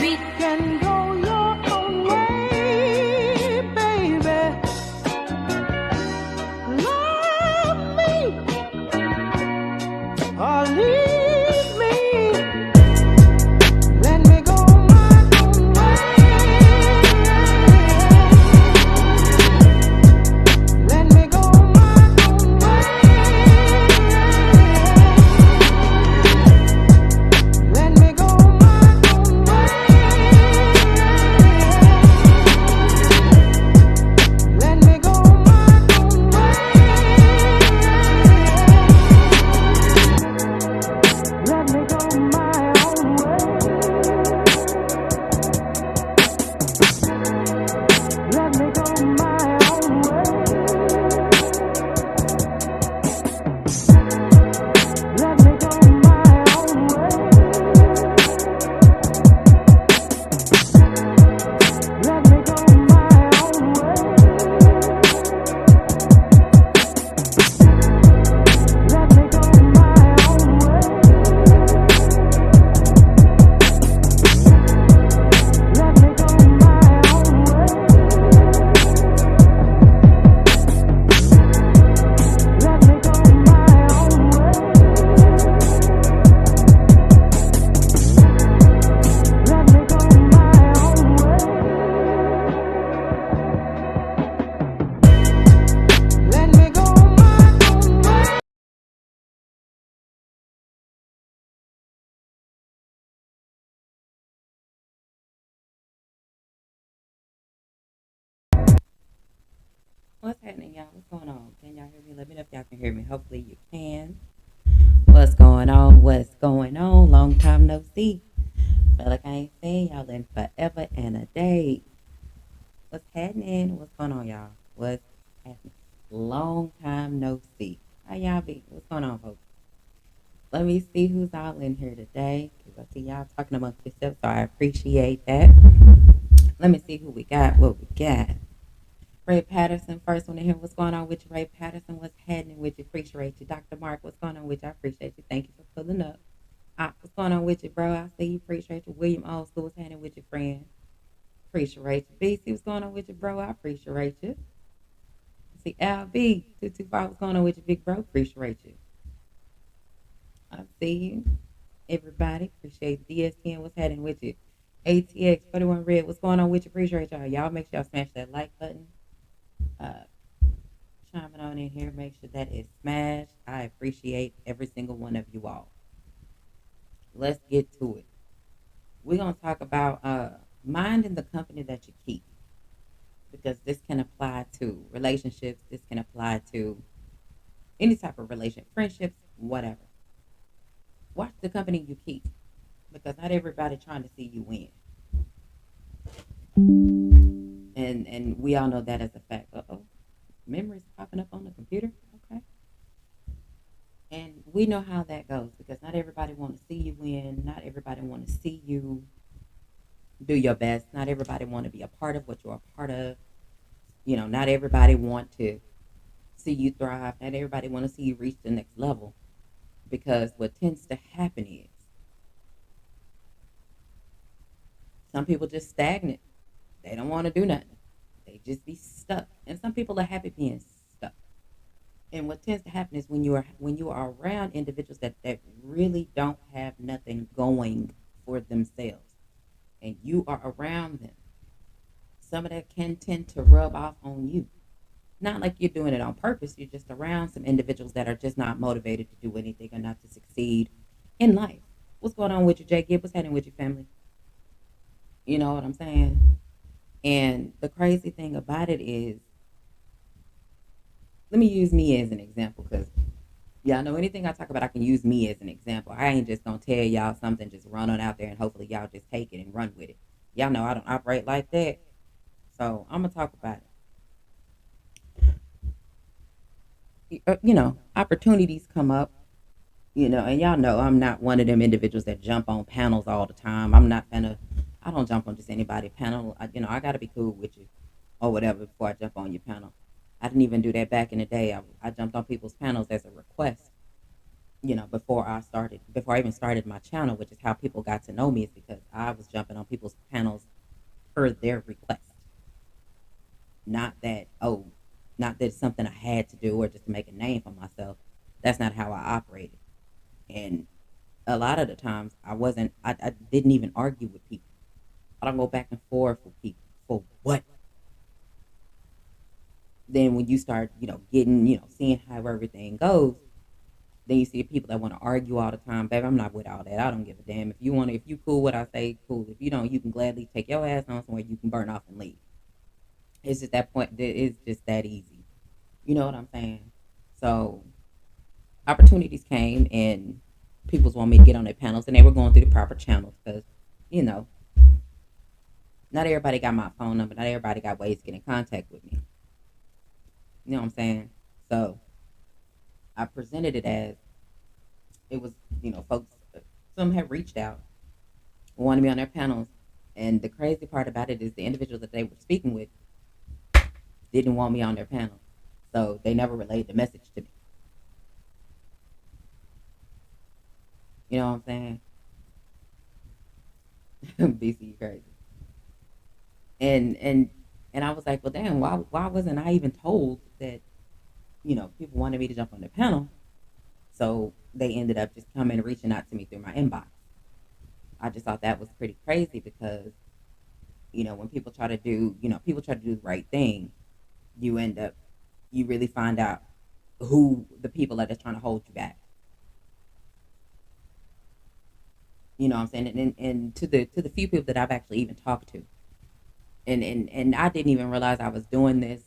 We can go your own way, baby. Love me or leave me. Let me go my own way. Let me go my own way. Let me go my own way. Let me go my own way. Let me go my own way. Let me go my own way. Let me go my own way. Let me go my own way. Let me go my own way. Let me go my own way. Let me go my own way. Let me go my own way. Let me go my own way. What's happening, y'all? What's going on? Can y'all hear me? Let me know if y'all can hear me. Hopefully you can. What's going on? What's going on? Long time no see. Feel like I ain't seen y'all in forever and a day. What's happening? What's going on, y'all? What's happening? Long time no see. How y'all be? What's going on, folks? Let me see who's all in here today. Because I see y'all talking amongst yourselves, so I appreciate that. Let me see who we got. What we got? Ray Patterson, first one in here. What's going on with you, Ray Patterson? What's happening with you? Appreciate you. Dr. Mark, what's going on with you? I appreciate you. Thank you for pulling up. What's going on with you, bro? I see you. Appreciate you. William Old School, what's happening with your friend? Appreciate you. BC, what's going on with you, bro? I appreciate you. See, LB, 225, what's going on with you, big bro? Appreciate you. I see you. Everybody, appreciate DSTN, what's happening with you? ATX, 41 Red, what's going on with you? Appreciate y'all. Y'all make sure y'all smash that like button. Uh, Chiming on in here, make sure that is smashed. I appreciate every single one of you all. Let's get to it. We're going to talk about minding the company that you keep, because this can apply to relationships. This can apply to any type of relationship, friendships, whatever. Watch the company you keep, because not everybody trying to see you win. And we all know that as a fact. Uh-oh. Memories popping up on the computer. Okay. And we know how that goes, because not everybody want to see you win. Not everybody want to see you do your best. Not everybody want to be a part of what you're a part of. You know, not everybody want to see you thrive. Not everybody want to see you reach the next level, because what tends to happen is some people just stagnant. They don't want to do nothing. They just be stuck. And some people are happy being stuck. And what tends to happen is when you are around individuals that really don't have nothing going for themselves, and you are around them, some of that can tend to rub off on you. Not like you're doing it on purpose. You're just around some individuals that are just not motivated to do anything or not to succeed in life. What's going on with you, Jay Gibb? What's happening with your family? You know what I'm saying? And the crazy thing about it is, let me use me as an example, because y'all know anything I talk about, I can use me as an example. I ain't just gonna tell y'all something, just run on out there and hopefully y'all just take it and run with it. Y'all know I don't operate like that. So I'm gonna talk about it. Opportunities come up, and y'all know I'm not one of them individuals that jump on panels all the time. I don't jump on just anybody panel. I gotta be cool with you or whatever before I jump on your panel. I didn't even do that back in the day. I jumped on people's panels as a request. before I even started my channel, which is how people got to know me, is because I was jumping on people's panels per their request. Not that, oh, not that it's something I had to do or just to make a name for myself. That's not how I operated. And a lot of the times I didn't even argue with people. I don't go back and forth with people. For what? Then when you start, getting, seeing how everything goes, then you see people that want to argue all the time. Baby, I'm not with all that. I don't give a damn. If you cool what I say, cool. If you don't, you can gladly take your ass on somewhere. You can burn off and leave. It's just that point. It's just that easy. You know what I'm saying? So opportunities came and people want me to get on their panels, and they were going through the proper channels because, you know, not everybody got my phone number. Not everybody got ways to get in contact with me. You know what I'm saying? So I presented it as it was, folks, some have reached out, wanted me on their panels. And the crazy part about it is the individuals that they were speaking with didn't want me on their panel. So they never relayed the message to me. You know what I'm saying? BC crazy. And I was like, well, damn, why wasn't I even told that, people wanted me to jump on the panel? So they ended up just coming and reaching out to me through my inbox. I just thought that was pretty crazy because, when people try to do the right thing, you end up, you really find out who the people are that's trying to hold you back. You know what I'm saying? And to the few people that I've actually even talked to, and I didn't even realize I was doing this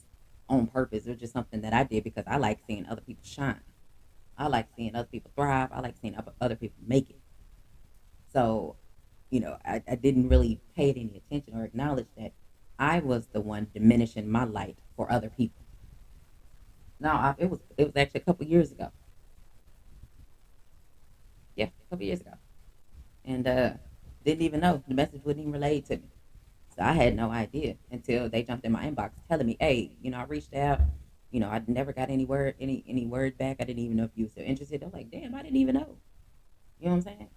on purpose. It was just something that I did because I like seeing other people shine. I like seeing other people thrive. I like seeing other people make it. So, I didn't really pay it any attention or acknowledge that I was the one diminishing my light for other people. No, it was actually a couple years ago. Yeah, a couple years ago, and didn't even know the message wouldn't even relate to me. So I had no idea until they jumped in my inbox telling me, "Hey, I reached out. I never got any word back. I didn't even know if you were still interested." I'm like, "Damn, I didn't even know." You know what I'm saying?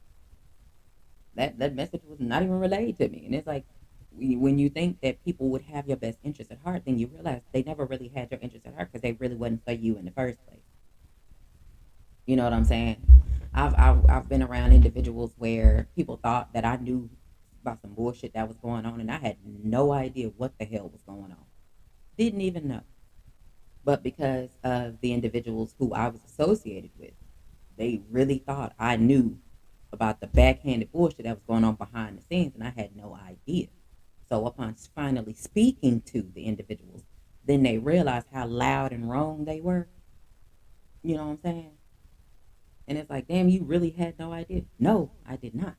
That message was not even relayed to me, and it's like when you think that people would have your best interest at heart, then you realize they never really had your interest at heart because they really wasn't for you in the first place. You know what I'm saying? I've been around individuals where people thought that I knew about some bullshit that was going on, and I had no idea what the hell was going on. Didn't even know. But because of the individuals who I was associated with, they really thought I knew about the backhanded bullshit that was going on behind the scenes, and I had no idea. So upon finally speaking to the individuals, then they realized how loud and wrong they were. You know what I'm saying? And it's like, damn, you really had no idea. No, I did not.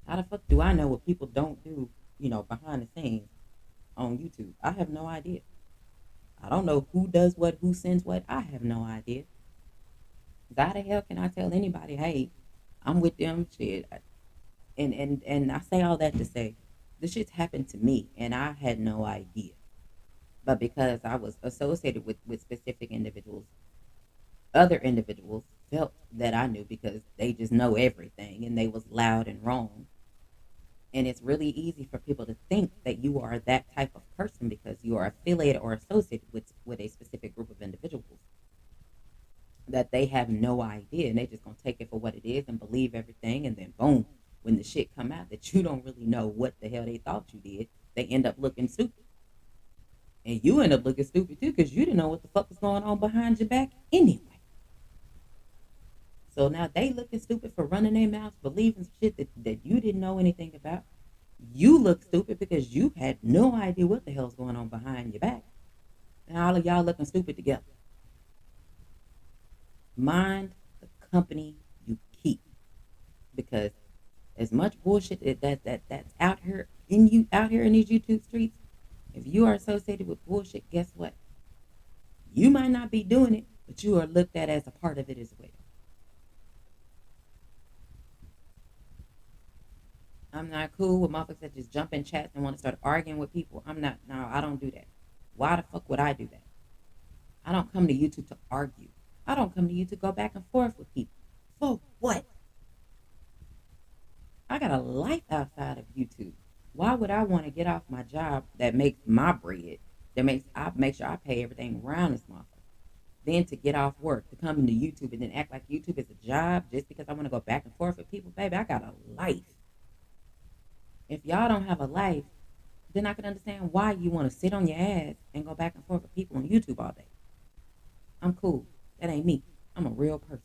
How the fuck do I know what people don't do, behind the scenes on YouTube? I have no idea. I don't know who does what, who sends what. I have no idea. How the hell can I tell anybody, hey, I'm with them, shit? And I say all that to say, this shit's happened to me, and I had no idea. But because I was associated with specific individuals, other individuals felt that I knew because they just know everything, and they was loud and wrong. And it's really easy for people to think that you are that type of person because you are affiliated or associated with a specific group of individuals that they have no idea, and they just gonna take it for what it is and believe everything, and then boom, when the shit come out that you don't really know what the hell they thought you did, they end up looking stupid. And you end up looking stupid too because you didn't know what the fuck was going on behind your back anyway. So now they looking stupid for running their mouths, believing shit that you didn't know anything about. You look stupid because you had no idea what the hell's going on behind your back. And all of y'all looking stupid together. Mind the company you keep. Because as much bullshit that's out here in these YouTube streets, if you are associated with bullshit, guess what? You might not be doing it, but you are looked at as a part of it as well. I'm not cool with motherfuckers that just jump in chats and want to start arguing with people. I'm not. No, I don't do that. Why the fuck would I do that? I don't come to YouTube to argue. I don't come to YouTube to go back and forth with people. I got a life outside of YouTube. Why would I want to get off my job that makes my bread, that makes I make sure I pay everything around this motherfucker? Then to get off work, to come into YouTube and then act like YouTube is a job just because I want to go back and forth with people, baby, I got a life. If y'all don't have a life, then I can understand why you want to sit on your ass and go back and forth with people on YouTube all day. I'm cool. That ain't me. I'm a real person.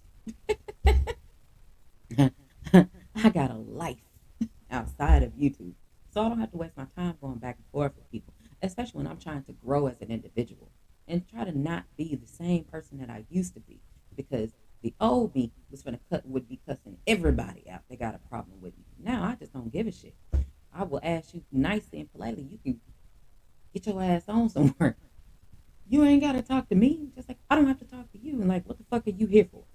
I got a life outside of YouTube. So I don't have to waste my time going back and forth with people, especially when I'm trying to grow as an individual and try to not be the same person that I used to be, because the old me would be cussing everybody out. They got a problem with me. Now I just don't give a shit. I will ask you nicely and politely, you can get your ass on somewhere. You ain't gotta talk to me. Just like I don't have to talk to you. And like, what the fuck are you here for?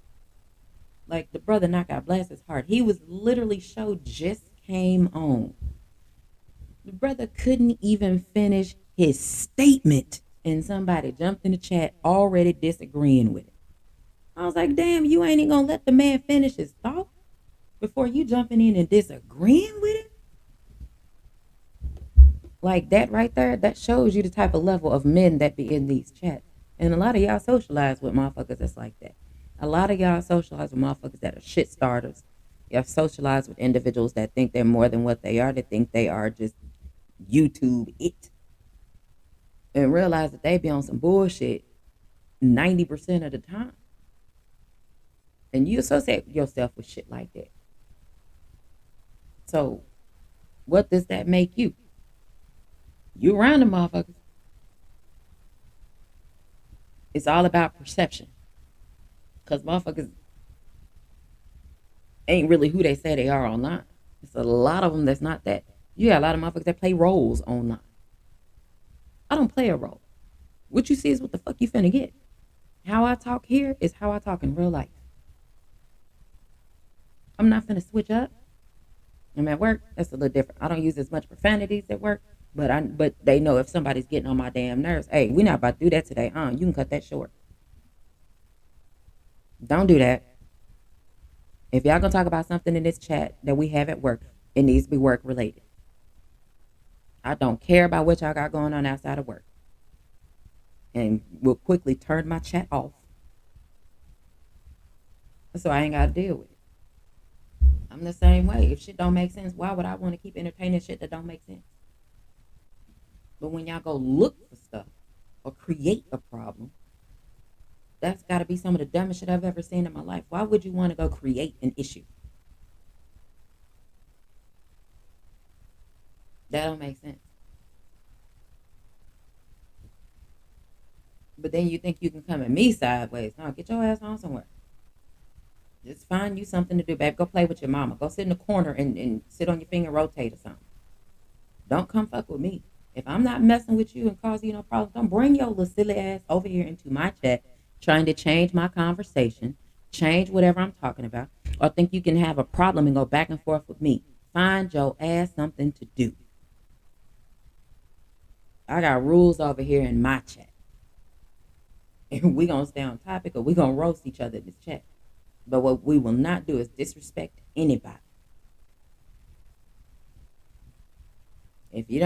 Like the brother Knockout blast his heart. He was literally show just came on. The brother couldn't even finish his statement, and somebody jumped in the chat already disagreeing with it. I was like, damn, you ain't even gonna let the man finish his thought before you jumping in and disagreeing with it? Like that right there, that shows you the type of level of men that be in these chats. And a lot of y'all socialize with motherfuckers that's like that. A lot of y'all socialize with motherfuckers that are shit starters. Y'all socialize with individuals that think they're more than what they are. They think they are just YouTube it. And realize that they be on some bullshit 90% of the time. And you associate yourself with shit like that. So what does that make you? You around the motherfuckers. It's all about perception. Because motherfuckers ain't really who they say they are online. It's a lot of them that's not that. You got a lot of motherfuckers that play roles online. I don't play a role. What you see is what the fuck you finna get. How I talk here is how I talk in real life. I'm not finna switch up. I'm at work, that's a little different. I don't use as much profanities at work, but they know if somebody's getting on my damn nerves, hey, we're not about to do that today. You can cut that short. Don't do that. If y'all gonna talk about something in this chat that we have at work, it needs to be work related. I don't care about what y'all got going on outside of work. And will quickly turn my chat off. So I ain't gotta deal with it. I'm the same way. If shit don't make sense, why would I want to keep entertaining shit that don't make sense? But when y'all go look for stuff or create a problem, that's got to be some of the dumbest shit I've ever seen in my life. Why would you want to go create an issue? That don't make sense. But then you think you can come at me sideways. No, get your ass on somewhere. Just find you something to do, babe. Go play with your mama. Go sit in the corner and sit on your finger rotate or something. Don't come fuck with me. If I'm not messing with you and causing you no problems, don't bring your little silly ass over here into my chat trying to change my conversation, change whatever I'm talking about, or think you can have a problem and go back and forth with me. Find your ass something to do. I got rules over here in my chat. And we gonna stay on topic or we gonna roast each other in this chat. But what we will not do is disrespect anybody. If you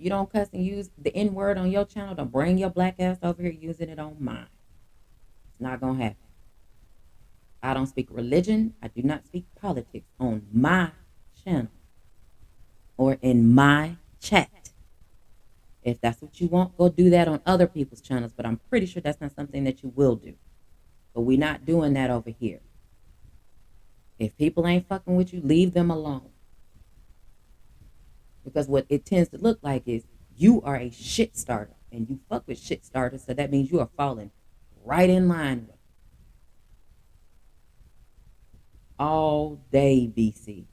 don't cuss and use the N word on your channel, don't bring your black ass over here using it on mine. It's not gonna happen. I don't speak religion. I do not speak politics on my channel or in my chat. If that's what you want, go do that on other people's channels. But I'm pretty sure that's not something that you will do. But we're not doing that over here. If people ain't fucking with you, leave them alone. Because what it tends to look like is you are a shit starter. And you fuck with shit starters, so that means you are falling right in line with them. All day, BC.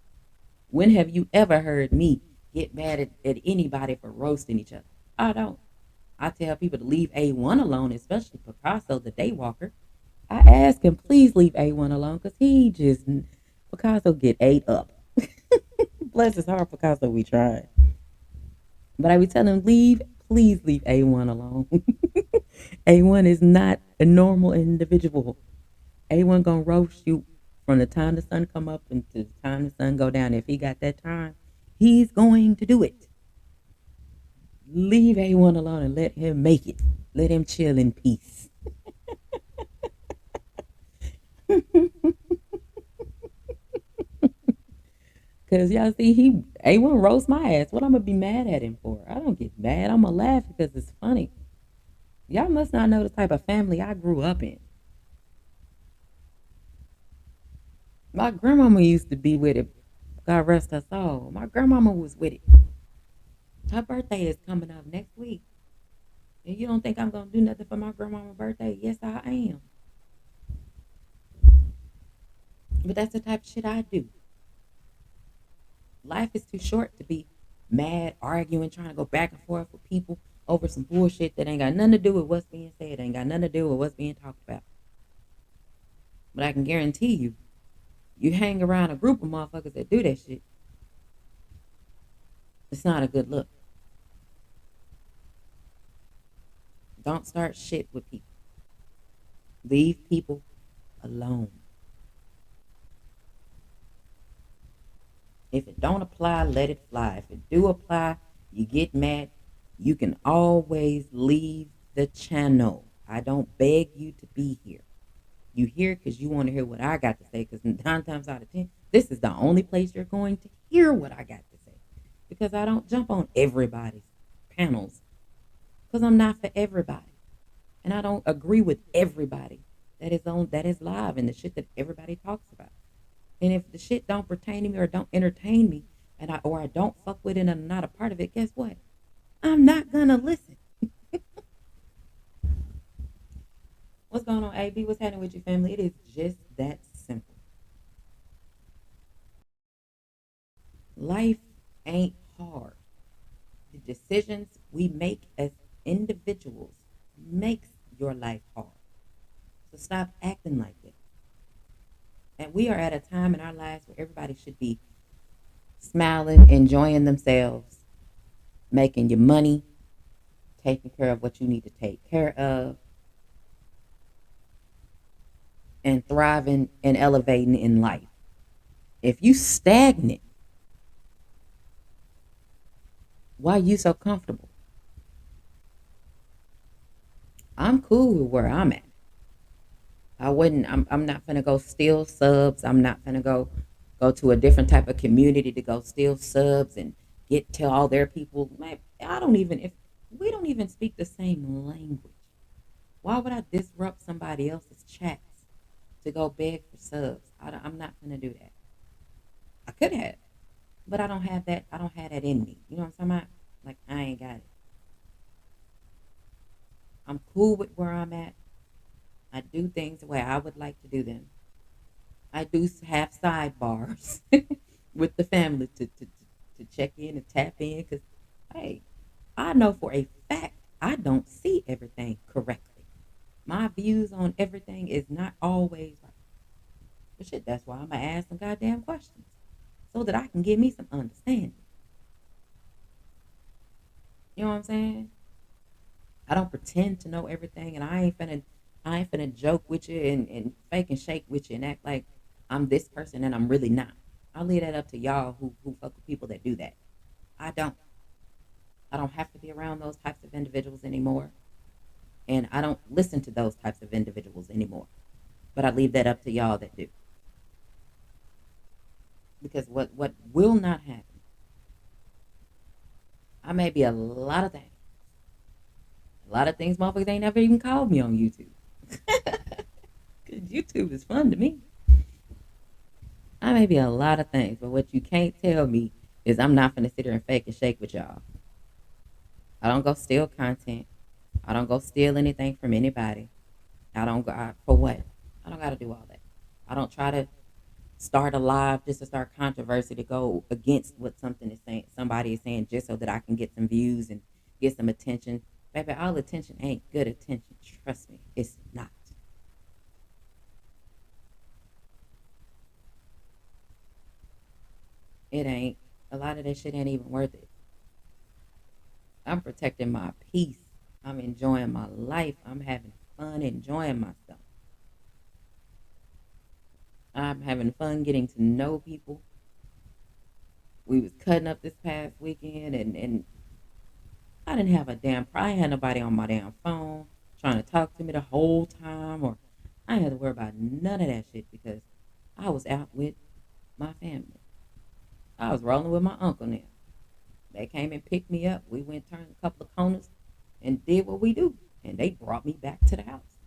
When have you ever heard me get mad at anybody for roasting each other? I don't. I tell people to leave A1 alone, especially Picasso, the daywalker. I ask him, please leave A1 alone, because Picasso get ate up. Bless his heart, Picasso, we tried. But I would tell him, please leave A1 alone. A1 is not a normal individual. A1 gonna roast you From the time the sun come up until the time the sun go down, if he got that time, he's going to do it. Leave A1 alone and let him make it. Let him chill in peace. Cause y'all see, he A1 roast my ass. What I'm gonna be mad at him for? I don't get mad. I'm gonna laugh because it's funny. Y'all must not know the type of family I grew up in. My grandmama used to be with it. God rest her soul. My grandmama was with it. Her birthday is coming up next week. And you don't think I'm gonna do nothing for my grandmama's birthday? Yes, I am. But that's the type of shit I do. Life is too short to be mad, arguing, trying to go back and forth with people over some bullshit that ain't got nothing to do with what's being said, ain't got nothing to do with what's being talked about. But I can guarantee you, you hang around a group of motherfuckers that do that shit, it's not a good look. Don't start shit with people. Leave people alone. If it don't apply, let it fly. If it do apply, you get mad, you can always leave the channel. I don't beg you to be here. You here because you want to hear what I got to say. Because 9 times out of 10, this is the only place you're going to hear what I got to say. Because I don't jump on everybody's panels. Because I'm not for everybody, and I don't agree with everybody that is live and the shit that everybody talks about. And if the shit don't pertain to me or don't entertain me, and I don't fuck with it and I'm not a part of it, guess what? I'm not gonna listen. What's going on, AB? What's happening with your family? It is just that simple. Life ain't hard. The decisions we make as individuals makes your life hard. So stop acting like that. And we are at a time in our lives where everybody should be smiling, enjoying themselves, making your money, taking care of what you need to take care of, and thriving and elevating in life. If you stagnant, why you so comfortable? I'm cool with where I'm at. I'm not gonna go steal subs. I'm not gonna go to a different type of community to go steal subs and get to all their people. Man, I don't even if we don't even speak the same language. Why would I disrupt somebody else's chats to go beg for subs? I'm not gonna do that. I could have, but I don't have that. I don't have that in me. You know what I'm talking about? Like I ain't got it. I'm cool with where I'm at. I do things the way I would like to do them. I do have sidebars with the family to check in and tap in because, hey, I know for a fact I don't see everything correctly. My views on everything is not always right. But shit, that's why I'm going to ask some goddamn questions so that I can get me some understanding. You know what I'm saying? I don't pretend to know everything, and I ain't finna joke with you and fake and shake with you and act like I'm this person and I'm really not. I'll leave that up to y'all who fuck with people that do that. I don't. I don't have to be around those types of individuals anymore, and I don't listen to those types of individuals anymore. But I leave that up to y'all that do, because what will not happen. I may be a lot of things motherfuckers ain't never even called me on YouTube. Cause YouTube is fun to me. I may be a lot of things, but what you can't tell me is I'm not gonna sit here and fake and shake with y'all. I don't go steal content. I don't go steal anything from anybody. I don't go for what? I don't gotta do all that. I don't try to start a live just to start controversy to go against what something is saying somebody is saying just so that I can get some views and get some attention. Baby, all attention ain't good attention. Trust me, it's not. It ain't. A lot of that shit ain't even worth it. I'm protecting my peace. I'm enjoying my life. I'm having fun enjoying myself. I'm having fun getting to know people. We was cutting up this past weekend, and I didn't have a damn. I ain't had nobody on my damn phone trying to talk to me the whole time, or I ain't had to worry about none of that shit because I was out with my family. I was rolling with my uncle now. They came and picked me up. We went turned a couple of corners and did what we do, and they brought me back to the house.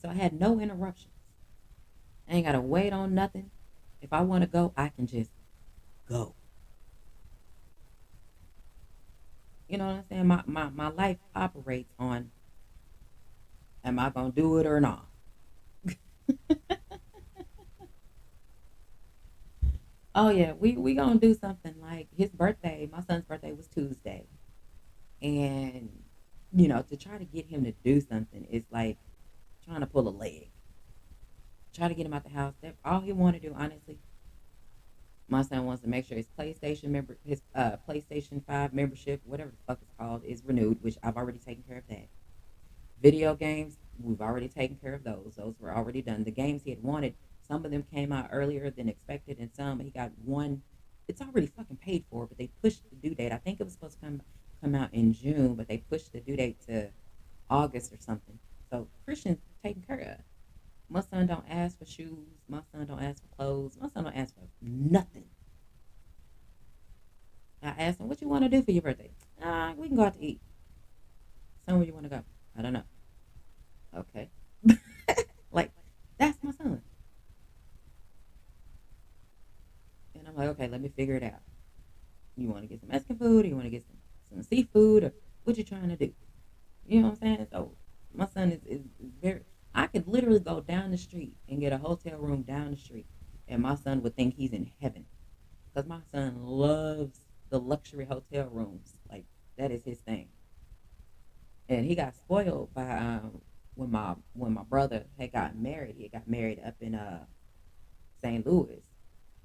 So I had no interruptions. I ain't gotta wait on nothing. If I want to go, I can just go. You know what I'm saying? My life operates on, am I gonna do it or not? Oh yeah, we gonna do something like his birthday. My son's birthday was Tuesday, and to try to get him to do something is like trying to pull a leg. Try to get him out the house. That all he want to do, honestly. My son wants to make sure his PlayStation 5 membership, whatever the fuck it's called, is renewed, which I've already taken care of that. Video games, we've already taken care of those. Those were already done. The games he had wanted, some of them came out earlier than expected, and some he got one. It's already fucking paid for, but they pushed the due date. I think it was supposed to come out in June, but they pushed the due date to August or something. So Christian's taken care of. My son don't ask for shoes. My son don't ask for clothes. My son don't ask for nothing. I asked him, "What you want to do for your birthday?" We can go out to eat. Somewhere you want to go? I don't know. Okay. Like, that's my son. And I'm like, okay, let me figure it out. You want to get some Mexican food, or you want to get some seafood, or what you trying to do? You know what I'm saying? So my son is very. I could literally go down the street and get a hotel room down the street, and my son would think he's in heaven because my son loves the luxury hotel rooms. Like that is his thing. And he got spoiled by when my brother had gotten married. He got married up in St. Louis,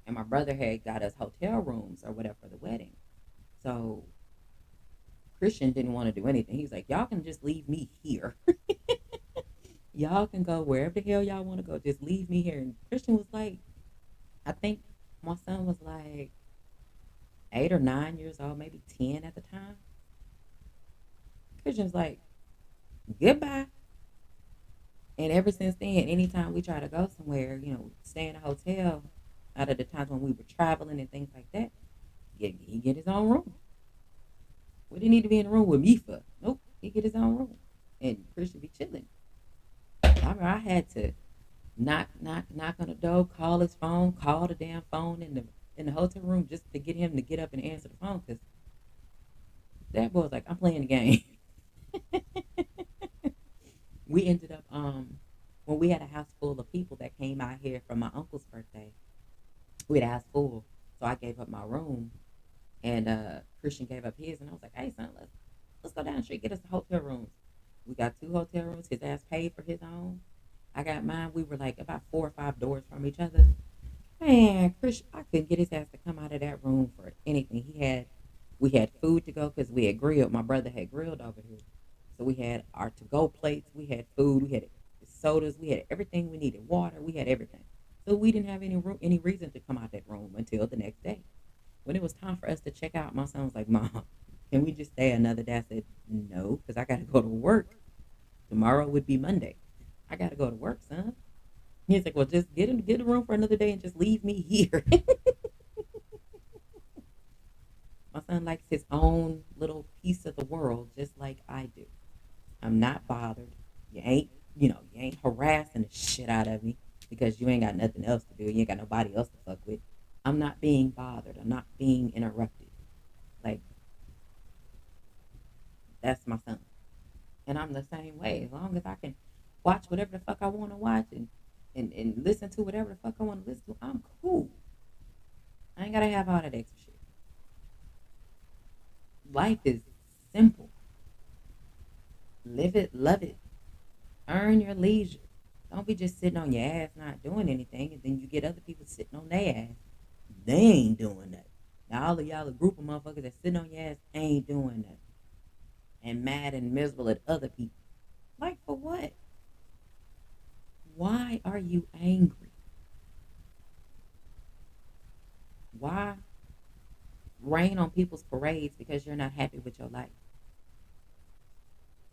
and my brother had got us hotel rooms or whatever for the wedding. So Christian didn't want to do anything. He was like, "Y'all can just leave me here. Y'all can go wherever the hell y'all want to go. Just leave me here." And Christian was like, I think my son was like 8 or 9 years old, maybe 10 at the time. Christian's like, "Goodbye." And ever since then, anytime we try to go somewhere, stay in a hotel, out of the times when we were traveling and things like that, he get his own room. What do he need to be in the room with me for? Nope, he get his own room, and Christian be chilling. I remember I had to knock on the door, call his phone, call the damn phone in the hotel room just to get him to get up and answer the phone because that boy was like, "I'm playing the game." We ended up when we had a house full of people that came out here for my uncle's birthday. We had a house full, so I gave up my room, and Christian gave up his, and I was like, "Hey son, let's go down the street, get us the hotel rooms." We got two hotel rooms. His ass paid for his own. I got mine. We were like about 4 or 5 doors from each other. Man, Chris, I couldn't get his ass to come out of that room for anything. We had food to go because we had grilled. My brother had grilled over here, so we had our to-go plates. We had food. We had sodas. We had everything we needed. Water. We had everything. So we didn't have any reason to come out that room until the next day. When it was time for us to check out, my son was like, "Mom, can we just stay another day?" I said, "No, because I got to go to work. Tomorrow would be Monday. I got to go to work, son." He's like, "Well, just get a room for another day and just leave me here." My son likes his own little piece of the world, just like I do. I'm not bothered. You ain't harassing the shit out of me because you ain't got nothing else to do. You ain't got nobody else to fuck with. I'm not being bothered. I'm not being interrupted. Like that's my son, and I'm the same way. As long as I can watch whatever the fuck I want to watch and listen to whatever the fuck I want to listen to, I'm cool. I ain't gotta have all that extra shit. Life is simple. Live it, love it. Earn your leisure. Don't be just sitting on your ass not doing anything, and then you get other people sitting on their ass. They ain't doing that. Now all of y'all a group of motherfuckers that sitting on your ass ain't doing that. And mad and miserable at other people. Like for what? Why are you angry? rain on people's parades because you're not happy with your life.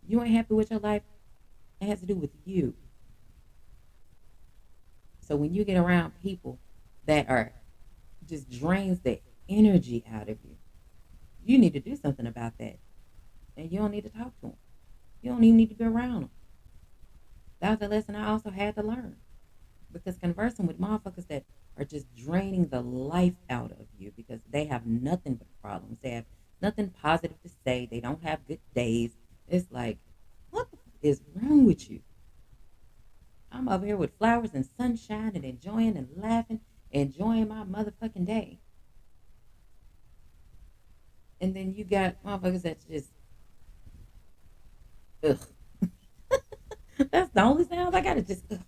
You ain't happy with your life, it has to do with you. So when you get around people that are just drains the energy out of you, you need to do something about that. And you don't need to talk to them. You don't even need to be around them. That was a lesson I also had to learn. Because conversing with motherfuckers that are just draining the life out of you because they have nothing but problems. They have nothing positive to say. They don't have good days. It's like, what the fuck is wrong with you? I'm over here with flowers and sunshine and enjoying and laughing, enjoying my motherfucking day. And then you got motherfuckers that's just, ugh. That's the only sounds I got. It just, ugh.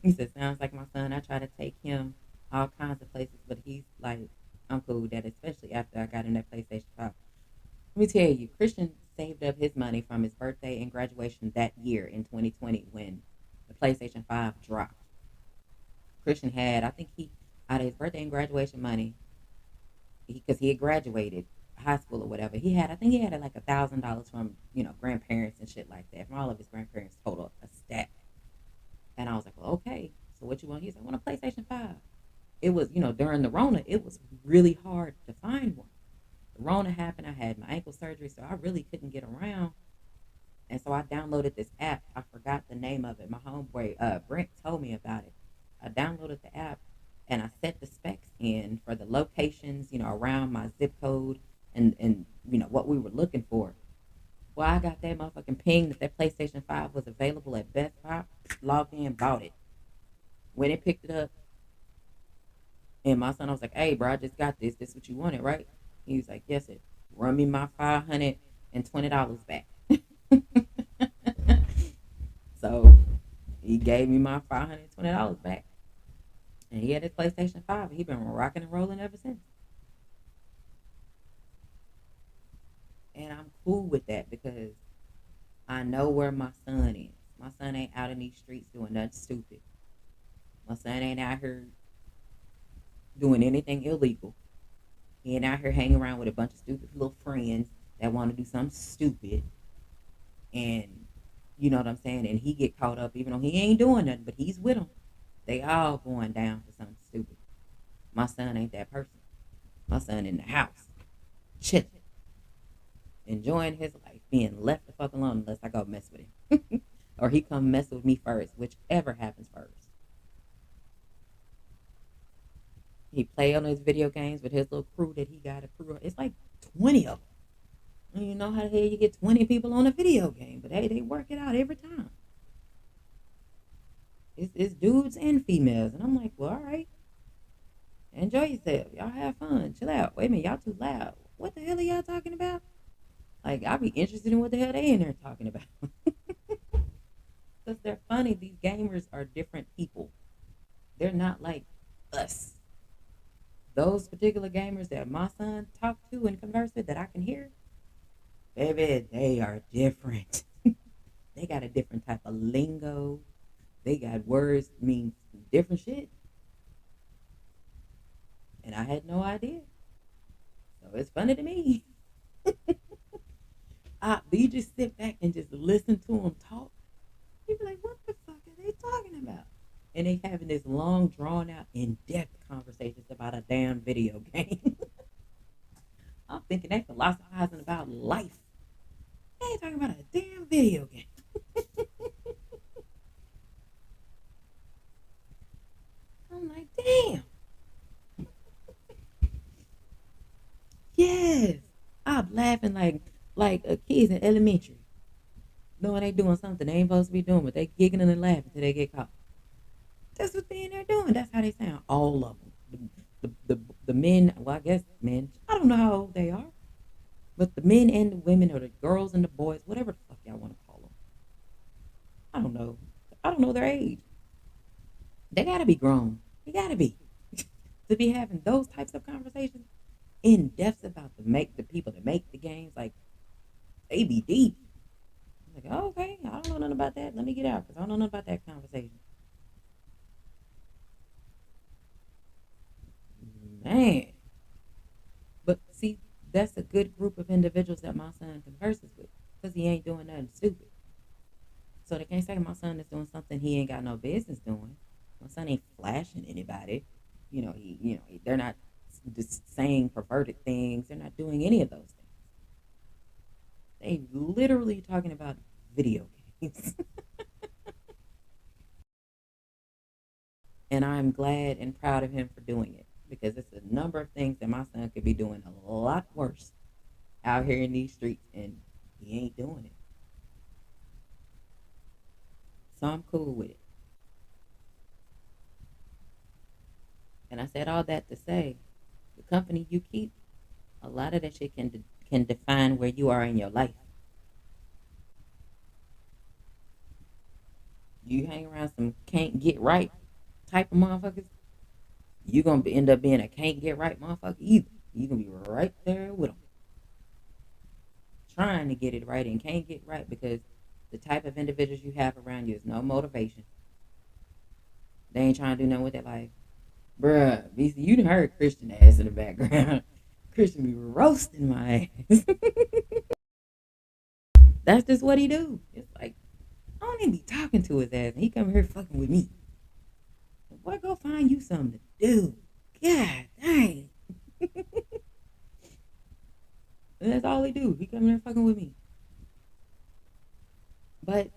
He said, sounds like my son. I try to take him all kinds of places, but he's like, I'm cool with that, especially after I got in that PlayStation 5. Let me tell you, Christian saved up his money from his birthday and graduation that year in 2020 when the PlayStation 5 dropped. Christian had, I think out of his birthday and graduation money, because he had graduated high school or whatever, I think he had like $1,000 from, grandparents and shit like that, from all of his grandparents total, a stack. And I was like, well, okay, so what you want? He said, I want a PlayStation 5. It was, during the Rona, it was really hard to find one. The Rona happened, I had my ankle surgery, so I really couldn't get around. And so I downloaded this app. I forgot the name of it. My homeboy, Brent, told me about it. I downloaded the app and I set the specs in for the locations, around my zip code and what we were looking for. Well, I got that motherfucking ping that PlayStation 5 was available at Best Buy, logged in, bought it. When it picked it up, and my son, I was like, hey, bro, I just got this. This is what you wanted, right? He was like, yes, it. Run me my $520 back. So he gave me my $520 back. And he had his PlayStation 5. And he been rocking and rolling ever since. And I'm cool with that because I know where my son is. My son ain't out in these streets doing nothing stupid. My son ain't out here doing anything illegal. He ain't out here hanging around with a bunch of stupid little friends that want to do something stupid. And you know what I'm saying? And he get caught up even though he ain't doing nothing, but he's with them. They all going down for something stupid. My son ain't that person. My son in the house, chilling, enjoying his life, being left the fuck alone unless I go mess with him. Or he come mess with me first, whichever happens first. He play on his video games with his little crew that he got a crew. It's like 20 of them. And you know how the hell you get 20 people on a video game, but hey, they work it out every time. It's dudes and females, and I'm like, well, all right, enjoy yourself. Y'all have fun. Chill out. Wait a minute, y'all too loud. What the hell are y'all talking about? Like, I'll be interested in what the hell they in there talking about. Because they're funny. These gamers are different people. They're not like us. Those particular gamers that my son talked to and conversed with that I can hear, baby, they are different. They got a different type of lingo. They got words mean different shit. And I had no idea. So it's funny to me. You just sit back and just listen to them talk. You be like, what the fuck are they talking about? And they having this long, drawn out, in-depth conversations about a damn video game. I'm thinking they philosophizing about life. They ain't talking about a damn video game. I'm like, damn. Yes. I'm laughing like a kids in elementary. Knowing they doing something they ain't supposed to be doing, but they giggling and laughing till they get caught. That's what they in there doing. That's how they sound. All of them. The men, well, I guess men. I don't know how old they are. But the men and the women or the girls and the boys, whatever the fuck y'all want to call them. I don't know. I don't know their age. They gotta be grown. They gotta be. To be having those types of conversations in depth about the people that make the games, like they be deep. I'm like, oh, okay, I don't know nothing about that. Let me get out because I don't know nothing about that conversation. Man. But that's a good group of individuals that my son converses with because he ain't doing nothing stupid. So they can't say my son is doing something he ain't got no business doing. My son ain't flashing anybody. They're not just saying perverted things. They're not doing any of those things. They literally talking about video games. And I'm glad and proud of him for doing it because it's a number of things that my son could be doing a lot worse out here in these streets, and he ain't doing it. So I'm cool with it. And I said all that to say, the company you keep, a lot of that shit can define where you are in your life. You hang around some can't get right type of motherfuckers, you gonna end up being a can't get right motherfucker either. You gonna be right there with them, trying to get it right and can't get right because the type of individuals you have around you is no motivation. They ain't trying to do nothing with their life. Bruh, you done heard Christian ass in the background. Christian be roasting my ass. That's just what he do. It's like, I don't even be talking to his ass, and he come here fucking with me. Boy, go find you something to do. God dang. And that's all he do. He come here fucking with me. But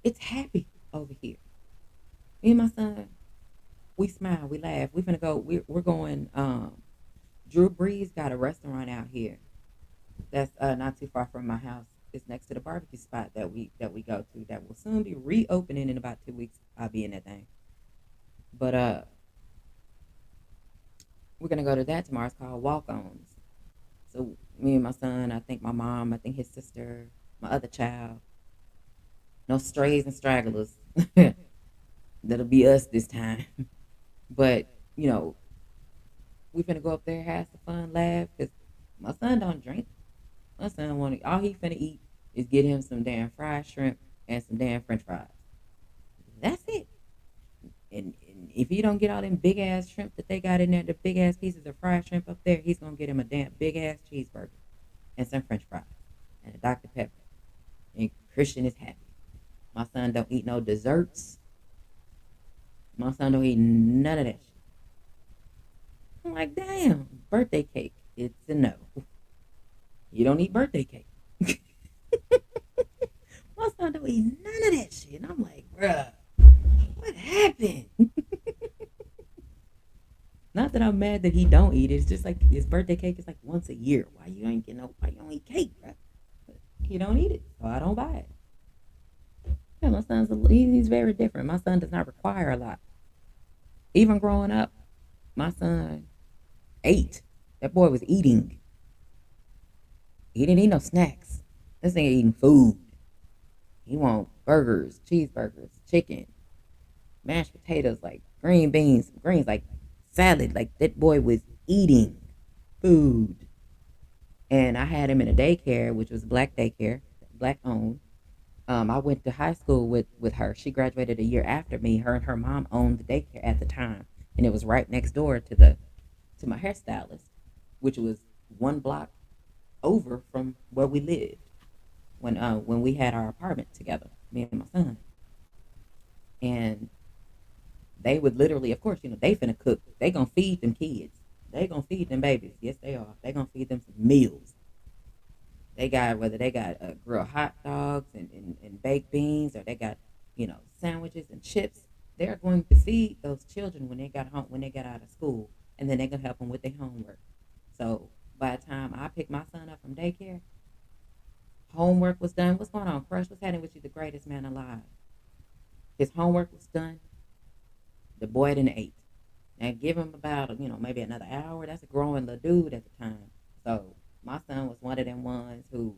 it's happy over here. Me and my son, we smile, we laugh. We finna go. We're going. Drew Brees got a restaurant out here that's not too far from my house. It's next to the barbecue spot that we go to. That will soon be reopening in about 2 weeks. I'll be in that thing. But we're gonna go to that tomorrow. It's called Walk-Ons. So me and my son, I think my mom, I think his sister, my other child, no strays and stragglers. That'll be us this time. But you know, we finna go up there, have some fun, laugh. Cause my son don't drink. My son want all he finna eat is get him some damn fried shrimp and some damn French fries. That's it. And if he don't get all them big ass shrimp that they got in there, the big ass pieces of fried shrimp up there, he's gonna get him a damn big ass cheeseburger and some French fries and a Dr Pepper. And Christian is happy. My son don't eat no desserts. My son don't eat none of that shit. I'm like, damn, birthday cake. It's a no. You don't eat birthday cake. My son don't eat none of that shit. And I'm like, bruh, what happened? Not that I'm mad that he don't eat it. It's just like his birthday cake is like once a year. Why you ain't getting no? Why you don't eat cake, bruh? He don't eat it, so I don't buy it. Yeah, my he's very different. My son does not require a lot. Even growing up, my son ate. That boy was eating. He didn't eat no snacks. This ain't eating food. He want burgers, cheeseburgers, chicken, mashed potatoes, like green beans, greens, like salad. Like that boy was eating food. And I had him in a daycare, which was black daycare, black owned. I went to high school with her. She graduated a year after me. Her and her mom owned the daycare at the time, and it was right next door to my hairstylist, which was one block over from where we lived when we had our apartment together, me and my son. And they would literally, of course, they finna cook. They gonna feed them kids. They gonna feed them babies. Yes, they are. They gonna feed them some meals. They got whether they got grilled hot dogs and baked beans, or they got sandwiches and chips. They're going to feed those children when they got home, when they got out of school, and then they're gonna help them with their homework. So by the time I picked my son up from daycare, homework was done. What's going on, Crush? What's happening with you? The greatest man alive. His homework was done. The boy didn't ate. And give him about maybe another hour. That's a growing little dude at the time. So my son was one of them ones who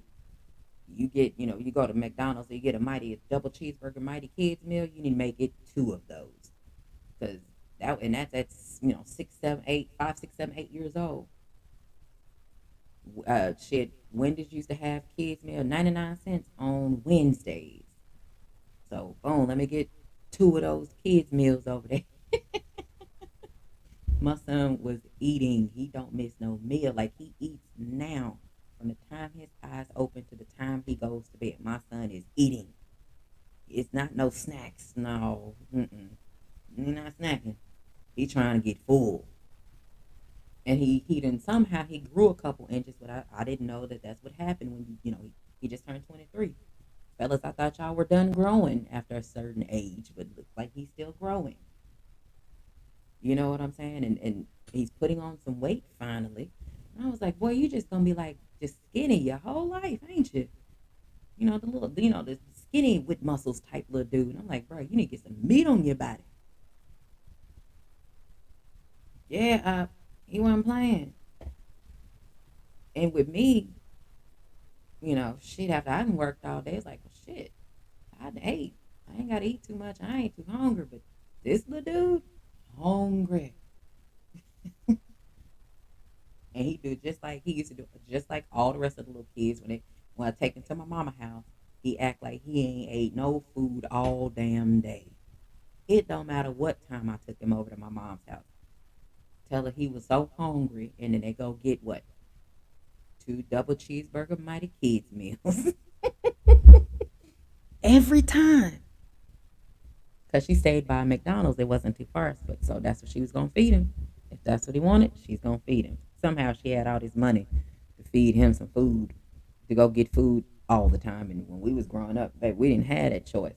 you get, you go to McDonald's, you get a double cheeseburger, mighty kids meal. You need to make it two of those, because that's 6, 7, 8, 5, 6, 7, 8 years old. Shit, Wendy's used to have kids meal 99 cents on Wednesdays. So boom, let me get two of those kids meals over there. My son was eating. He don't miss no meal. Like he eats now. From the time his eyes open to the time he goes to bed, my son is eating. It's not no snacks. No, he's not snacking. He trying to get full. And he didn't somehow he grew a couple inches, but I didn't know that that's what happened when he just turned 23. Fellas, I thought y'all were done growing after a certain age, but it looks like he's still growing. You know what I'm saying? And he's putting on some weight finally. And I was like, boy, you just gonna be like just skinny your whole life, ain't you? The skinny with muscles type little dude. And I'm like, bro, you need to get some meat on your body. Yeah, he wasn't playing. And with me, shit, after I done worked all day, it's like, well, shit, I done ate. I ain't gotta eat too much. I ain't too hungry. But this little dude, hungry. And he do just like he used to do, just like all the rest of the little kids when I take him to my mama house, he act like he ain't ate no food all damn day. It don't matter what time I took him over to my mom's house. Tell her he was so hungry, and then they go get what? Two double cheeseburger Mighty Kids meals. Every time. Because she stayed by McDonald's. It wasn't too far. But so that's what she was going to feed him. If that's what he wanted, she's going to feed him. Somehow she had all this money to feed him some food, to go get food all the time. And when we was growing up, babe, we didn't have that choice.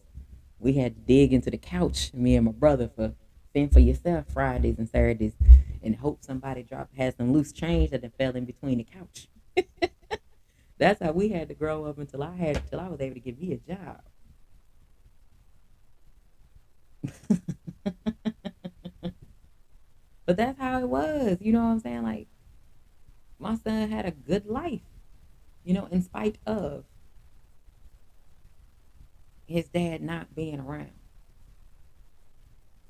We had to dig into the couch, me and my brother, for fend for yourself Fridays and Saturdays, and hope somebody had some loose change that fell in between the couch. That's how we had to grow up until I was able to get me a job. But that's how it was. You know what I'm saying? Like my son had a good life, in spite of his dad not being around.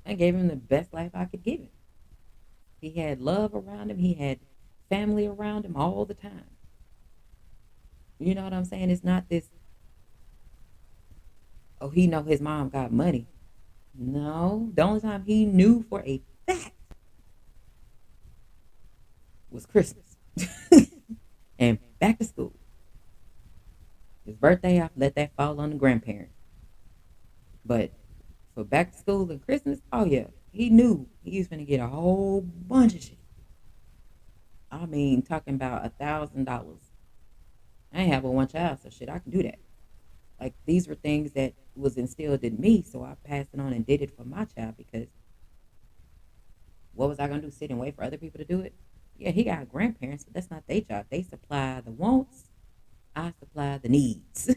I gave him the best life I could give him. He had love around him. He had family around him all the time. You know what I'm saying? It's not this, oh, he know his mom got money. No, the only time he knew for a fact was Christmas and back to school. His birthday, I let that fall on the grandparents. But for back to school and Christmas, oh yeah, he knew he was going to get a whole bunch of shit. I mean, talking about $1,000. I ain't have but one child, so shit, I can do that. Like these were things that was instilled in me, so I passed it on and did it for my child because what was I gonna do? Sit and wait for other people to do it? Yeah, he got grandparents, but that's not their job. They supply the wants, I supply the needs.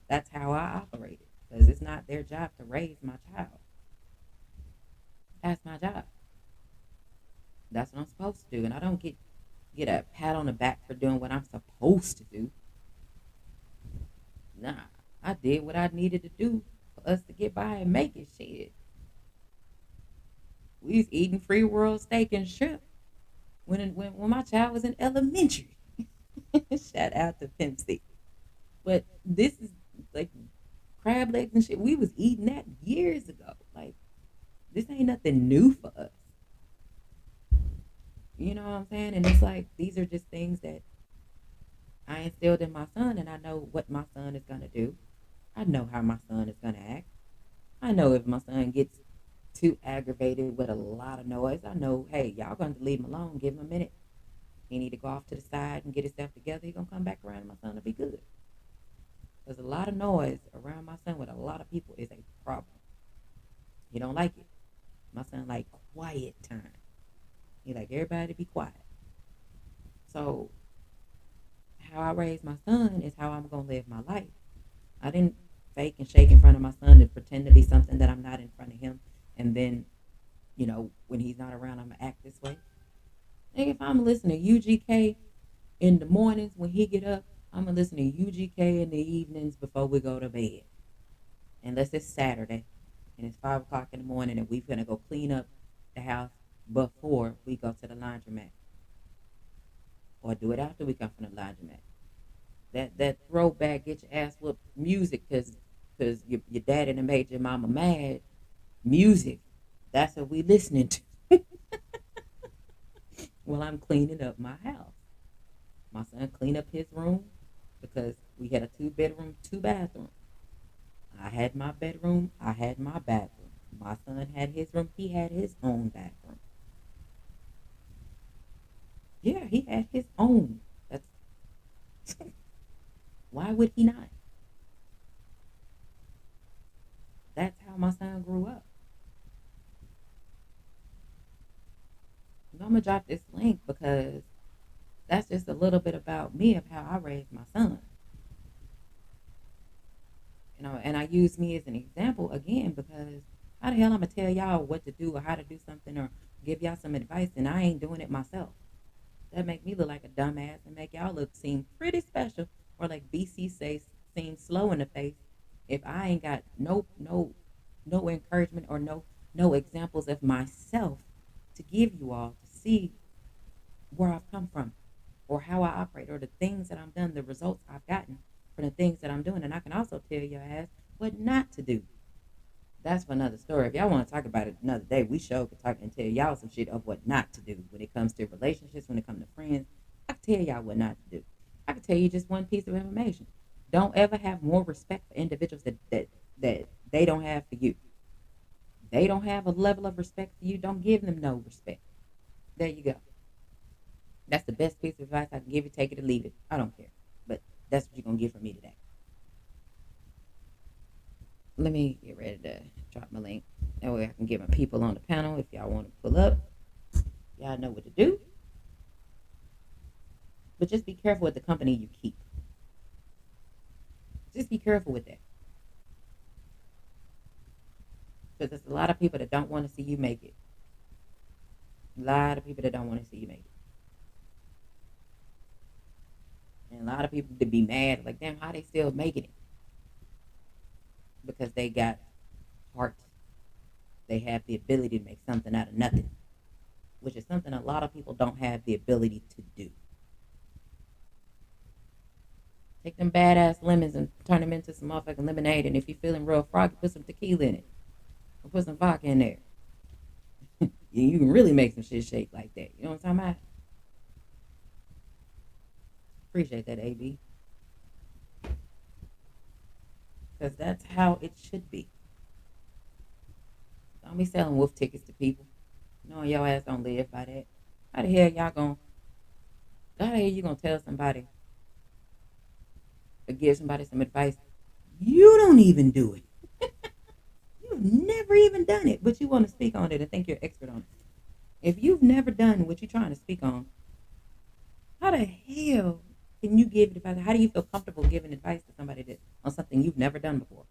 That's how I operate it because it's not their job to raise my child. That's my job. That's what I'm supposed to do, and I don't get a pat on the back for doing what I'm supposed to do. Nah, I did what I needed to do for us to get by and make it. Shit, we was eating free world steak and shrimp when my child was in elementary. Shout out to Pimp C. But this is like crab legs and shit. We was eating that years ago. Like this ain't nothing new for us. You know what I'm saying? And it's like these are just things that I instilled in my son, and I know what my son is gonna do. I know how my son is gonna act. I know if my son gets too aggravated with a lot of noise, I know, hey, y'all gonna leave him alone. Give him a minute. He need to go off to the side and get himself together. He gonna come back around, and my son will be good. There's a lot of noise around my son with a lot of people is a problem. He don't like it. My son like quiet time. He like everybody to be quiet. So how I raise my son is how I'm gonna live my life. I didn't fake and shake in front of my son and pretend to be something that I'm not in front of him. And then, when he's not around, I'm gonna act this way. And if I'm listening to UGK in the mornings when he get up, I'm gonna listen to UGK in the evenings before we go to bed. Unless it's Saturday and it's 5 o'clock in the morning and we're gonna go clean up the house before we go to the laundromat, or do it after we come from the laundromat. That throwback get your ass whooped music because your daddy done made your mama mad music. That's what we listening to. while I'm cleaning up my house. My son cleaned up his room because we had a two-bedroom, two-bathroom. I had my bedroom, I had my bathroom. My son had his room, he had his own bathroom. Yeah, he had his own. That's why would he not? That's how my son grew up. I'm gonna drop this link because that's just a little bit about me of how I raised my son. And I use me as an example again because how the hell I'm gonna tell y'all what to do or how to do something or give y'all some advice and I ain't doing it myself. That make me look like a dumbass and make y'all look seem pretty special or like BC say seem slow in the face if I ain't got no encouragement or no examples of myself to give you all to see where I've come from or how I operate or the things that I've done, the results I've gotten from the things that I'm doing. And I can also tell your ass what not to do. That's for another story. If y'all want to talk about it another day, we sure could talk and tell y'all some shit of what not to do when it comes to relationships, when it comes to friends. I can tell y'all what not to do. I can tell you just one piece of information. Don't ever have more respect for individuals that they don't have for you. They don't have a level of respect for you. Don't give them no respect. There you go. That's the best piece of advice I can give you. Take it or leave it. I don't care. But that's what you're gonna get from me today. Let me get ready to drop my link. That way I can get my people on the panel. If y'all want to pull up, y'all know what to do. But just be careful with the company you keep. Just be careful with that. Because there's a lot of people that don't want to see you make it. A lot of people that don't want to see you make it. And a lot of people to be mad, like, damn, how they still making it? Because they got heart. They have the ability to make something out of nothing, which is something a lot of people don't have the ability to do. Take them badass lemons and turn them into some motherfucking lemonade. And if you're feeling real froggy, put some tequila in it. Or put some vodka in there. You can really make some shit shake like that. You know what I'm talking about? Appreciate that, AB. Because that's how it should be. Don't be selling wolf tickets to people. Knowing your ass don't live by that. How the hell y'all gonna how the hell you gonna tell somebody or give somebody some advice? You don't even do it. You've never even done it, but you want to speak on it and think you're an expert on it. If you've never done what you're trying to speak on, how the hell can you give advice? How do you feel comfortable giving advice to somebody that on something you've never done before?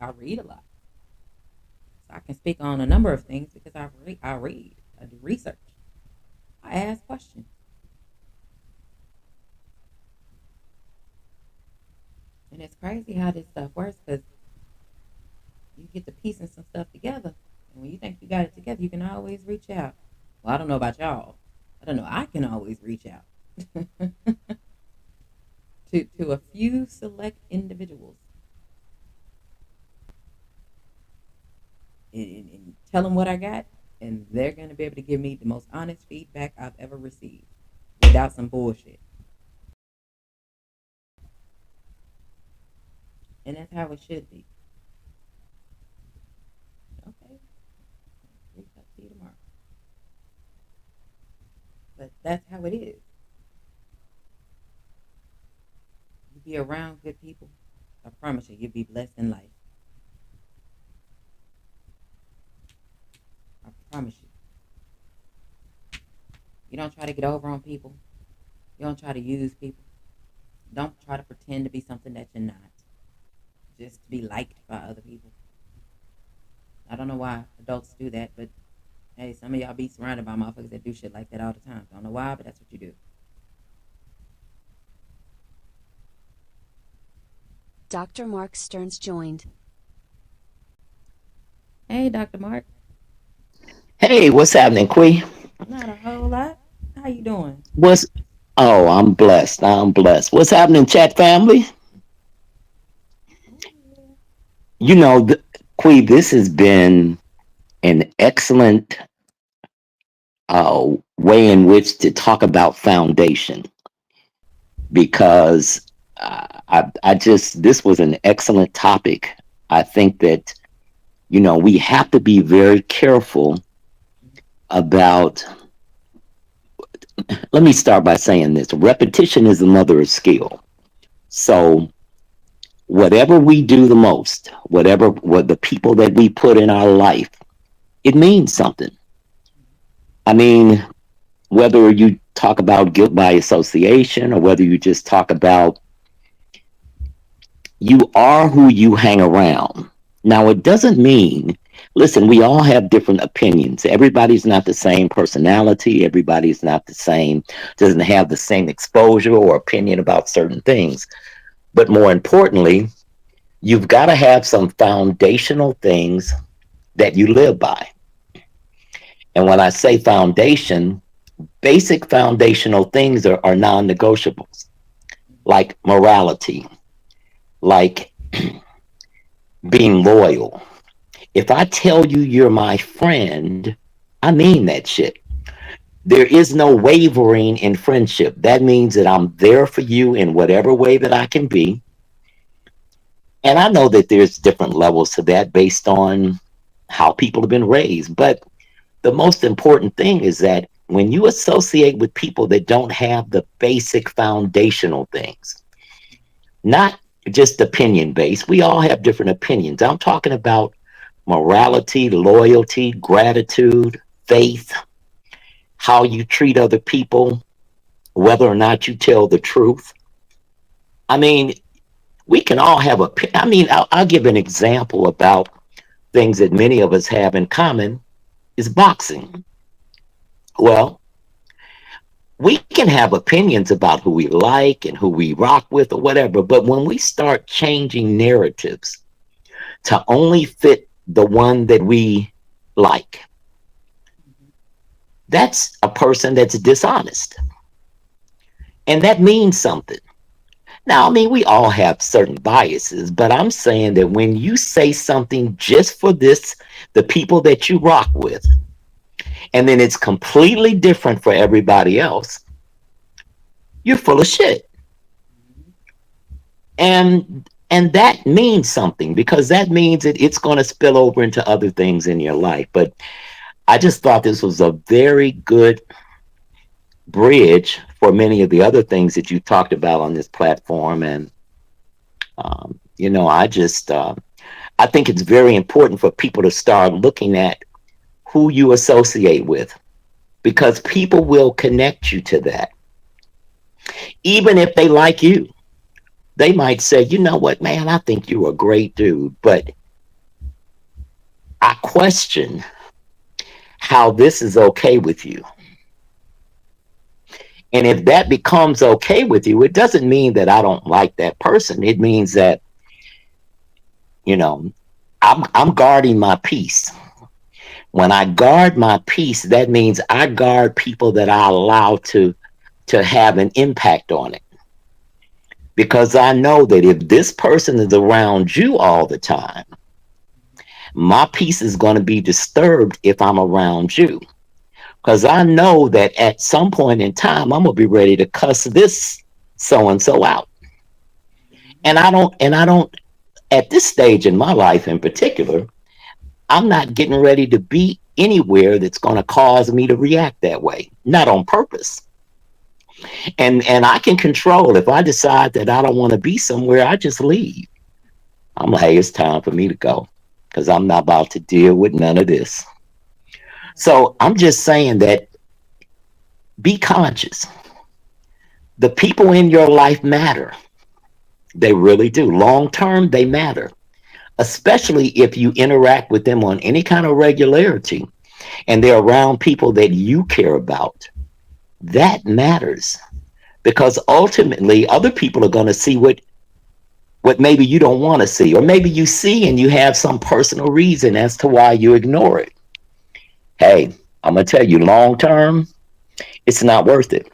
I read a lot, so I can speak on a number of things because I do research, I ask questions, and it's crazy how this stuff works because you get to piecing some stuff together, and when you think you got it together, you can always reach out. Well, I don't know about y'all. I don't know. I can always reach out to a few select individuals and tell them what I got, and they're going to be able to give me the most honest feedback I've ever received without some bullshit. And that's how it should be. Okay, reach out to you tomorrow. But that's how it is. You be around good people, I promise you, you'll be blessed in life. I promise you. You don't try to get over on people. You don't try to use people. Don't try to pretend to be something that you're not. Just to be liked by other people. I don't know why adults do that, but hey, some of y'all be surrounded by motherfuckers that do shit like that all the time. Don't know why, but that's what you do. Dr. Mark Stearns joined. Hey, Dr. Mark. Hey, what's happening, Quee? Not a whole lot. How you doing? What's Oh, I'm blessed. I'm blessed. What's happening, chat family? Oh, yeah. You know, Quee, this has been an excellent way in which to talk about foundation because I just, this was an excellent topic. I think that, we have to be very careful about, let me start by saying this repetition is the mother of skill. So, whatever we do the most, what the people that we put in our life, it means something. I mean, whether you talk about guilt by association or whether you just talk about you are who you hang around. Now, it doesn't mean, listen, we all have different opinions. Everybody's not the same personality. Everybody's not the same, doesn't have the same exposure or opinion about certain things. But more importantly, you've got to have some foundational things that you live by. And when I say foundation, basic foundational things are non negotiables, like morality, like being loyal. If I tell you you're my friend, I mean that shit. There is no wavering in friendship. That means that I'm there for you in whatever way that I can be. And I know that there's different levels to that based on how people have been raised. But the most important thing is that when you associate with people that don't have the basic foundational things, not just opinion based, we all have different opinions. I'm talking about morality, loyalty, gratitude, faith, how you treat other people, whether or not you tell the truth. I mean, we can all have a, I mean, I'll give an example about things that many of us have in common is boxing. Well, we can have opinions about who we like and who we rock with or whatever, but when we start changing narratives to only fit the one that we like, that's a person that's dishonest. And that means something. Now, I mean, we all have certain biases, but I'm saying that when you say something just for this, the people that you rock with, and then it's completely different for everybody else, you're full of shit. And that means something because that means that it's going to spill over into other things in your life. But I just thought this was a very good bridge for many of the other things that you talked about on this platform. And I just I think it's very important for people to start looking at who you associate with because people will connect you to that. Even if they like you, they might say, you know what, man, I think you're a great dude, but I question how this is okay with you. And if that becomes okay with you, it doesn't mean that I don't like that person. It means that, you know, I'm guarding my peace. When I guard my peace, that means I guard people that I allow to have an impact on it. Because I know that if this person is around you all the time, my peace is going to be disturbed if I'm around you. Because I know that at some point in time, I'm going to be ready to cuss this so and so out. And I don't, at this stage in my life in particular, I'm not getting ready to be anywhere that's going to cause me to react that way, not on purpose. And I can control if I decide that I don't want to be somewhere, I just leave. I'm like, hey, it's time for me to go because I'm not about to deal with none of this. So I'm just saying that be conscious. The people in your life matter. They really do. Long term, they matter, especially if you interact with them on any kind of regularity and they're around people that you care about. That matters because ultimately other people are going to see what maybe you don't want to see, or maybe you see and you have some personal reason as to why you ignore it. Hey, I'm going to tell you long term, it's not worth it.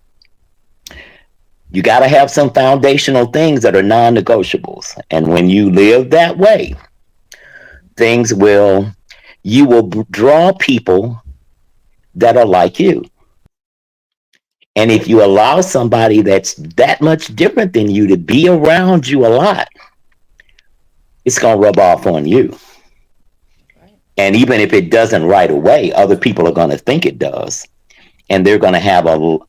You got to have some foundational things that are non negotiables. And when you live that way, things will, you will draw people that are like you. And if you allow somebody that's that much different than you to be around you a lot, it's going to rub off on you. That's right. And even if it doesn't right away, other people are going to think it does. And they're going to have a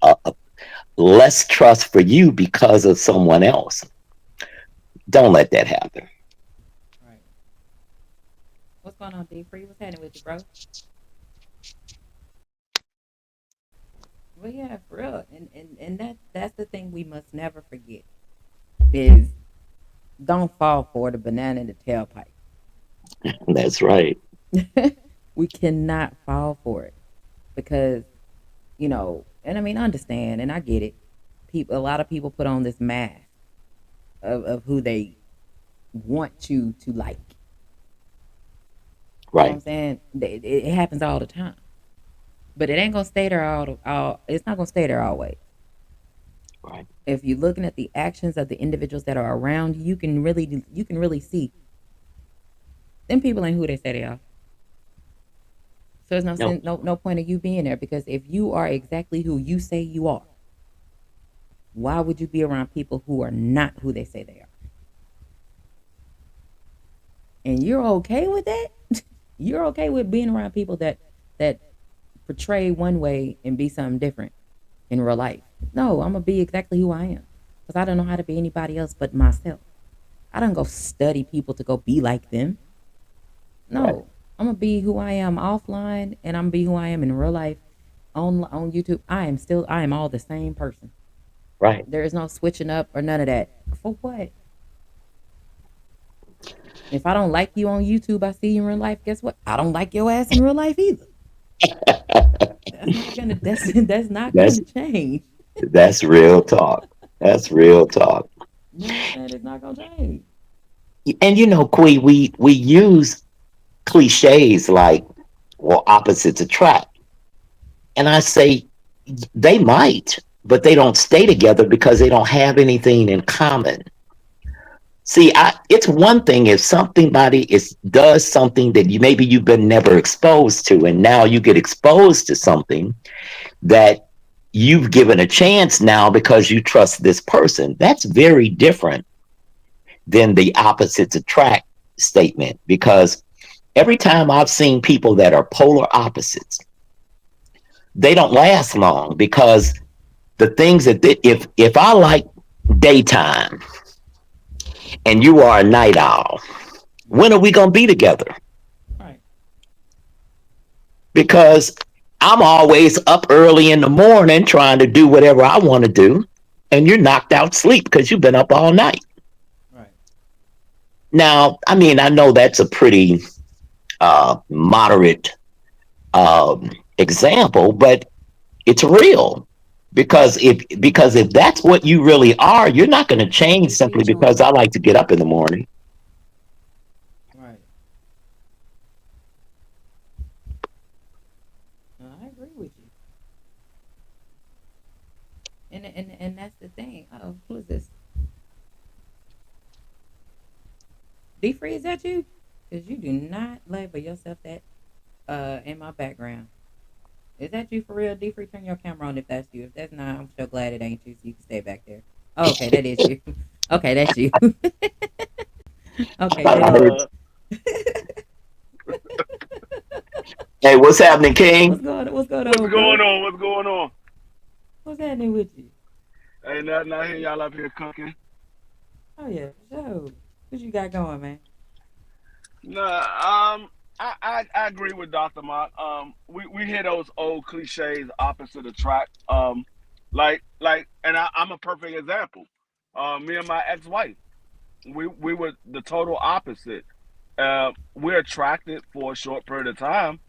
less trust for you because of someone else. Don't let that happen. Right. What's going on, D Free? What's happening with you, bro? Well, yeah, for real. And that's the thing we must never forget is don't fall for the banana in the tailpipe. That's right. We cannot fall for it because and I mean, I understand and I get it. People, a lot of people put on this mask of who they want you to like. You know what I'm Right. saying? It happens all the time, but it ain't gonna stay there all. It's not gonna stay there always. Right. If you're looking at the actions of the individuals that are around you, you can really see them people ain't who they say they are. So there's no No. sense, no point of you being there because if you are exactly who you say you are, why would you be around people who are not who they say they are? And you're okay with that? You're okay with being around people that portray one way and be something different in real life? No, I'm gonna be exactly who I am because I don't know how to be anybody else but myself. I don't go study people to go be like them. Right. No, I'm gonna be who I am offline, and I'm gonna be who I am in real life. On YouTube, I am all the same person. Right. There is no switching up or none of that. For what? If I don't like you on YouTube, I see you in real life. Guess what? I don't like your ass in real life either. That's not That's gonna change. that's real talk. That's real talk. You know what I'm saying? It's not gonna change. And Quee, we use cliches like, well, opposites attract. And I say they might, but they don't stay together because they don't have anything in common. See, it's one thing if somebody does something that you've been never exposed to, and now you get exposed to something that you've given a chance now because you trust this person. That's very different than the opposites attract statement because every time I've seen people that are polar opposites, they don't last long because the things if I like daytime and you are a night owl, when are we going to be together? Right. Because I'm always up early in the morning trying to do whatever I want to do, and you're knocked out sleep because you've been up all night. Right. Now, I mean, I know that's a pretty moderate example, but it's real. Because if that's what you really are, you're not going to change D free simply because joined. I like to get up in the morning. Right. No, I agree with you. And that's the thing. Oh, who is this? D Free, is that you? Because you do not label yourself that in my background. Is that you for real? D Free, turn your camera on if that's you. If that's not, I'm so glad it ain't you, so you can stay back there. Oh, okay, that is you. Okay, that's you. Okay, that I is. heard. Uh, Hey, what's happening, King? What's going what's on, bro? going on? What's going on? What's happening with you? Ain't nothing out here. Y'all up here cooking? Oh yeah, so what you got going, man? Nah. I agree with Dr. Mott. We hear those old cliches, opposite attract. And I'm a perfect example. Me and my ex-wife, we were the total opposite. We're attracted for a short period of time.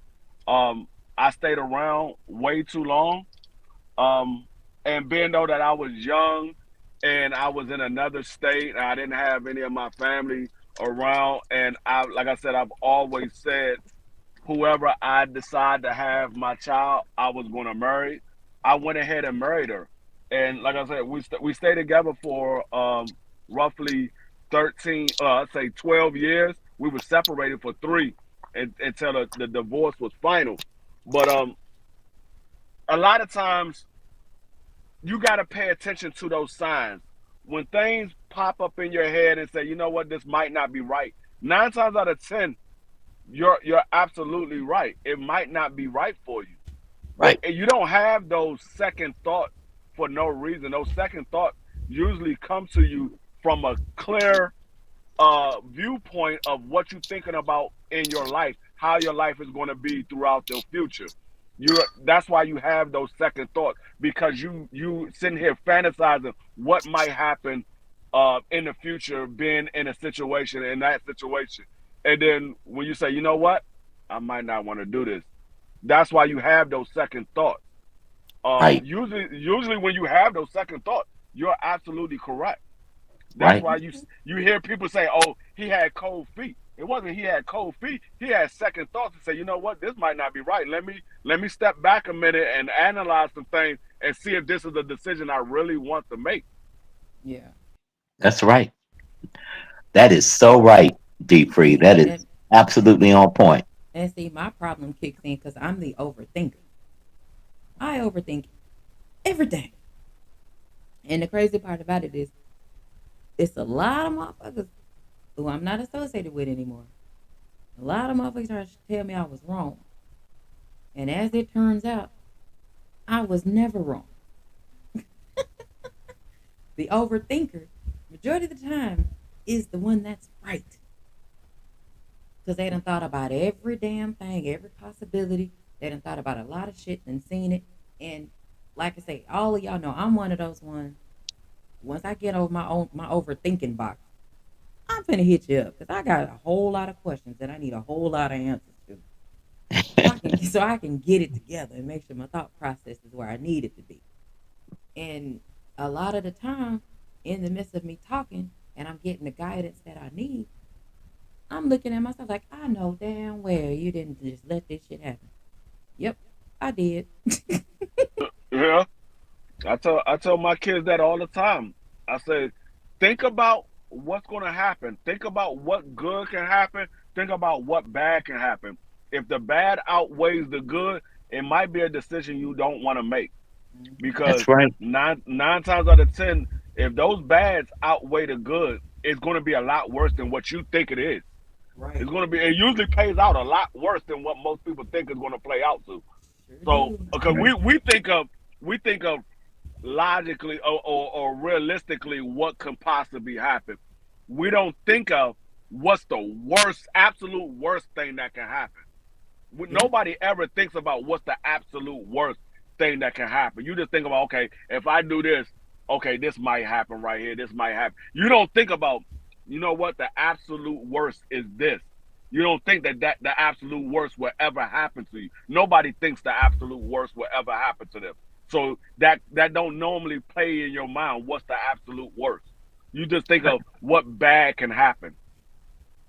Um, I stayed around way too long. Um, and being though that I was young and I was in another state and I didn't have any of my family around, and like I said, I've always said whoever I decide to have my child, I was going to marry. I went ahead and married her, and like I said, we stayed together for roughly 13, I'd say 12 years. We were separated for three until the divorce was final. But a lot of times you got to pay attention to those signs. When things pop up in your head and say, you know what, this might not be right. 9 times out of 10, you're absolutely right. It might not be right for you. But Right. you don't have those second thoughts for no reason. Those second thoughts usually come to you from a clear viewpoint of what you're thinking about in your life, how your life is going to be throughout the future. That's why you have those second thoughts, because you sitting here fantasizing what might happen in the future, being in that situation. And then when you say, you know what, I might not want to do this. That's why you have those second thoughts. Right. Usually when you have those second thoughts, you're absolutely correct. That's Right. why you hear people say, "Oh, he had cold feet." It wasn't he had cold feet. He had second thoughts and say, "You know what? This might not be right. Let me step back a minute and analyze some things and see if this is a decision I really want to make." Yeah. That's right. That is so right, D Free. See, That is and absolutely on point. and see, my problem kicks in because I'm the overthinker. I overthink everything. And the crazy part about it is, it's a lot of motherfuckers who I'm not associated with anymore. A lot of motherfuckers trying to tell me I was wrong. And as it turns out, I was never wrong. The overthinker, majority of the time, is the one that's right. Because they done thought about every damn thing, every possibility. They done thought about a lot of shit and seen it. And like I say, all of y'all know I'm one of those ones. Once I get over my overthinking box, I'm finna hit you up because I got a whole lot of questions that I need a whole lot of answers to. So I can get it together and make sure my thought process is where I need it to be. And a lot of the time, in the midst of me talking and I'm getting the guidance that I need, I'm looking at myself like I know damn well you didn't just let this shit happen. Yep, I did. Yeah, I tell my kids that all the time. I say, think about what's going to happen. Think about what good can happen. Think about what bad can happen. If the bad outweighs the good, it might be a decision you don't want to make, Hmm. because That's right. nine times out of 10, if those bads outweigh the good, it's going to be a lot worse than what you think it is. Right. It's going to be. It usually pays out a lot worse than what most people think is going to play out to. Sure So, do. because Right. we think of logically or realistically what can possibly happen. We don't think of what's the worst, absolute worst thing that can happen. Yeah. Nobody ever thinks about what's the absolute worst thing that can happen. You just think about, okay, if I do this, okay, this might happen right here. This might happen. You don't think about, you know what, the absolute worst is this. You don't think that the absolute worst will ever happen to you. Nobody thinks the absolute worst will ever happen to them. So that don't normally play in your mind. What's the absolute worst? You just think Right. of what bad can happen.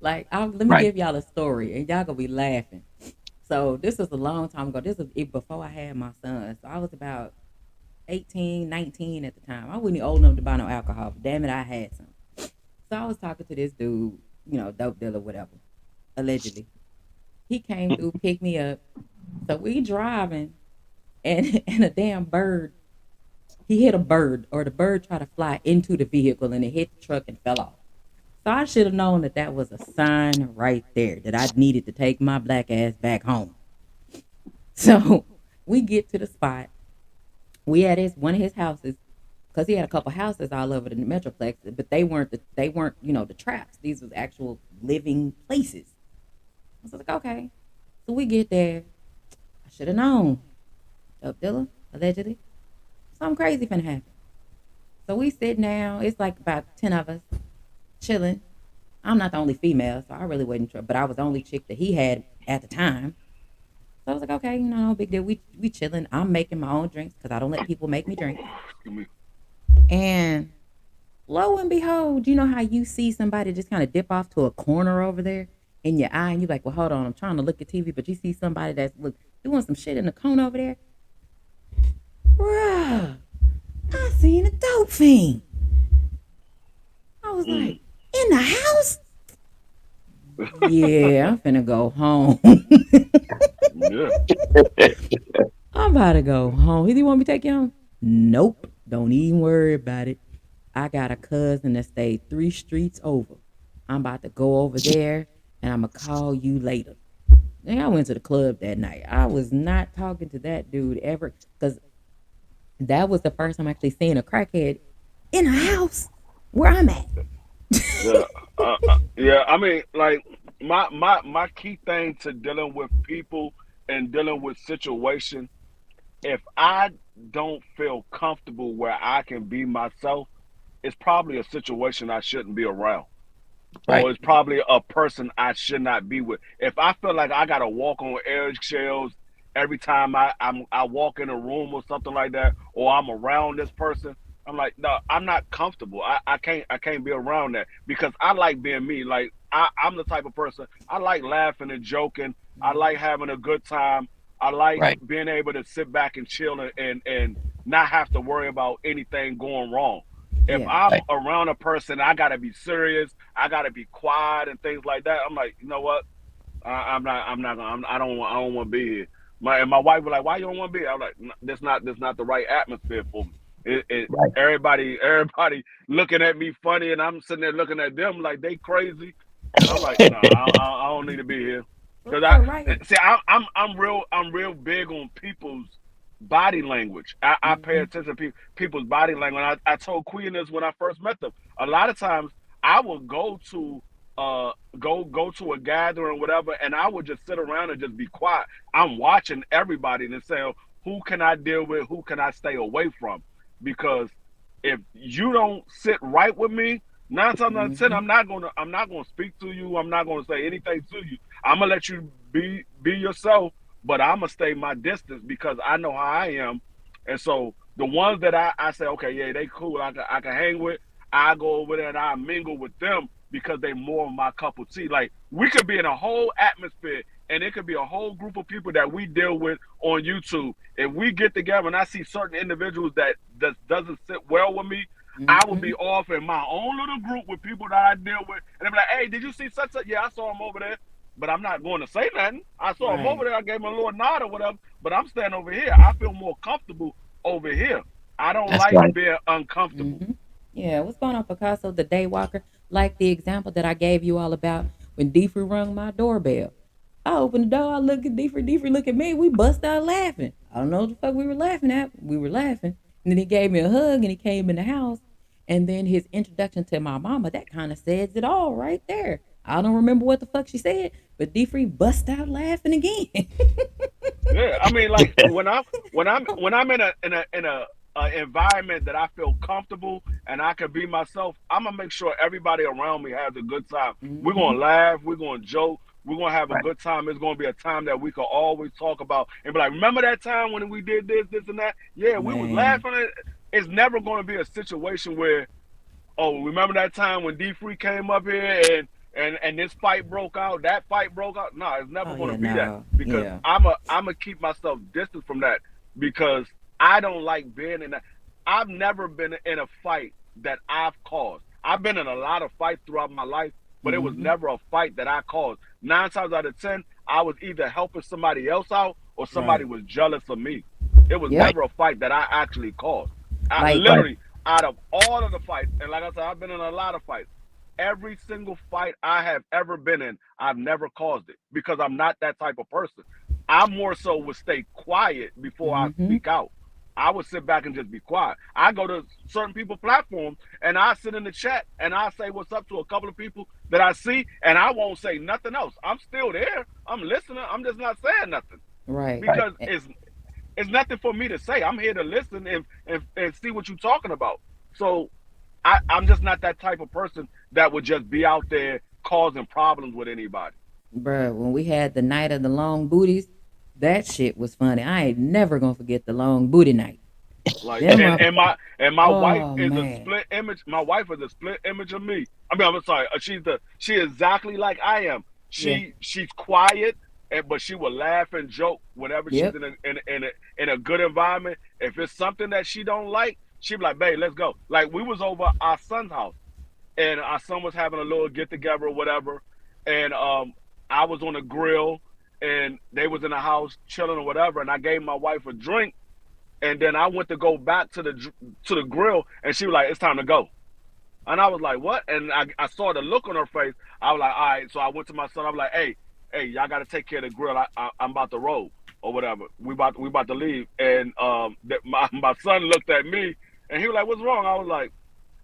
Like, let me Right. give y'all a story, and y'all gonna be laughing. So this was a long time ago. This was before I had my son. So I was about 18, 19 at the time. I wasn't even old enough to buy no alcohol, but damn it, I had some. So I was talking to this dude, dope dealer, whatever, allegedly. He came through, picked me up. So we driving, and and a damn bird. He hit a bird, or the bird tried to fly into the vehicle, and it hit the truck and fell off. So I should have known that that was a sign right there that I needed to take my black ass back home. So we get to the spot. We at one of his houses, because he had a couple houses all over the metroplex, but they weren't the traps. These was actual living places. I was like, okay. So we get there. I should have known. Dope dealer, allegedly. Something crazy finna happen. So we sit down. It's like about 10 of us chilling. I'm not the only female, so I really wasn't sure, but I was the only chick that he had at the time. So I was like, okay, no big deal. We chilling. I'm making my own drinks because I don't let people make me drinks. Excuse me. And lo and behold, you know how you see somebody just kind of dip off to a corner over there in your eye, and you're like, well, hold on, I'm trying to look at TV, but you see somebody that's doing some shit in the corner over there. Bruh, I seen a dope fiend. I was like, Mm. in the house? Yeah, I'm finna go home. Yeah. I'm about to go home. Do you want me to take you home? Nope. Don't even worry about it. I got a cousin that stayed 3 streets over. I'm about to go over there and I'm going to call you later. And I went to the club that night. I was not talking to that dude ever because that was the first time I actually seeing a crackhead in a house where I'm at. Yeah. Yeah. I mean, like my key thing to dealing with people and dealing with situation, if I don't feel comfortable where I can be myself, it's probably a situation I shouldn't be around. Or Right. it's probably a person I should not be with. If I feel like I gotta walk on eggshells every time I walk in a room or something like that, or I'm around this person, I'm like, no, I'm not comfortable. I can't be around that because I like being me. Like I'm the type of person I like laughing and joking. I like having a good time. I like Right. being able to sit back and chill and not have to worry about anything going wrong. If Yeah. I'm Right. around a person, I gotta be serious. I gotta be quiet and things like that. I'm like, you know what? I'm not. I'm not. I don't. I don't want to be here. My wife was like, "Why you don't want to be here?" I'm like, This not the right atmosphere for me. Right. Everybody looking at me funny, and I'm sitting there looking at them like they crazy, and I'm like, no, I don't need to be here. For Cause real, right? see, I'm real big on people's body language. I pay Mm-hmm. attention to people's body language. I told Queen this when I first met them. A lot of times I will uh go to a gathering or whatever, and I would just sit around and just be quiet. I'm watching everybody and saying, who can I deal with? Who can I stay away from? Because if you don't sit right with me, 9 times out of ten, Mm-hmm. I'm not gonna speak to you. I'm not gonna say anything to you. I'm gonna let you be yourself, but I'm gonna stay my distance because I know how I am. And so the ones that I say, okay, yeah, they cool. I can hang with. I go over there and I mingle with them because they more of my cup of tea. Like we could be in a whole atmosphere and it could be a whole group of people that we deal with on YouTube. If we get together and I see certain individuals that doesn't sit well with me, I will Mm-hmm. be off in my own little group with people that I deal with, and I'm like, "Hey, did you see such a?" Yeah, I saw him over there, but I'm not going to say nothing. I saw him over Right. there. I gave him a little nod or whatever, but I'm standing over here. I feel more comfortable over here. I don't That's like right. being uncomfortable. Mm-hmm. Yeah, what's going on, Picasso? The day walker, like the example that I gave you all about when Deefree rung my doorbell. I opened the door, I look at Deefree, Deefree look at me, we bust out laughing. I don't know what the fuck we were laughing at. We were laughing. And then he gave me a hug and he came in the house. And then his introduction to my mama, that kind of says it all right there. I don't remember what the fuck she said, but Deefree bust out laughing again. Yeah, I mean, like when I'm in a environment that I feel comfortable and I can be myself, I'm gonna make sure everybody around me has a good time. We're Mm-hmm. gonna laugh, we're gonna joke, we're gonna have a Right. good time. It's gonna be a time that we can always talk about and be like, remember that time when we did this, and that? Yeah, we was Man. laughing. It's never gonna be a situation where, oh, remember that time when D Free came up here and this fight broke out, that fight broke out? No, it's Oh never going yeah, to be that no. because Yeah. I'm a keep myself distant from that because I don't like being in that. I've never been in a fight that I've caused. I've been in a lot of fights throughout my life, but it was Mm-hmm. never a fight that I caused. 9 times out of 10, I was either helping somebody else out or somebody Right. was jealous of me. It was Yep. Right. never a fight that I actually caused. I Like Right. literally out of all of the fights, and like I said, I've been in a lot of fights. Every single fight I have ever been in, I've never caused it because I'm not that type of person. I more so would stay quiet before I mm-hmm. speak out. I would sit back and just be quiet. I go to certain people platforms and I sit in the chat and I say what's up to a couple of people that I see and I won't say nothing else. I'm still there. I'm listening. I'm just not saying nothing Right. Right. because it's nothing for me to say. I'm here to listen and see what you're talking about. So I'm just not that type of person that would just be out there causing problems with anybody. Bruh, when we had the night of the long booties, that shit was funny. I ain't never gonna forget the long booty night. Like Them and up. my wife Oh is a man. split image. My wife is a split image of me. I mean, I'm sorry. She exactly like I am. Yeah. She's quiet, but she will laugh and joke whenever she's Yep. in a good environment. If it's something that she don't like, she be like, "Babe, let's go." Like we was over our son's house, and our son was having a little get together or whatever, and I was on a grill, and they was in the house chilling or whatever, and I gave my wife a drink, and then I went to go back to the grill, and she was like, "It's time to go." And I was like, "What?" And I saw the look on her face. I was like, "All right." So I went to my son. I was like, "Hey, y'all got to take care of the grill. I'm about to roll or whatever. We about to leave." And my son looked at me, and he was like, "What's wrong?" I was like,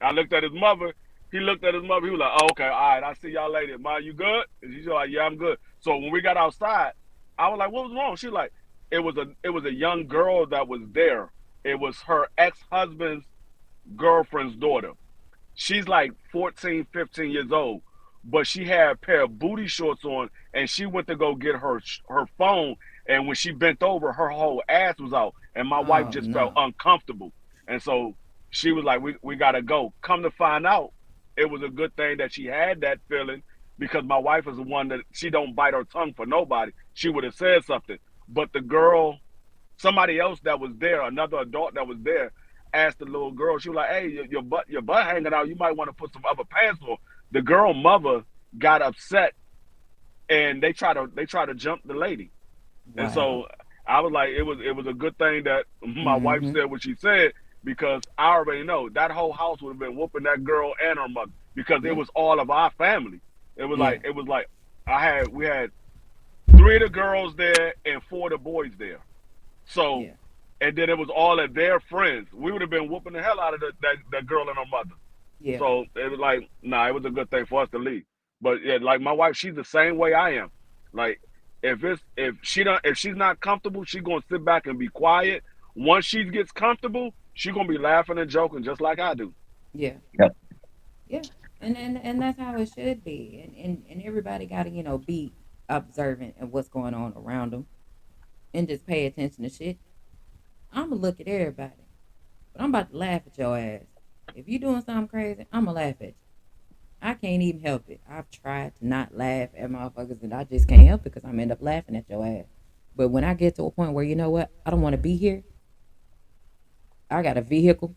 I looked at his mother. He looked at his mother. He was like, "Oh, okay, all right. I'll see y'all later. Ma, you good?" And she's like, "Yeah, I'm good." So when we got outside, I was like, "What was wrong?" She was like, "It was a young girl that was there. It was her ex-husband's girlfriend's daughter. She's like 14, 15 years old, but she had a pair of booty shorts on, and she went to go get her phone. And when she bent over, her whole ass was out, and my wife Oh just felt no. uncomfortable. And so she was like, "We gotta go." Come to find out, it was a good thing that she had that feeling, because my wife is the one that she don't bite her tongue for nobody. She would have said something, but the girl, somebody else that was there, another adult that was there, asked the little girl. She was like, "Hey, your butt hanging out. You might want to put some other pants on." The girl mother got upset, and they try to jump the lady. And Wow. so I was like, it was a good thing that my wife Mm-hmm. said what she said, because I already know that whole house would have been whooping that girl and her mother, because it Yeah. was all of our family. Yeah. It was like we had three of the girls there and four of the boys there. So, Yeah. and then it was all of their friends. We would have been whooping the hell out of that girl and her mother. Yeah. So it was like, nah, it was a good thing for us to leave. But yeah, like my wife, she's the same way I am. Like, if she's not comfortable, she's gonna sit back and be quiet. Once she gets comfortable, she's gonna be laughing and joking just like I do. Yeah. Yep. Yeah. And that's how it should be. And everybody got to be observant of what's going on around them and just pay attention to shit. I'm gonna look at everybody, but I'm about to laugh at your ass. If you doing something crazy, I'm gonna laugh at you. I can't even help it. I've tried to not laugh at motherfuckers, and I just can't help it because I'm end up laughing at your ass. But when I get to a point where you know what, I don't want to be here. I got a vehicle.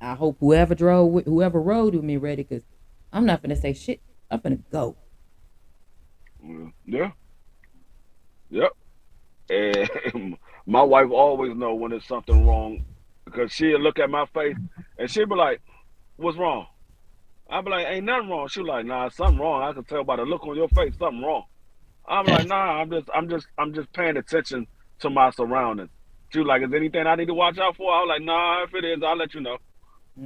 I hope whoever rode with me ready, because I'm not gonna say shit. I'm gonna go. Yeah, yep. And my wife always know when there's something wrong, because she'll look at my face and she'll be like, "What's wrong?" I'll be like, "Ain't nothing wrong." She'll like, "Nah, something wrong. I can tell by the look on your face, something wrong." I'm like, "Nah, I'm just paying attention to my surroundings." She was like, "Is there anything I need to watch out for?" I was like, "Nah, if it is, I'll let you know."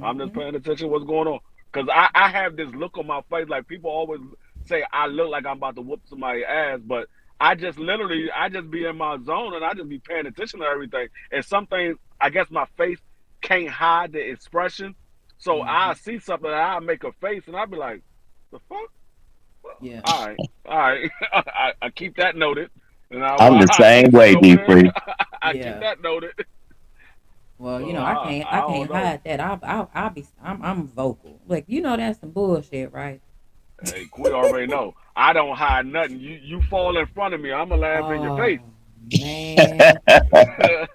I'm just Mm-hmm. paying attention to what's going on. Because I have this look on my face. Like, people always say I look like I'm about to whoop somebody's ass, but I just be in my zone, and I just be paying attention to everything. And some things, I guess my face can't hide the expression. So Mm-hmm. I see something, and I make a face, and I'll be like, "The fuck?" Well, Yeah. all right, all right. I keep that noted. And I'm the I see same shit way, over D there. Free. I keep Yeah. that noted. Well, So I I can't I I don't can't know. hide that. I'm vocal. Like, that's some bullshit, right? Hey, Queen already know. I don't hide nothing. You fall in front of me, I'ma laugh in your face. Oh man.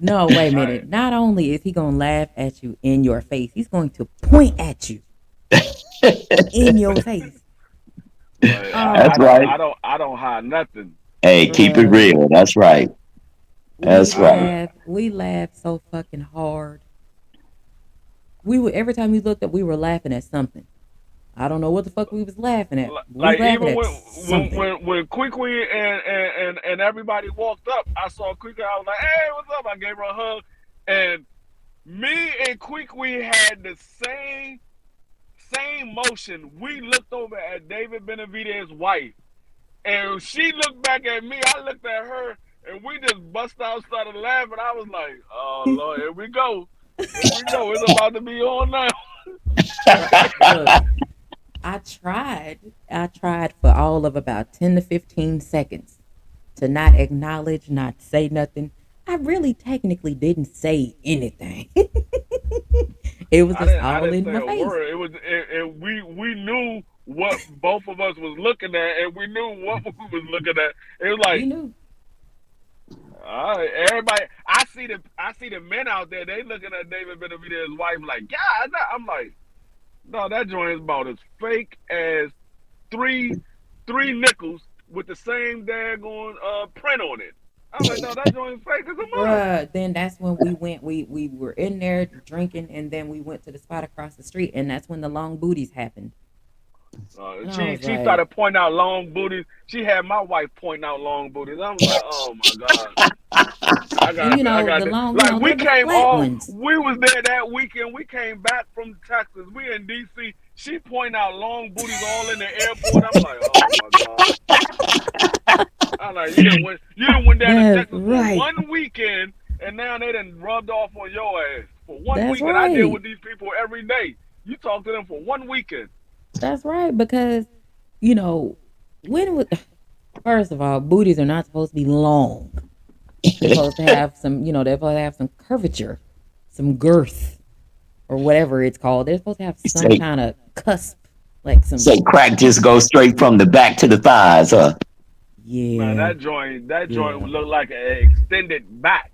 No, wait a I minute. Not only is he gonna laugh at you in your face, he's going to point at you in your face. like Oh, That's right. I don't hide nothing. Hey, keep it bruh. real. That's right. We That's right. I laughed. We laughed so fucking hard. We were every time we looked up, we were laughing at something. I don't know what the fuck we was laughing at. But we was like, laughing even at when something. when when Queequeg and everybody walked up, I saw Queequeg. I was like, "Hey, what's up?" I gave her a hug, and me and Queequeg had the same motion. We looked over at David Benavidez's wife, and she looked back at me. I looked at her, and we just bust out, started laughing. I was like, "Oh Lord, here we go, here we go. It's about to be on now." Bro, look, I tried for all of about 10 to 15 seconds to not acknowledge, not say nothing. I really technically didn't say anything. It was just I all didn't in say my a face. word. We knew what both of us was looking at, and we knew what we was looking at. It was We like, knew. everybody. I see the men out there. They looking at David Benavidez's wife like, "God," I'm like, "No, that joint is about as fake as three three nickels with the same daggone print on it. I'm like, no, that joint is fake as a mug. Bruh, then that's when we went. We were in there drinking, and then we went to the spot across the street, and that's when the long booties happened. And I She was she like, started pointing out long booties. She had my wife pointing out long booties. I'm like, oh my god. and you I know got the this. long, Like we they're the came flat all, ones. we was there that weekend. We came back from Texas. We in DC. She pointing out long booties all in the airport. I'm like, oh my god. I'm like, you done went down to That's Texas for right. one weekend, and now they done rubbed off on your ass for one That's weekend. I deal right. with these people every day. You talk to them for one weekend. That's right. Because you know when would first of all, booties are not supposed to be long. They're supposed to have some. They're supposed to have some curvature, some girth, or whatever it's called. They're supposed to have some say kind of cusp, like some. say crack just goes straight from the back to the thighs, huh? Man, Yeah, that joint yeah. would look like an extended back.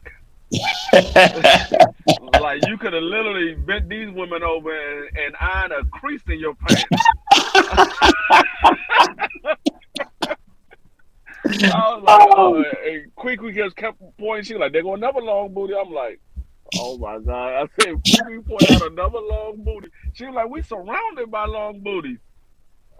Like you could have literally bent these women over and ironed a crease in your pants. I was like, oh, Oh, and Quick just kept pointing. She like, they're going another long booty. I'm like, oh my god. I said, Quick point out another long booty. She was like, we surrounded by long booties.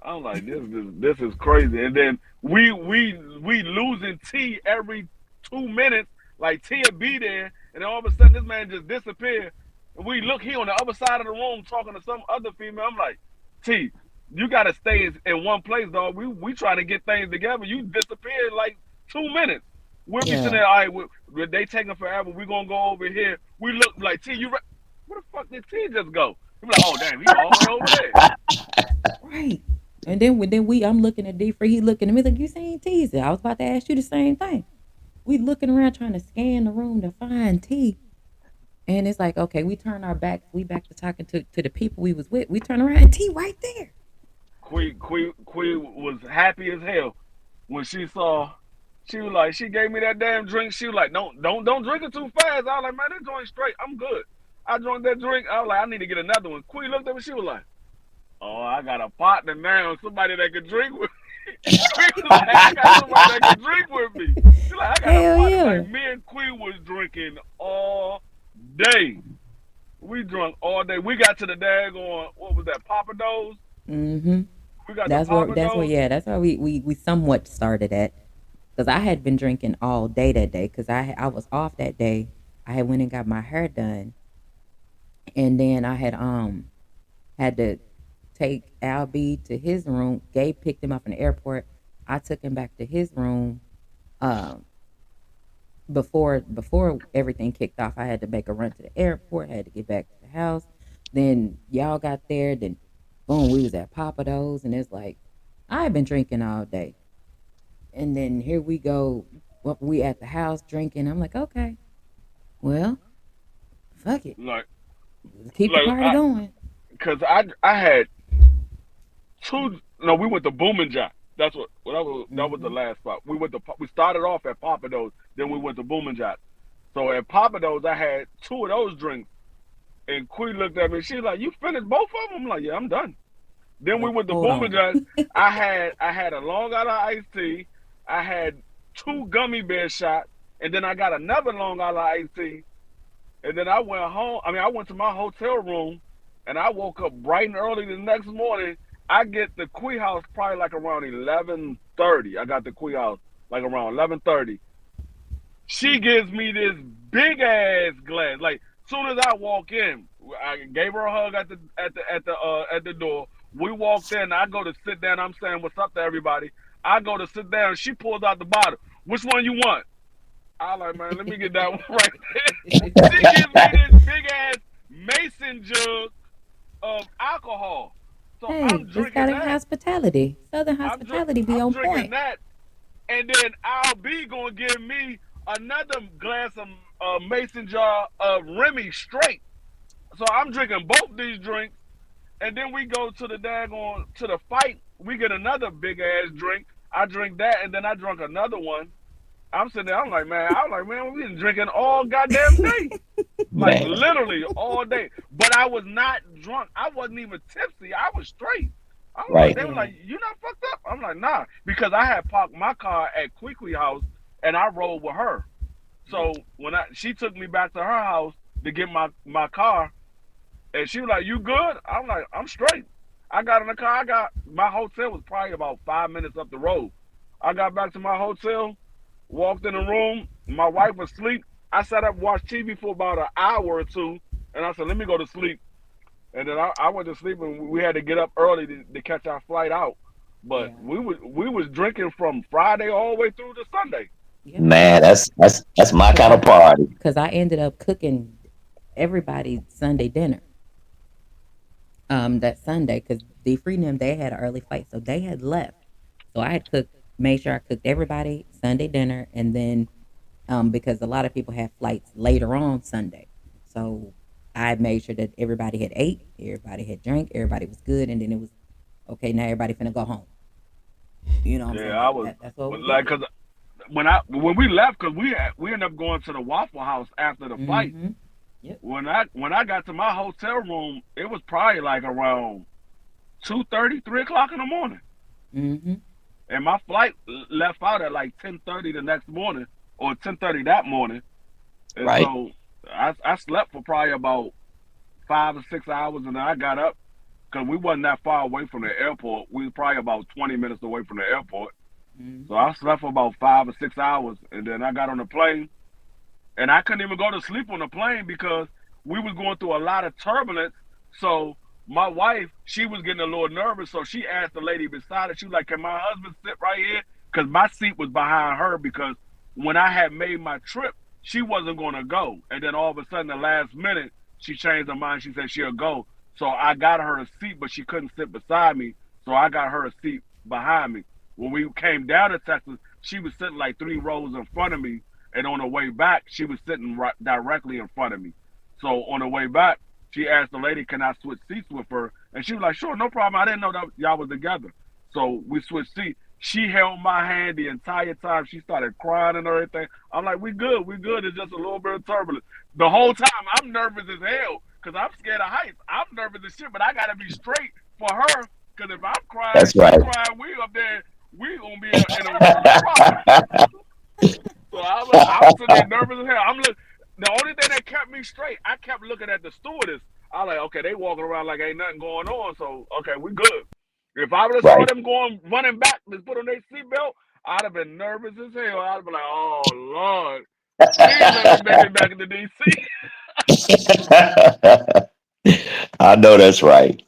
I'm like, this is crazy. And then we losing T every 2 minutes. Like T would be there, and then all of a sudden this man just disappeared. And we look, he on the other side of the room talking to some other female. I'm like, T, you gotta stay in one place, dog. We trying to get things together. You disappeared like 2 minutes. We'll be sitting Yeah. there, all right, they taking forever. We gonna go over here. We look like T, where the fuck did T just go? We like, oh damn, he all the way over there. Right. And then I'm looking at D Free, he looking at me like, you saying teasing. I was about to ask you the same thing. We looking around trying to scan the room to find T. And it's like, okay, we turn our backs, we back to talking to the people we was with. We turn around and T right there. Queen was happy as hell when she saw. She was like, she gave me that damn drink. She was like, don't drink it too fast. I was like, man, that joint straight. I'm good. I drank that drink. I was like, I need to get another one. Queen looked at me. She was like, oh, I got a partner now, somebody that can drink with me. Queen was like, I got somebody that can drink with me. She like, I got a Hell partner. yeah. Like me and Queen was drinking all day. We drunk all day. We got to the daggone, what was that, Papados? Mm-hmm. We got the That's where, Papados. yeah, that's where we somewhat started at. Because I had been drinking all day that day. Because I was off that day. I had went and got my hair done. And then I had to take Albie to his room. Gabe picked him up in the airport. I took him back to his room. Um, before everything kicked off, I had to make a run to the airport. I had to get back to the house. Then y'all got there. Then boom, we was at Papa Do's, and it's like I had been drinking all day. And then here we go. Well, we at the house drinking. I'm like, okay, well, fuck it, Like, keep the like party going. cause I had two. No, we went to Boom Jack. That's that was the Hmm. last spot. We started off at Papados, then we went to Boom Jack. So at Papados, I had two of those drinks, and Queen looked at me. She was like, "You finished both of them?" I'm like, "Yeah, I'm done." Then we Like, went to hold Boom on. Jack. I had a Long Island iced tea. I had two gummy bear shots, and then I got another Long Island iced tea. And then I went home. I mean, I went to my hotel room, and I woke up bright and early the next morning. I get the Quee House probably like around 11:30. I got the Quee House like around 11:30. She gives me this big ass glass. Like soon as I walk in, I gave her a hug at the door. We walked in. I go to sit down. I'm saying what's up to everybody. I go to sit down. She pulls out the bottle. Which one you want? I like, man, let me get that one right there. She gives me this big ass mason jug of alcohol. So Hey, I'm it's drinking got a that. hospitality. Southern hospitality be I'm on drinking point. that, and then Al B gonna give me another glass of mason jar of Remy straight. So I'm drinking both these drinks, and then we go to the daggone to the fight. We get another big ass drink. I drink that, and then I drunk another one. I'm sitting there. I'm like, man, we been drinking all goddamn day, like man. literally all day. But I was not drunk. I wasn't even tipsy. I was straight. I was like, Right. they were Yeah. like, you not fucked I'm like, nah, because I had parked my car at Quickly House and I rode with her. Yeah. So when she took me back to her house to get my car, and she was like, "You good?" I'm like, "I'm straight." I got in the car. I got my hotel was probably about 5 minutes up the road. I got back to my hotel, walked in the room. My wife was asleep. I sat up, watched TV for about an hour or two, and I said, "Let me go to sleep." And then I went to sleep, and we had to get up early to catch our flight out. But Yeah. we was drinking from Friday all the way through to Sunday. Yep. Man, that's my Cause kind of I, party. cause I ended up cooking everybody Sunday dinner. That Sunday, cause the Freedom they had an early flight, so they had left. So I had cooked, made sure I cooked everybody Sunday dinner, and then because a lot of people have flights later on Sunday, so I made sure that everybody had ate, everybody had drank, everybody was good, and then it was okay. Now everybody finna go home. You know what I'm Yeah, I saying? was That's what we like, did. cause when we left, cause we ended up going to the Waffle House after the flight. Mm-hmm. Yep. When I got to my hotel room, it was probably like around 2:30, 3 o'clock in the morning, Mm-hmm. and my flight left out at like 10:30 the next morning or 10:30 that morning, and Right. so I slept for probably about 5 or 6 hours, and then I got up because we wasn't that far away from the airport. We were probably about 20 minutes away from the airport, so Mm-hmm. I slept for about 5 or 6 hours, and then I got on the plane. And I couldn't even go to sleep on the plane because we was going through a lot of turbulence. So my wife, she was getting a little nervous, so she asked the lady beside her. She was like, "Can my husband sit right here?" Because my seat was behind her. Because when I had made my trip, she wasn't going to go, and then all of a sudden, the last minute, she changed her mind. She said she'll go. So I got her a seat, but she couldn't sit beside me. So I got her a seat behind me. When we came down to Texas, she was sitting like 3 rows in front of me, and on the way back, she was sitting right directly in front of me. So on the way back, she asked the lady, "Can I switch seats with her?" And she was like, "Sure, no problem. I didn't know that y'all was together." So we switched seats. She held my hand the entire time. She started crying and everything. I'm like, "We good, we good. It's just a little bit of turbulence." The whole time, I'm nervous as hell because I'm scared of heights. I'm nervous as shit, but I gotta be straight for her because if I'm crying and That's she right. crying, we up there, we gonna be in a world of problems. So I was sitting there nervous as hell. The only thing that kept me straight, I kept looking at the stewardess. I was like, okay, they walking around like ain't nothing going on. So okay, we good. If I would have saw Right. them going running back to put on their seatbelt, I'd have been nervous as hell. I'd have been like, oh Lord, please let me make it back into DC. I know that's right.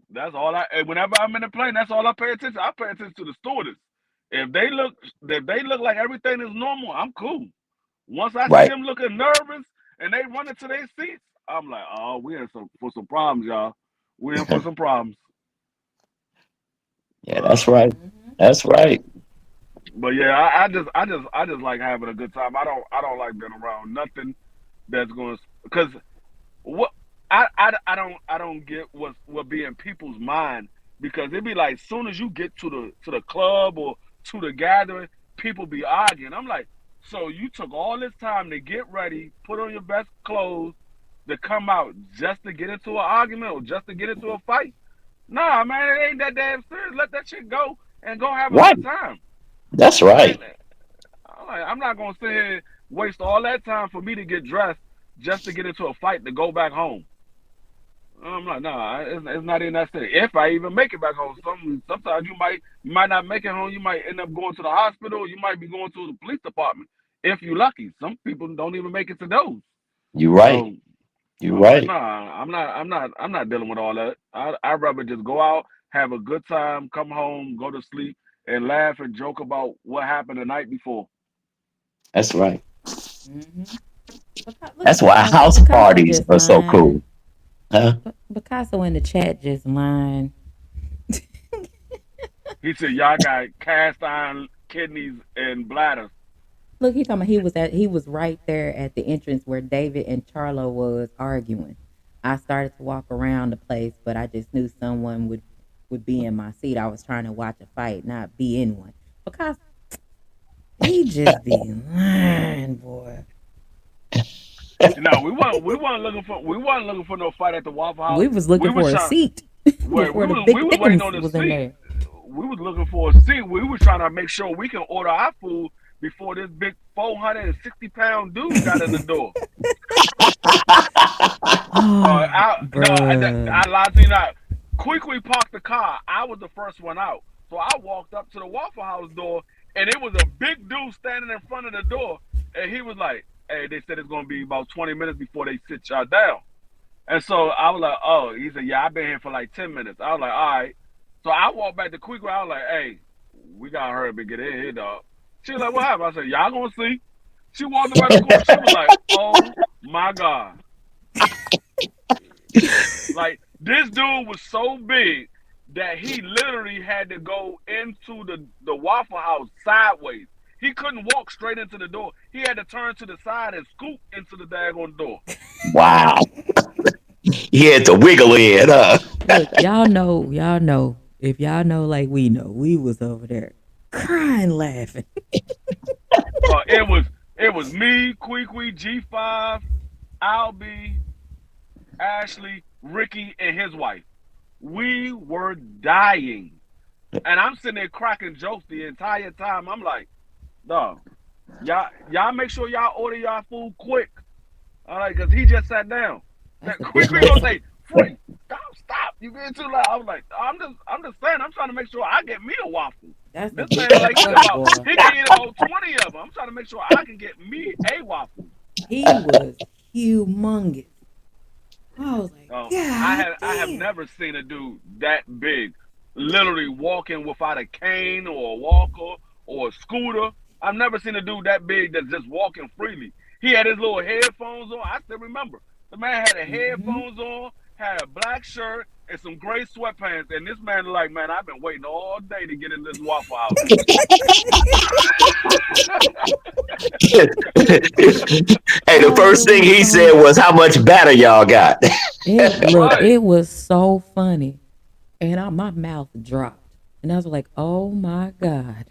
That's all whenever I'm in the plane, that's all I pay attention. I pay attention to the stewardess. If they look if they look like everything is normal, I'm cool. Once I see Right. them looking nervous and they running to their seats, I'm like, oh, we in for some problems, y'all. We in for some problems. Yeah, that's right. Mm-hmm. That's right. But yeah, I just like having a good time. I don't like being around nothing that's going to because what I don't get what be in people's mind because it be like soon as you get to the club or to the gathering, people be arguing. I'm like, so you took all this time to get ready, put on your best clothes, to come out just to get into an argument or just to get into a fight? Nah, man, it ain't that damn serious. Let that shit go and go have a Right. good time. That's It right. ain't. I'm not gonna sit here waste all that time for me to get dressed just to get into a fight to go back home. I'm like, nah, it's not in that state. If I even make it back home, sometimes you might not make it home. You might end up going to the hospital. You might be going to the police department if you're lucky. Some people don't even make it to those. You're right. So You're I'm like, right. nah, I'm not dealing with all that. I'd rather just go out, have a good time, come home, go to sleep, and laugh and joke about what happened the night before. That's right. Mm-hmm. Look at That's why Picasso. house Picasso parties just are so lying. cool. Huh? Picasso in the chat just lying. He said, y'all got cast iron kidneys and bladders. Look, he talking about he was right there at the entrance where David and Charlo was arguing. I started to walk around the place, but I just knew someone would be in my seat. I was trying to watch a fight, not be in one. Because he just be lying, boy. We weren't looking for no fight at the Waffle House. We was We looking was for a trying seat wait, before we the was we big was waiting thickums on the was in seat. there. we was looking for a seat. We was trying to make sure we can order our food before this big 460-pound dude got in the door. Oh, No, bruh. I lied to you not. Quickly parked the car. I was the first one out, so I walked up to the Waffle House door, and it was a big dude standing in front of the door, and he was like, "Hey, they said it's gonna be about 20 minutes before they sit y'all down." And so I was like, "Oh," he said, "Yeah, I've been here for like 10 minutes." I was like, "All right." So I walked back to Quickly. I was like, "Hey, we gotta hurry up and get in here, dog." She was like, "What happened?" I said, "Y'all gonna see." She walked around the corner. She was like, "Oh my god!" Like this dude was so big that he literally had to go into the Waffle House sideways. He couldn't walk straight into the door. He had to turn to the side and scoop into the daggone door. Wow. He had to wiggle in, huh? Look, y'all know. If y'all know like we know, we was over there crying laughing. It was me, Queequeg, G5, Albie, Ashley, Ricky, and his wife. We were dying. And I'm sitting there cracking jokes the entire time. I'm like, no, y'all make sure y'all order y'all food quick. All right, because he just sat down. That's That a big quickly gonna motherfucker. say, Free, stop. You getting too loud. I was like, I'm just saying, I'm trying to make sure I get me a waffle. That's a This big man is like motherfucker, boy. he can eat about 20 of them. I'm trying to make sure I can get me a waffle. He was humongous. I was like, Oh, God I have damn. never seen a dude that big, literally walking without a cane or a walker or a scooter. I've never seen a dude that big that's just walking freely. He had his little headphones on. I still remember the man had the Hmm. headphones on, had a black shirt and some gray sweatpants. And this man like, man, I've been waiting all day to get in this Waffle House. Hey, the Oh, it first thing was he so. said was, "How much batter y'all got?" It look. Right. It was so funny, and my mouth dropped, and I was like, "Oh my god,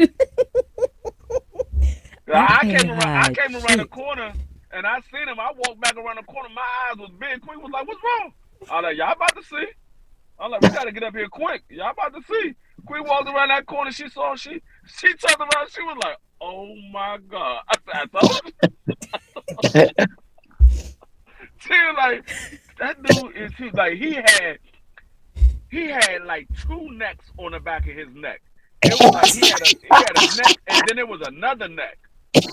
I can't I hide came around the shit." corner and I seen him. I walked back around the corner. My eyes was big. Queen was like, "What's wrong?" I was like, "Y'all about to see." I'm like, "We got to get up here quick. Y'all about to see." Queen walked around that corner. She saw. She turned around. She was like, "Oh my god!" I said, "I told you." She was like, "That dude is like he had like two necks on the back of his neck. It was like he had a neck and then there was another neck.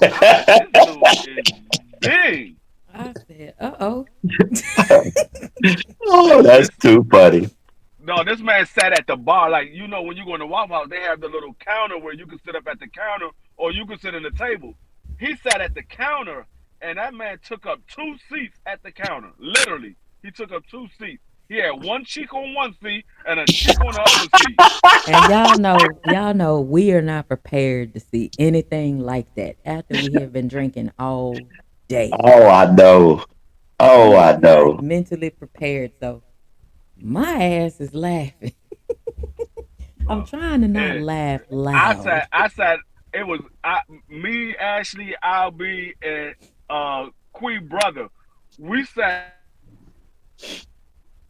I'm like, this dude is big. I said, "Uh oh." Oh, that's This too funny. no, this man sat at the bar. Like when you go in the Waffle House, they have the little counter where you can sit up at the counter or you can sit in the table. He sat at the counter, and that man took up two seats at the counter. Literally, he took up two seats. He had one cheek on one seat and a cheek on the other seat. And y'all know, we are not prepared to see anything like that after we have been drinking all day. Oh, I know. Oh, We are I not know. mentally prepared, so my ass is laughing. I'm Uh, trying to not and laugh I loud. sat. I sat. It was me, Ashley, Albie, and Queen brother. We sat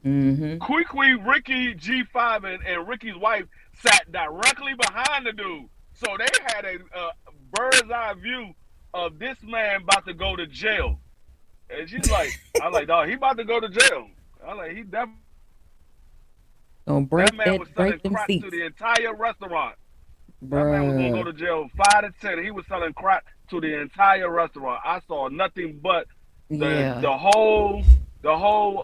Mm-hmm. Quickly, Ricky G5 and Ricky's wife sat directly behind the dude. So they had a bird's eye view of this man about to go to jail. And she's like, I like, dog, he about to go to jail. I like, he that Gonna that man was selling break them crack to seats, the entire restaurant. That man was gonna go bruh. to jail 5 to 10. He was selling crack to the entire restaurant. I saw nothing but the Yeah. the whole the whole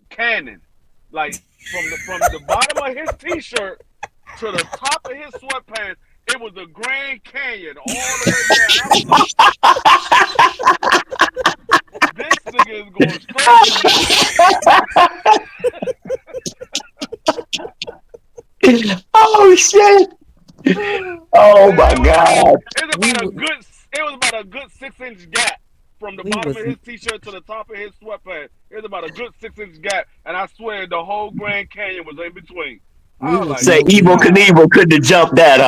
cannon. Like from the bottom of his t-shirt to the top of his sweatpants, it was a Grand Canyon all the way down. I was like, this nigga is going straight to jail. Oh shit! Oh And my God! we w- it was about a good 6 inch gap from the we bottom of was his t-shirt to the top of his sweatpants. It was about a good 6 inch gap, and I swear the whole Grand Canyon was in between. we I was was like, Say, no Evil good. God, Knievel couldn't have jumped that,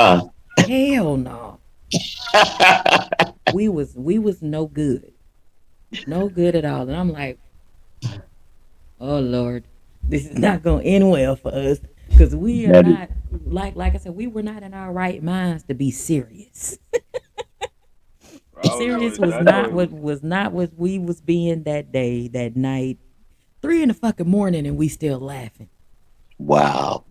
Hell no. huh? We was no good. No good at all. And I'm like, oh Lord, this is not gonna end well for us. Because we are That is not like I said, we were not in our right minds to be serious. I was Serious joy. was That not joy what was. was not what we was being that day, that night. 3 in the fucking morning and we still laughing. wow.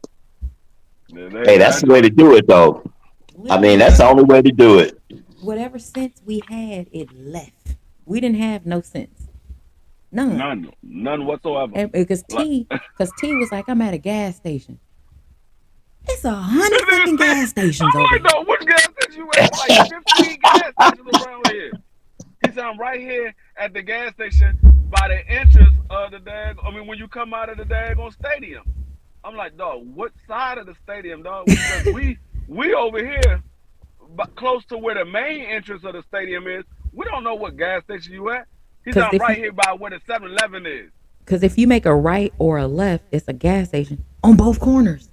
Yeah, Hey, that's that the way to joy. do it, though. I Literally, mean, that's the whatever only way to do it. whatever sense we had, it left. We didn't have no sense, none. None whatsoever. And because Like T was like, I'm at a gas station. It's 100 this nigga fucking said, gas stations I'm over like, here. no, which gas station you at? It's like 15 gas stations around here. He said, I'm right here at the gas station by the entrance of the dag. I mean, when you come out of the daggone stadium. I'm like, dog, what side of the stadium, dog? Because we over here, but close to where the main entrance of the stadium is. We don't know what gas station you at. He said, Because I'm right here by where the 7-Eleven is. if you make a right or a left, it's a gas station on both corners.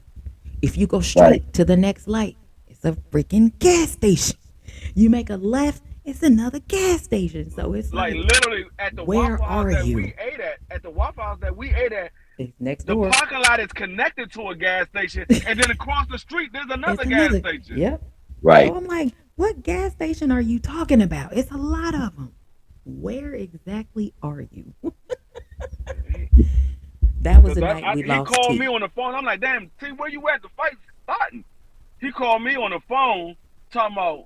If you go Right. straight to the next light, it's a freaking gas station. You make a left, it's another gas station. So it's Like like, literally at the where Waffle House are that we you? ate at the Waffle House that we ate at, It's next the door. parking lot is connected to a gas station, and then across the street there's It's another gas another. station. Yep. So Right. I'm like, what gas station are you talking about? It's a lot of them. Where exactly are you? That was Cause the night we he lost called me T. on the phone. I'm like, damn, T, where you at? The fight's starting. He called me on the phone talking about,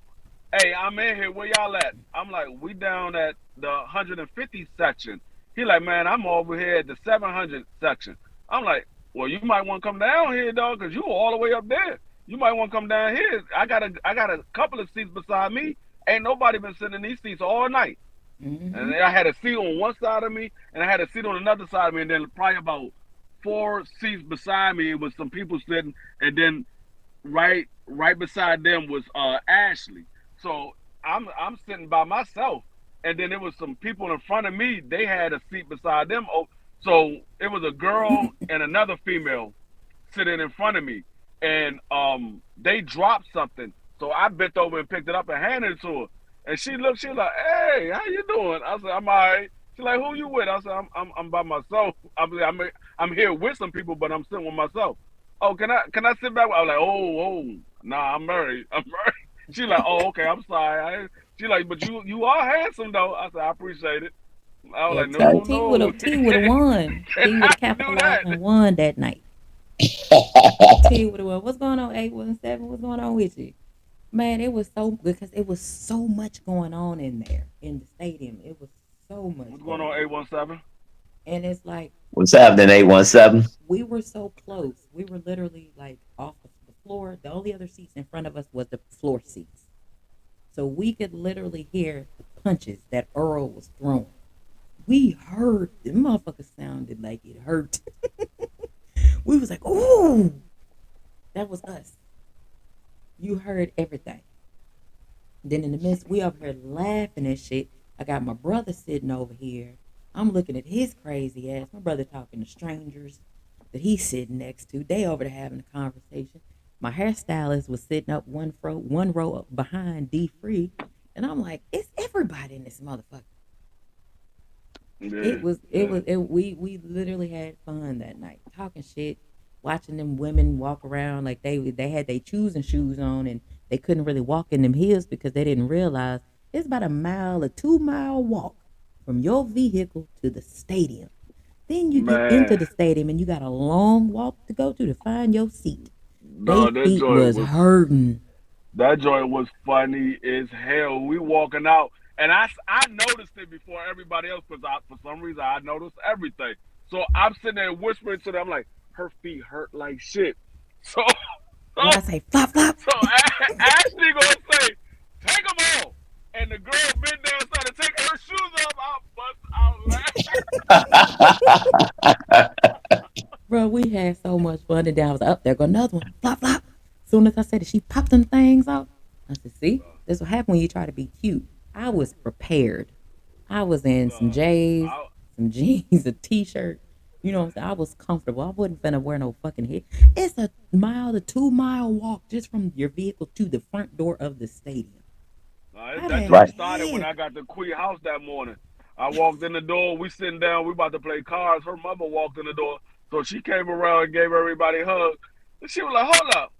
hey, I'm in here. Where y'all at? I'm like, we down at the 150 section. He like, man, I'm over here at the 700 section. I'm like, well, you might want to come down here, dog, cause you all the way up there. You might want to come down here. I got a couple of seats beside me. Ain't nobody been sitting in these seats all night. Mm-hmm. And I had a seat on one side of me, and I had a seat on another side of me, and then probably about 4 seats beside me was some people sitting, and then right beside them was Ashley. So I'm sitting by myself, and then there was some people in front of me. They had a seat beside them. Oh, so it was a girl and another female sitting in front of me, and they dropped something. So I bent over and picked it up and handed it to her. And she looked, she was like, "Hey, how you doing?" I said, "I'm all right." She's like, "Who you with?" I said, I'm by myself. I'm here with some people, but I'm sitting with myself. Oh, can I sit back? I was like, "Oh, nah, I'm married. I'm married." She like, "Oh, okay, I'm sorry." She like, "But you are handsome though." I said, "I appreciate it." I was Yeah, like, T "No, T would no, have T would have won. T would have cannot do capitalized that." and won that night. T would have won. What's going on? 817. What's going on with you? Man, it was so because it was so much going on in there in the stadium. It was so much What's going going on, on, 817? and it's like What's happening, 817? we were so close. We were literally like off the floor. The only other seats in front of us was the floor seats, so we could literally hear the punches that Earl was throwing. We heard the motherfucker sounded like it hurt. We was like, "Ooh, that was us." You heard everything. Then in the midst, we over here laughing and shit. I got my brother sitting over here. I'm looking at his crazy ass. My brother talking to strangers that he's sitting next to. They over there having a conversation. My hairstylist was sitting up one row up behind D Free, and I'm like, it's everybody in this motherfucker. Yeah, It yeah. was we literally had fun that night, talking shit, watching them women walk around like they had their choosing shoes on and they couldn't really walk in them heels because they didn't realize it's about a 2 mile walk from your vehicle to the stadium. Then you get into Man, the stadium and you got a long walk to go to find your seat. They no, feet was hurting. that joint was funny as hell. We walking out, and I noticed it before everybody else because for some reason I noticed everything. So I'm sitting there whispering to them, I'm like, her feet hurt like shit. So What so I say, flop flop. so Ashley gonna say, take them off, and the girl bent down started taking her shoes off. I bust out laughing. Bro, we had so much fun. And then I was up there, go another one, flop, flop. As soon as I said it, she popped them things off. I said, see, this what happen when you try to be cute. I was prepared. I was in some J's, I, some jeans, a t-shirt. You know what I'm saying? I was comfortable. I wasn't finna wear no fucking head. It's a mile to 2 mile walk just from your vehicle to the front door of the stadium. I that didn't joint Right. started when hell. I got to Quee House that morning. I walked in the door. We sitting down. We about to play cards. Her mother walked in the door, so she came around and gave everybody a hug. She was like, hold up.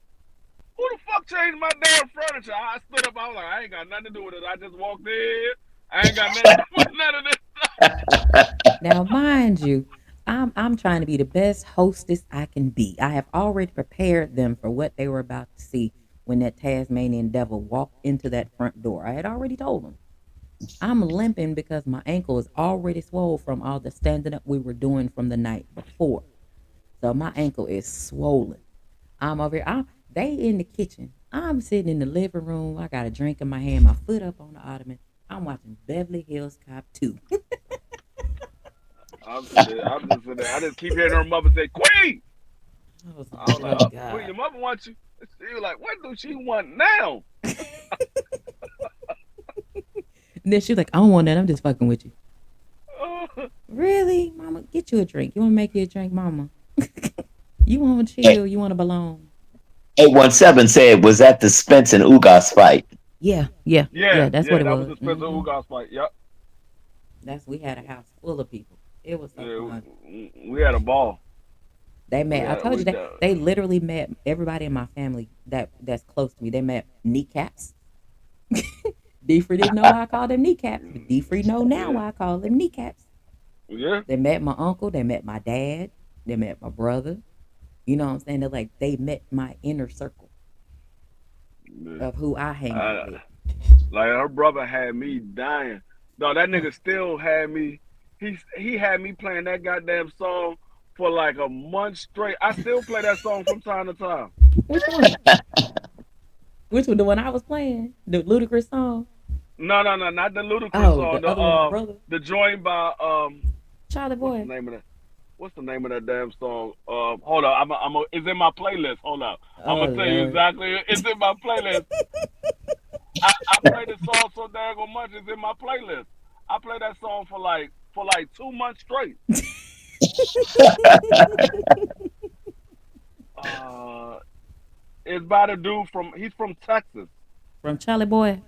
Who the fuck changed my damn furniture? I stood up. I was like, I ain't got nothing to do with it. I just walked in. I ain't got nothing to do with none of this stuff. Now, mind you, I'm trying to be the best hostess I can be. I have already prepared them for what they were about to see when that Tasmanian devil walked into that front door. I had already told them. I'm limping because my ankle is already swollen from all the standing up we were doing from the night before. So my ankle is swollen. I'm over here. They in the kitchen. I'm sitting in the living room. I got a drink in my hand, my foot up on the ottoman. I'm watching Beverly Hills Cop 2. I'm just sitting there. I just keep hearing her mother say, Queen. I was I like, was like, oh oh, Queen, God. your mother wants you. She was like, what do she want now? And then she's like, I don't want that. I'm just fucking with you. Uh, Really? Mama, get you a drink. You want to make you a drink, mama? You want to Eight chill. You want to belong. 817 said, was that the Spence and Ugas fight? Yeah, yeah, yeah, yeah. That's yeah, what it that was was. the Spencer Ugas fight. Yep. We had a house full of people. It was so Yeah, fun. we had a ball. They We met. I had told you we that they literally met everybody in my family that's close to me. They met kneecaps. D Free didn't know why I called them kneecaps, but D Free know now yeah, why I call them kneecaps. yeah. They met my uncle. They met my dad. They met my brother. You know what I'm saying? They met my inner circle Yeah. of who I hang out Uh, with. like her brother had me dying. No, that Oh, nigga still had me. He had me playing that goddamn song for like a month straight. I still play that song from time to time. which one? Which one? The one I was playing? The ludicrous song? No, no, no, not the Ludacris Oh, song. the other one with the brother, The joint by Charlie what's the Boy. name of that? What's the name of that damn song? Hold on, it's in my playlist. Hold up, I'm Oh gonna tell you Lord. exactly. It's in my playlist. I play this song so daggone much. It's in my playlist. I play that song for like 2 months straight. Uh, it's by the dude from he's from Texas. From Charlie Boy.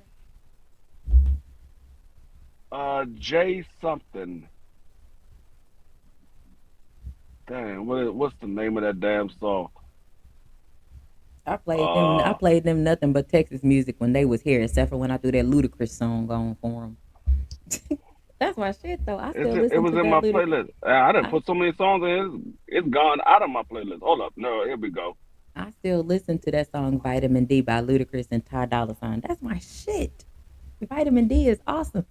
Jay something. Damn, what's the name of that damn song? I Uh, played them nothing but Texas music when they was here, except for when I threw that ludicrous song on for them. That's my shit though. I still it listen was to in that my ludicrous. playlist. I didn't I put so many songs in. It's gone out of my playlist. Hold up, no, here we go. I still listen to that song Vitamin D by Ludacris and Ty Dolla Sign. That's my shit. Vitamin D is awesome.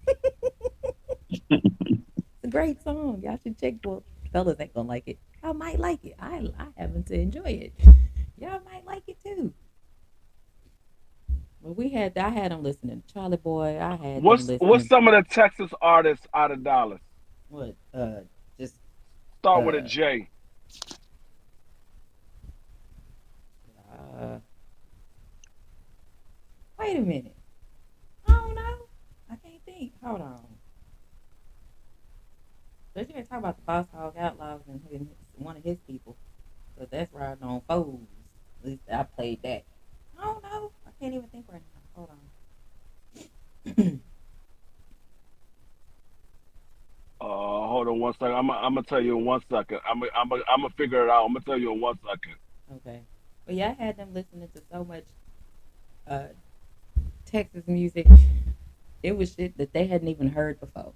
It's a great song. Y'all should check. Well, fellas ain't gonna like it. I might like it. I happen to enjoy it. Y'all might like it too. But I had them listening to Charlie Boy. I had them What's listening. some of the Texas artists out of Dallas? What? Just Start with a uh, J. uh. Wait a minute. I don't know. I can't think. Hold on. But you ain't talk about the Boss Hog Outlaws and one of his people. Cause that's riding on foes. At least I played that. I don't know. I can't even think right now. Hold on. Hold on one second. I'm gonna tell you in 1 second. I'm gonna figure it out. I'm gonna tell you in 1 second. Okay. But yeah, I had them listening to so much uh, Texas music. It was shit that they hadn't even heard before.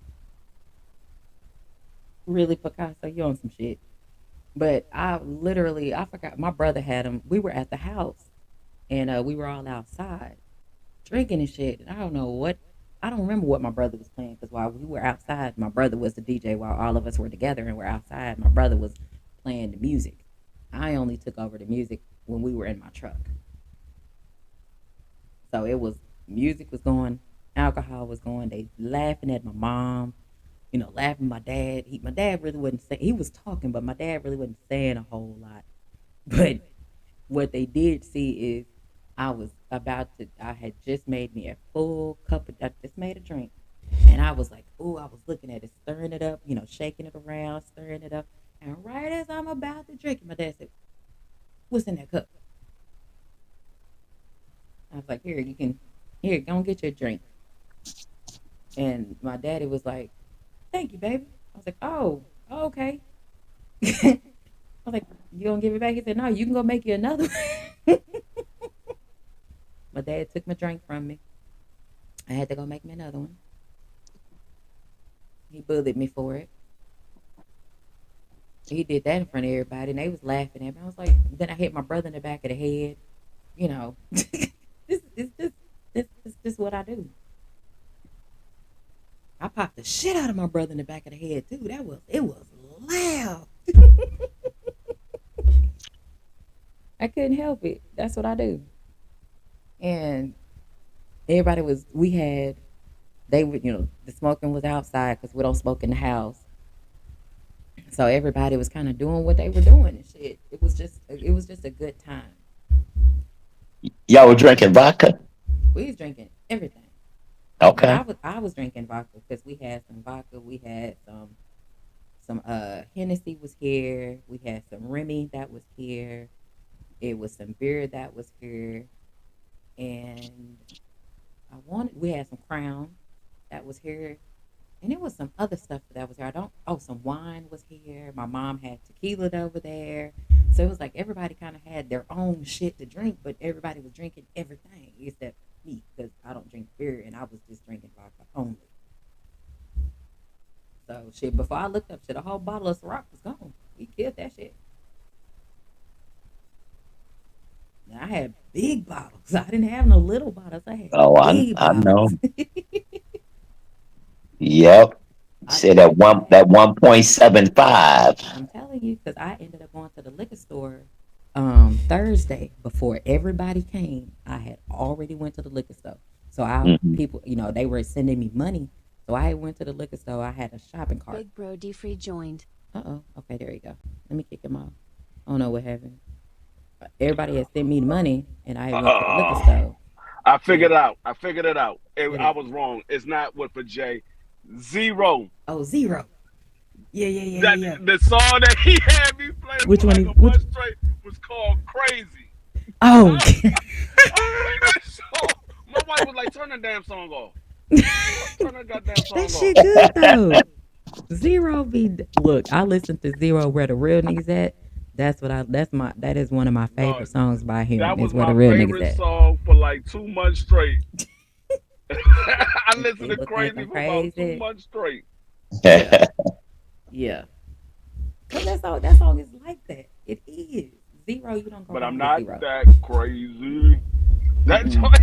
Really, Picasso, you on some shit. But I forgot. My brother had them. We were at the house, and we were all outside drinking and shit. And I don't know what. I don't remember what my brother was playing because while we were outside, my brother was the DJ while all of us were together and we're outside. My brother was playing the music. I only took over the music when we were in my truck. So it was music was going, alcohol was going. They laughing at my mom, laughing at my dad. My dad really wasn't saying. He was talking, but my dad really wasn't saying a whole lot. But what they did see is I was about to. I had just made me a full cup of. I just made a drink, and I was like, "Ooh!" I was looking at it, stirring it up, shaking it around, stirring it up. And right as I'm about to drink it, my dad said, "What's in that cup?" I was like, "Here, you can. Here, go and get your drink." And my daddy was like, "Thank you, baby." I was like, "Oh, okay." I was like, "You gonna give it back?" He said, "No, you can go make you another one." My dad took my drink from me. I had to go make me another one. He bullied me for it. He did that in front of everybody, and they was laughing at me. I was like, then I hit my brother in the back of the head. You know, this is this what I do. I popped the shit out of my brother in the back of the head too. It was loud. I couldn't help it. That's what I do. And everybody was. We had. They would. The smoking was outside because we don't smoke in the house. So everybody was kind of doing what they were doing and shit. It was just a good time. Y'all were drinking vodka? We was drinking everything, but I Okay. was I was drinking vodka because we had some vodka. We had some Hennessy was here. We had some Remy that was here. It was some beer that was here, and we had some Crown that was here, and it was some other stuff that was here. I don't. Oh, some wine was here. My mom had tequila over there, so it was like everybody kind of had their own shit to drink, but everybody was drinking everything except me because I don't drink beer, and I was just drinking vodka only. So shit, before I looked up, shit, a whole bottle of Ciroc was gone. We killed that shit. Now, I had big bottles. I didn't have no little bottles. I had Oh, big I bottles. know. Yep. I Said that I one had. that 1.75. I'm telling you, because I ended up going to the liquor store Thursday before everybody came. I had already went to the liquor store, so I Hmm. people, they were sending me money. So I went to the liquor store. I had a shopping cart. Big Bro Defree joined. Okay, there you go. Let me kick him off. I don't know what happened. Everybody had sent me the money, and I went to the liquor Uh, store. I Yeah, figured it out. I figured it out. what I is was wrong. It's not what for Jay. Zero. Oh, zero. Yeah, yeah, yeah, That yeah, yeah. the song that he had me playing Which for one? like a Which? month straight was called Crazy. Oh, I, I played that song. My wife was like, "Turn that damn song off. Turn that goddamn that song off." shit good though. Zero be look. I listen to Zero where the real niggas at. That is one of my No, favorite songs by him. that Is was where the my real niggas favorite at. song for like 2 months straight. I listened They to looking like Crazy I'm for about two crazy. months straight. Yeah, yeah. Cause that song is like that. It is Zero. You don't go But I'm wrong with not Zero. that crazy. That Mm-mm. joint,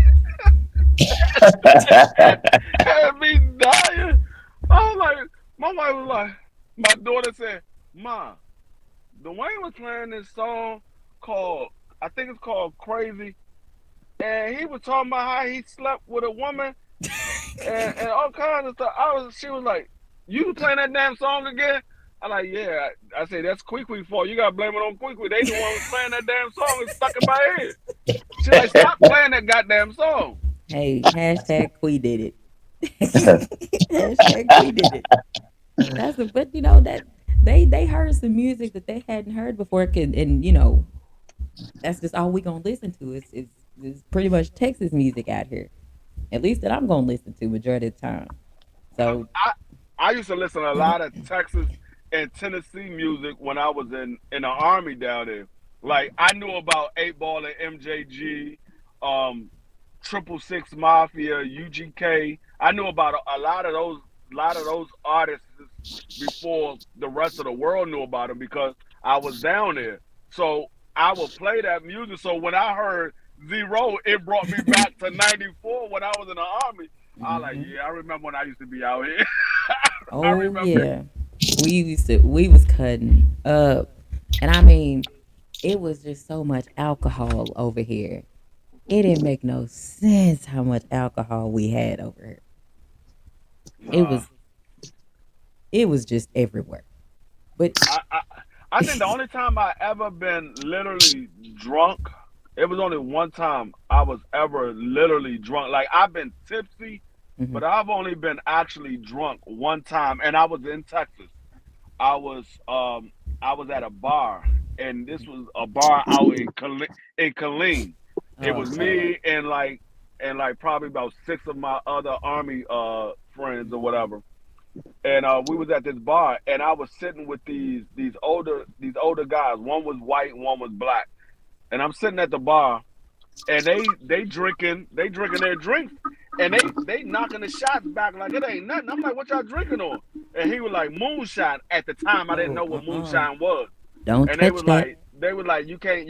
that joint had me dying. I was like, my wife was like, my daughter said, "Ma, Dwayne was playing this song called, I think it's called Crazy, and he was talking about how he slept with a woman and all kinds of stuff." She was like, "You playing that damn song again?" I'm like, "Yeah." I said, "That's Quick fault. You gotta blame it on Quick. They the one was playing that damn song and stuck in my head." She like, "Stop playing that goddamn song." Hey, hashtag Quee did it. Hashtag Quee did it. But that they heard some music that they hadn't heard before. And that's just all we gonna listen to. Is pretty much Texas music out here. At least that I'm gonna listen to majority of the time. So I used to listen to a lot of Texas and Tennessee music when I was in the army down there. Like I knew about Eight Ball and MJG, um, 666 Mafia, UGK. I knew about a lot of those artists before the rest of the world knew about them because I was down there. So I would play that music. So when I heard Zero, it brought me back to '94 when I was in the army. I was like, mhm. yeah, I remember when I used to be out here. I Oh remember. yeah, we was cutting up, and I mean, it was just so much alcohol over here. It didn't make no sense how much alcohol we had over here. It Uh, was it was just everywhere. But I, I I think the only time I ever been literally drunk, it was only one time I was ever literally drunk. Like I've been tipsy, mhm. but I've only been actually drunk one time, and I was in Texas. I was um I was at a bar, and this was a bar out in Killeen. It Oh was Lord. me and like probably about six of my other army friends or whatever. and we was at this bar, and I was sitting with these older guys. One was white, one was black, and I'm sitting at the bar, and they drinking their drinks, and they knocking the shots back like it ain't nothing. I'm like, what y'all drinking on? And he was like, moonshine. At the time, I didn't Oh, know what moonshine was, don't and they touch was that. like, you can't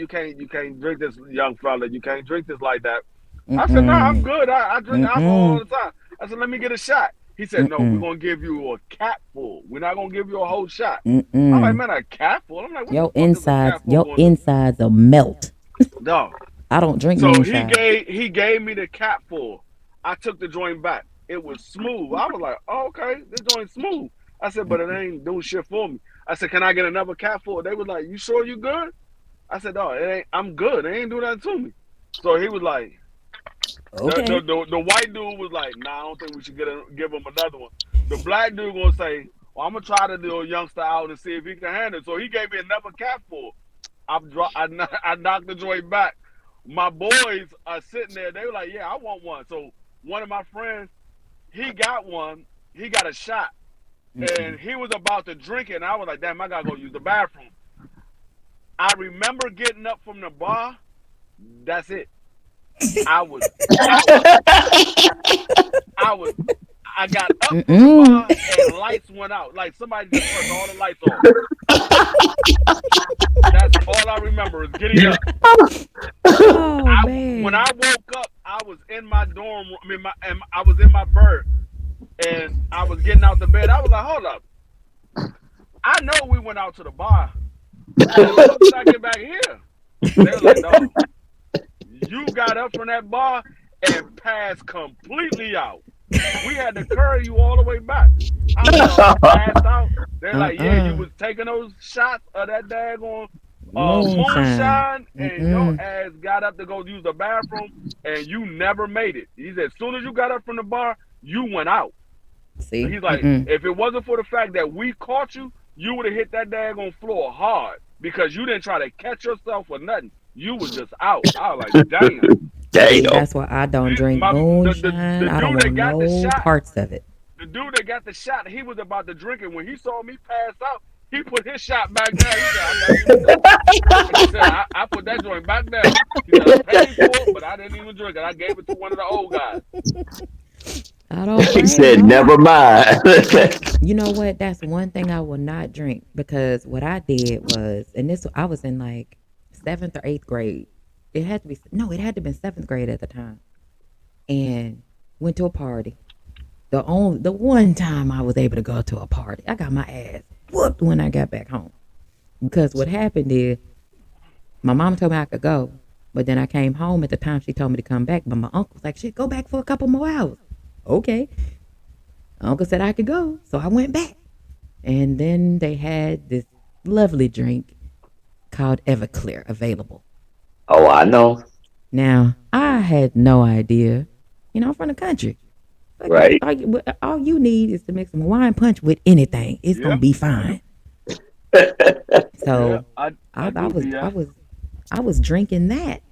drink this, young fella. You can't drink this like that. I said, no, I'm Mm-mm. good. I drink alcohol all Mm-mm. the time. I said, let me get a shot. He said, no, we're Mm-mm. gonna give you a cap full. We're not gonna give you a whole shot. I'm like, Mm-mm. man, a cap full. I'm like, what the fuck is a cap full Your gonna do? insides will melt. No. I don't drink So he moonshine. gave he gave me the cap full. I took the joint back. It was smooth. I was like, oh, okay, this joint's smooth. I said, but it ain't doing shit for me. I said, can I get another cap full? They was like, you sure you good? I said, oh, it ain't. I'm good. They ain't do that to me. So he was like, Okay. the white dude was like, nah, I don't think we should give him another one. The black dude gonna say, well, I'm gonna try to do a youngster out and see if he can handle it. So he gave me another cap full. I knocked the joint back. My boys are sitting there. They were like, "Yeah, I want one." So one of my friends, he got one. He got a shot, Mm-mm. and he was about to drink it. And I was like, "Damn, I gotta go use the bathroom." I remember getting up from the bar. That's it. I was out. I was. I got up from the Mm-mm. bar, and lights went out. Like somebody just turned all the lights off. That's all I remember is getting up. Oh When man. I woke up, I was in my dorm room. I was in my berth, and I was getting out the bed. I was like, "Hold up! I know we went out to the bar. How the fuck did I get back here?" They were like, "No, you got up from that bar and passed completely out. We had to carry you all the way back." I said, "Oh, I passed out." They're like, "Yeah, you Uh-uh. was taking those shots of that daggone Moonshine. moonshine, and your Mm-mm. ass got up to go use the bathroom, and you never made it." He said, "As soon as you got up from the bar, you went out." See? He's like, Mm-mm. "If it wasn't for the fact that we caught you, you would have hit that daggone floor hard because you didn't try to catch yourself or nothing. You was just out." I was like, "Damn." See, Damn. that's why I don't drink My moonshine. the I don't dude that want got the no shot, parts of it. he was about to drink it. When he saw me pass out, he put his shot back down. He said, "I never even took it." He said, I put that joint back down. He said, "I paid for it, but I didn't even drink it. I gave it to one of the old guys." I don't He blame said, him. never mind. You know what? That's one thing I will not drink because what I did was, and this I was in like seventh or eighth grade. It had to be no, it had to have been seventh grade at the time, and went to a party. The one time I was able to go to a party, I got my ass whooped when I got back home because what happened is my mom told me I could go, but then I came home at the time she told me to come back. But my uncle was like, "Shit, go back for a couple more hours." Okay, uncle said I could go, so I went back. And then they had this lovely drink called Everclear available. Oh, I know. Now, I had no idea. I'm from the country. Like, Right. all you need is to mix some Hawaiian punch with anything. It's Yeah, gonna be fine. yeah, So I I do was BS. I was drinking that,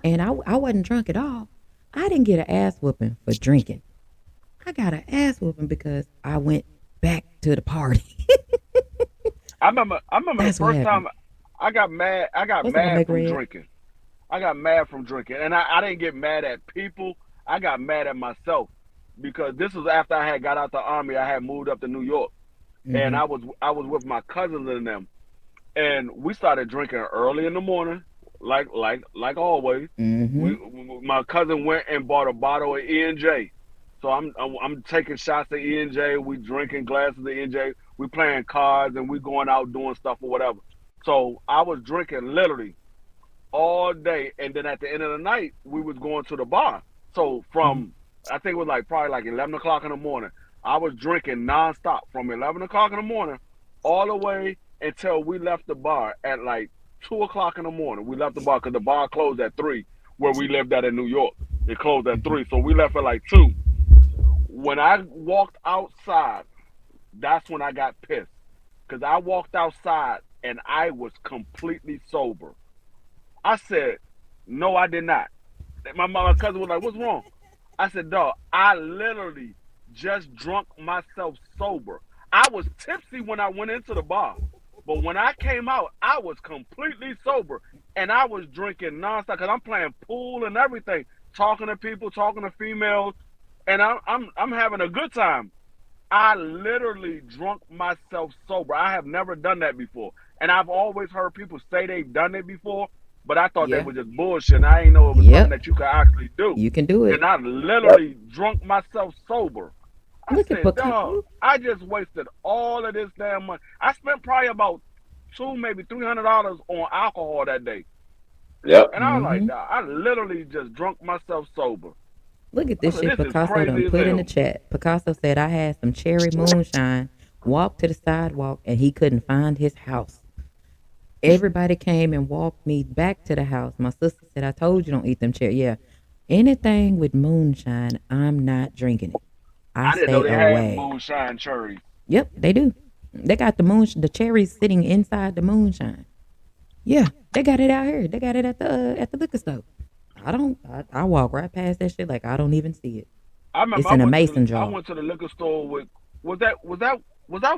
and I wasn't drunk at all. I didn't get an ass whooping for drinking. I got an ass whooping because I went back to the party. I remember the That's what first happened. time I got mad. I got What's up, mad Make from Red? drinking. I got mad from drinking, and I didn't get mad at people. I got mad at myself because this was after I had got out the army. I had moved up to New York, and Mm-hmm. I was with my cousins and them, and we started drinking early in the morning, like always. Mm-hmm. My cousin went and bought a bottle of E&J. So I'm taking shots of E&J. We drinking glasses of E&J. We playing cards and we going out doing stuff or whatever. So I was drinking literally all day, and then at the end of the night, we was going to the bar. So Mm-hmm. from I think it was like probably like 11 o'clock in the morning. I was drinking nonstop from 11 o'clock in the morning all the way until we left the bar at like 2 o'clock in the morning. We left the bar because the bar closed at 3, where we lived at in New York. It closed at 3, so we left at like 2. When I walked outside, that's when I got pissed because I walked outside and I was completely sober. I said, no, I did not. My cousin was like, what's wrong? I said, dog, I literally just drunk myself sober. I was tipsy when I went into the bar, but when I came out, I was completely sober, and I was drinking nonstop because I'm playing pool and everything, talking to people, talking to females, and I'm having a good time. I literally drunk myself sober. I have never done that before, and I've always heard people say they've done it before, but I thought they Yeah. were just bullshit. And I didn't know it was something Yep. that you could actually do, You can do and it. I literally drunk myself sober. I Look at said, Picasso. dog, I just wasted all of this damn money. I spent probably about two, maybe $300 on alcohol that day. Yep. And I was like, Mm-hmm. dog, I literally just drunk myself sober. Look at I this said, shit this is Picasso done crazy as put in the hell. chat. Picasso said I had some cherry moonshine, walked to the sidewalk, and he couldn't find his house. Everybody came and walked me back to the house. My sister said, I told you don't eat them cherry. Yeah. Anything with moonshine, I'm not drinking it. I I didn't know stay they had away. moonshine cherries. Yep, they do. They got the cherries sitting inside the moonshine. Yeah, they got it out here. They got it at the liquor store. I don't. I walk right past that shit like I don't even see it. I remember It's in a mason I jar. went to the liquor store with was that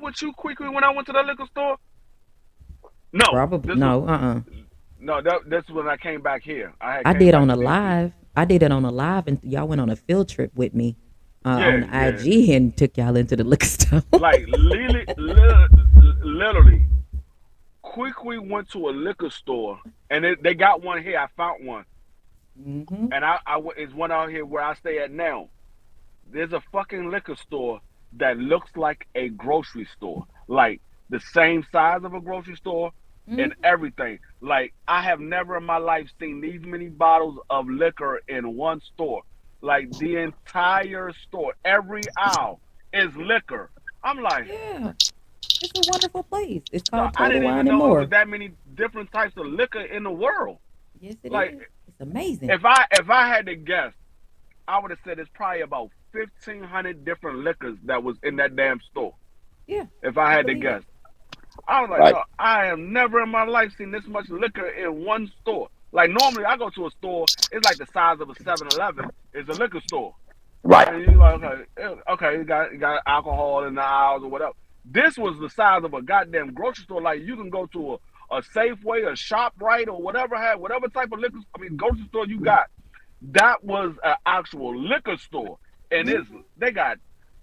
with you quickly when I went to the liquor store? No, Probably this was no. no that this was when I came back here. I had I came did back on to a DC. live. I did it on a live, and y'all went on a field trip with me on Yeah, the yeah. IG and took y'all into the liquor store. Like literally, quickly went to a liquor store and they got one here. I found one, hmm and it's one out here where I stay at now. There's a fucking liquor store that looks like a grocery store, like the same size of a grocery store and hmm everything. Like I have never in my life seen these many bottles of liquor in one store. Like the entire store, every aisle is liquor. I'm like, Yeah, it's a wonderful place. It's so called I Total didn't even Wine and know it was More. that many different types of liquor in the world. Yes, it Like is. It's amazing. if I had to guess, I would have said it's probably about 1,500 different liquors that was in that damn store. Yeah, If I I had to believe it. guess, I was like, Right. no, I have never in my life seen this much liquor in one store. Like normally, I go to a store, it's like the size of a 7-Eleven. It's a liquor store, Right. and you're like, okay, okay, you got alcohol in the aisles or whatever. This was the size of a goddamn grocery store. Like you can go to a Safeway, a ShopRite, or whatever had whatever type of liquor. I mean, grocery store you got. That was an actual liquor store, and it's Mhm. they got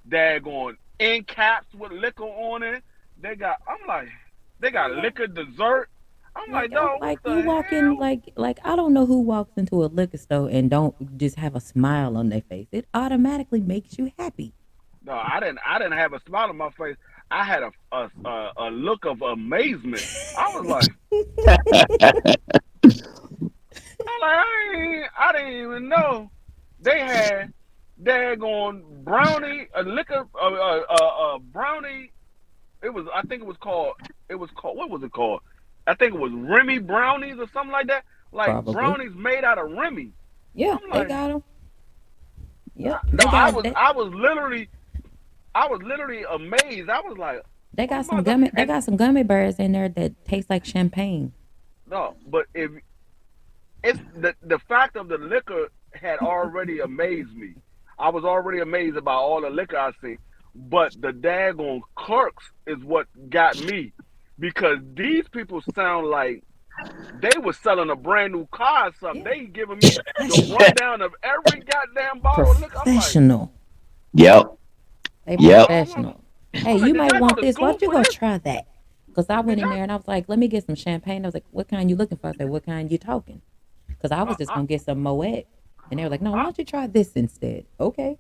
daggone end caps with liquor on it. They got I'm like they got Yeah. liquor dessert. I'm like, no, what Like the you walk in, hell? like I don't know who walks into a liquor store and don't just have a smile on their face. It automatically makes you happy. No, I didn't have a smile on my face. I had a look of amazement. I was like, I didn't even know they had daggone brownie, a liquor, brownie. It was, I think it was called, what was it called? I think it was Remy brownies or something like that. Like Probably. brownies made out of Remy. Yeah, I'm they like, got them. Yep, no, I was literally amazed. I was like, they oh got my some god, gummy they and got some gummy bears in there that taste like champagne. no, but if it's the fact of the liquor had already amazed me. I was already amazed about all the liquor I seen, but the daggone clerks is what got me because these people sound like they was selling a brand new car or something. Yeah, They giving me the rundown of every goddamn bottle of liquor. I'm like, professional. Yep. They Yep. professional. Hey, I'm like, you did might y'all go want to this. Why school don't you for go this? try that? Because I Did went in y'all? there and I was like, let me get some champagne. I was like, what kind you looking for? I said, what kind you talking? Because I was I, just I, gonna get some Moet, and they were like, no, why I, don't you try this instead? Okay.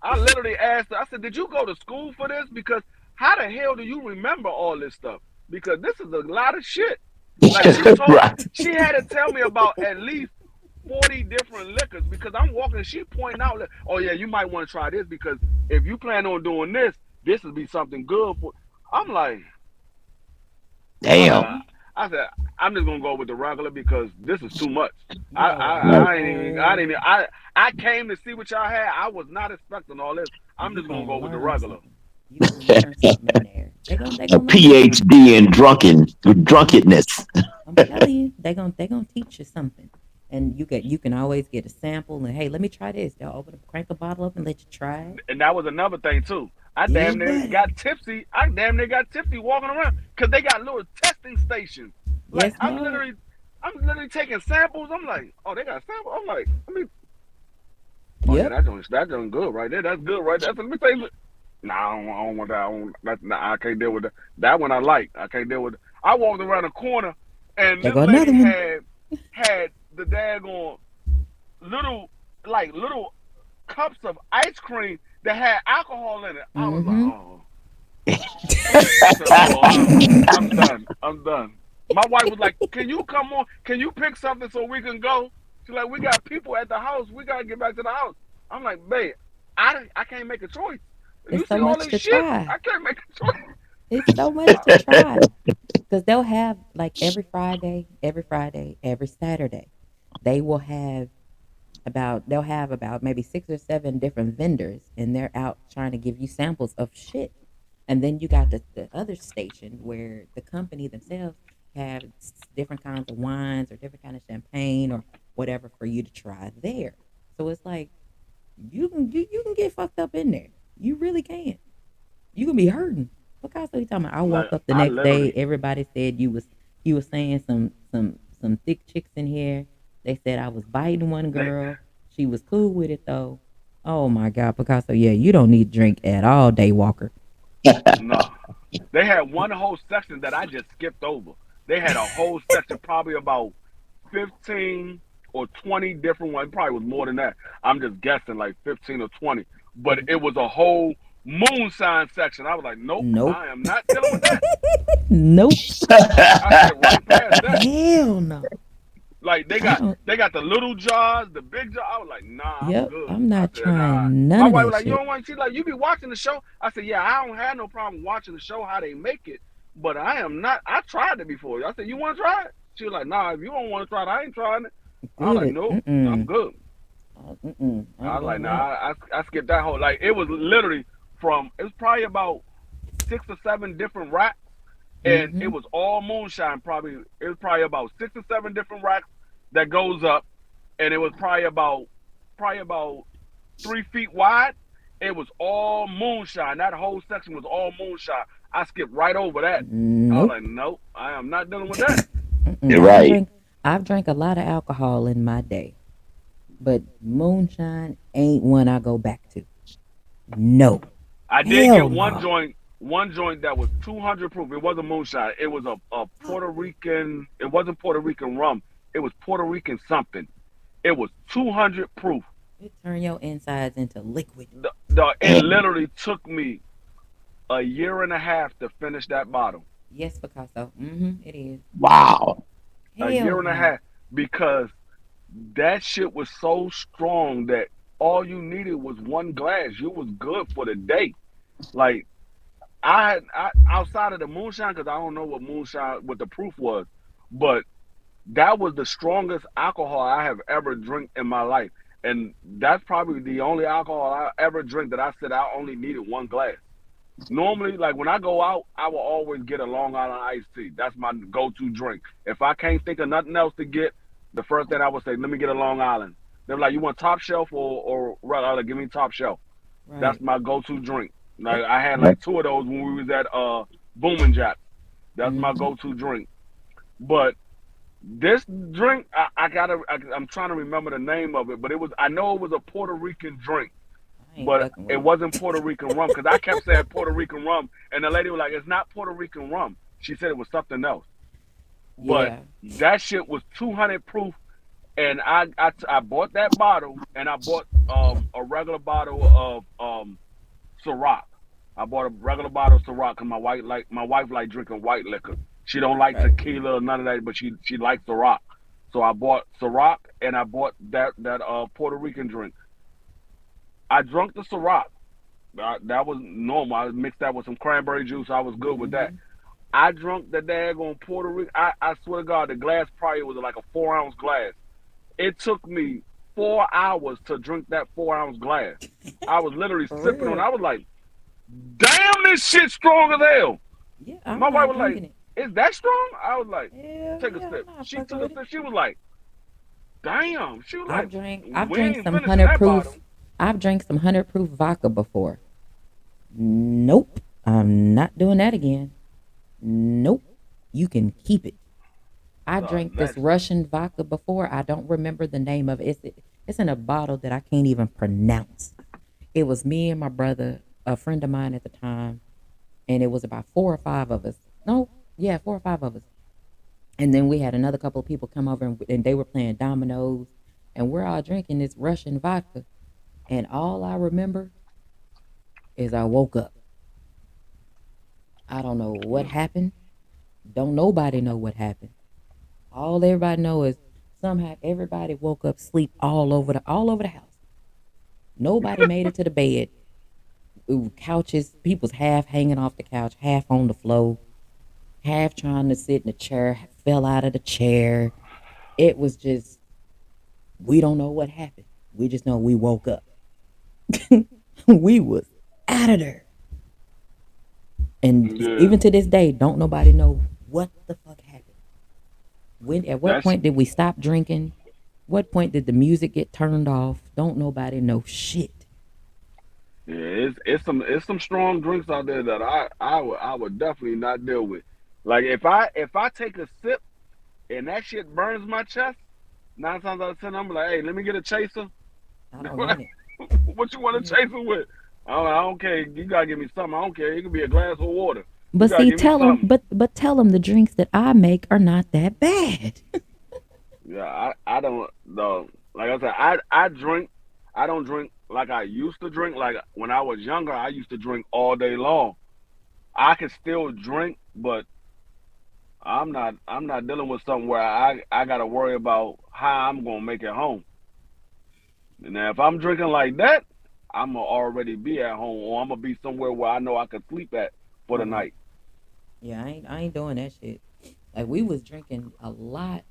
I literally asked her. I said, "Did you go to school for this? Because how the hell do you remember all this stuff? Because this is a lot of shit." Like Right. she had to tell me about at least 40 different liquors because I'm walking. She pointing out, like, "Oh yeah, you might want to try this because if you plan on doing this, this would be something good for." I'm like, I Damn. said, I said, I'm just gonna go with the regular because this is too much. Right. I ain't even I didn't even, I came to see what y'all had. I was not expecting all this. I'm You just gonna gonna go with the learn regular. something. You gonna learn something in there. They A gonna learn you something. PhD in Hmm drunkenness. I'm telling you, they gonna teach you something. And you can always get a sample and hey, let me try this. They'll crank a bottle up and let you try it. And that was another thing too. I Yeah, damn near buddy. got tipsy. I damn near got tipsy walking around because they got little testing stations. Like Yes, Lord. I'm literally taking samples. I'm like, oh, they got samples. I'm like, I mean, oh yeah, Yep. that joint good right there. That's good right there. So let me say, nah, I don't want that. Nah, I can't deal with that. That one I like. I can't deal with. It. I walked around the corner and There this go another lady one. had the daggone little little cups of ice cream that had alcohol in it. I was like, Mm-hmm. oh. I said, oh, I'm done. I'm done. My wife was like, can you come on? Can you pick something so we can go? She's like, we got people at the house. We gotta get back to the house. I'm like, babe, I can't make a choice. You It's so see all much this to shit? try. I can't make a choice. It's so much to try. Because they'll have like every Saturday, they will have they'll have about maybe 6 or 7 different vendors and they're out trying to give you samples of shit. And then you got the other station where the company themselves have different kinds of wines or different kind of champagne or whatever for you to try there. So it's like you can get fucked up in there. You really can. You can be hurting. Because you talking about I Like woke up the I next day, literally, everybody said you was saying some thick chicks in here. They said I was biting one they girl. She was cool with it though. Oh my God, Picasso, yeah, you don't need to drink at all, Day Walker. no. They had one whole section that I just skipped over. They had a whole section, probably about 15 or 20 different ones. Probably was more than that. I'm just guessing, like 15 or 20. But it was a whole moonshine section. I was like, nope, Nope. I am not dealing with that. Nope. I skipped right past that. Hell no. Like I don't they got the little jars, the big jar. I was like, nah, I'm yep, good. I'm I not said, nah. trying none My of wife was that like, you shit. don't want. She's like, you be watching the show. I said, yeah, I don't have no problem watching the show how they make it, but I am not. I tried it before. I said, you want to try it? She was like, nah, if you don't want to try it, I ain't trying it. I was like, Good. nope, I'm Mm-mm. good. Mm-mm. I I ain't was like, doing nah, that. I skipped that whole. Like, it was literally from. It was probably about 6 or 7 different racks, and it Mm-hmm. was all moonshine. Probably it was probably about 6 or 7 different racks that goes up, and it was probably about 3 feet wide. It was all moonshine. That whole section was all moonshine. I skipped right over that. I was Nope. like, nope, I am not dealing with that. Mm-mm. You're right. I've drank a lot of alcohol in my day, but moonshine ain't one I go back to. No. I did Hell get no. one joint that was 200 proof. It wasn't moonshine. It was a Puerto Rican. It wasn't Puerto Rican rum. It was Puerto Rican something. It was 200 proof. It turn your insides into liquid. It literally took me a year and a half to finish that bottle. Yes, Picasso. Mm-hmm. It is. Wow. A Hell year and a no. half because that shit was so strong that all you needed was one glass. You was good for the day. Like I outside of the moonshine because I don't know what the proof was, but that was the strongest alcohol I have ever drank in my life, and that's probably the only alcohol I ever drink that I said I only needed one glass. Normally, like when I go out, I will always get a Long Island iced tea. That's my go-to drink. If I can't think of nothing else to get, the first thing I would say, let me get a Long Island. They're like, you want top shelf or rather, give me top shelf. That's Right. my go-to drink. Like Yep. I had like 2 of those when we was at Boomin' Jack. That's my Mm-hmm. go-to drink. But this drink, I'm trying to remember the name of it, but I know it was a Puerto Rican drink, I ain't but fucking it with it. wasn't Puerto Rican rum because I kept saying Puerto Rican rum, and the lady was like, "It's not Puerto Rican rum." She said it was something else, but Yeah. that shit was 200 proof, and I bought that bottle, and I bought a regular bottle of Ciroc. I bought a regular bottle of Ciroc because my wife like drinking white liquor. She don't like Right. tequila or none of that, but she likes Ciroc. So I bought Ciroc and I bought that Puerto Rican drink. I drunk the Ciroc. That was normal. I mixed that with some cranberry juice. I was good with that. Mm-hmm. I drunk the daggone Puerto Rican. I swear to God, the glass probably was like a 4 ounce glass. It took me 4 hours to drink that 4 ounce glass. I was literally For sipping on it. real. I was like, damn, this shit strong as hell. Yeah, I'm My wife not was like, drinking it. is that strong? I was like, Hell take a yeah, sip. I'm not She fucking took a with it. sip. She was like, Damn. She was like, I've we drank ain't some finishing hundred that bottle. proof. I've drank some 100 proof vodka before. Nope. I'm not doing that again. Nope. You can keep it. I The drank this legend. Russian vodka before. I don't remember the name of it. It's in a bottle that I can't even pronounce. It was me and my brother, a friend of mine at the time, and it was about 4 or 5 of us. No, yeah, 4 or 5 of us. And then we had another couple of people come over and they were playing dominoes, and we're all drinking this Russian vodka. And all I remember is I woke up. I don't know what Mm. happened. Don't nobody know what happened. All everybody know is somehow everybody woke up sleep all over the house. Nobody made it to the bed. Ooh, couches, people's half hanging off the couch, half on the floor, half trying to sit in the chair, fell out of the chair. It was just we don't know what happened. We just know we woke up. We was out of there. And Yeah. even to this day, don't nobody know what the fuck happened. When at what That's point did we stop drinking? What point did the music get turned off? Don't nobody know shit. yeah. It's some strong drinks out there that I would definitely not deal with. Like if I take a sip and that shit burns my chest, 9 times out of 10 I'm like, hey, let me get a chaser. I don't want it. What you want to Yeah. chase it with? I don't care. You gotta give me something. I don't care. It could be a glass of water. You But gotta see, give me tell them, something. but tell them the drinks that I make are not that bad. Yeah, I don't know. Like I said, I drink. I don't drink like I used to drink. Like when I was younger, I used to drink all day long. I can still drink, but I'm not dealing with something where I gotta worry about how I'm gonna make it home. And now if I'm drinking like that, I'm gonna already be at home, or I'm gonna be somewhere where I know I can sleep at for the Right. night. Yeah, I ain't doing that shit. Like we was drinking a lot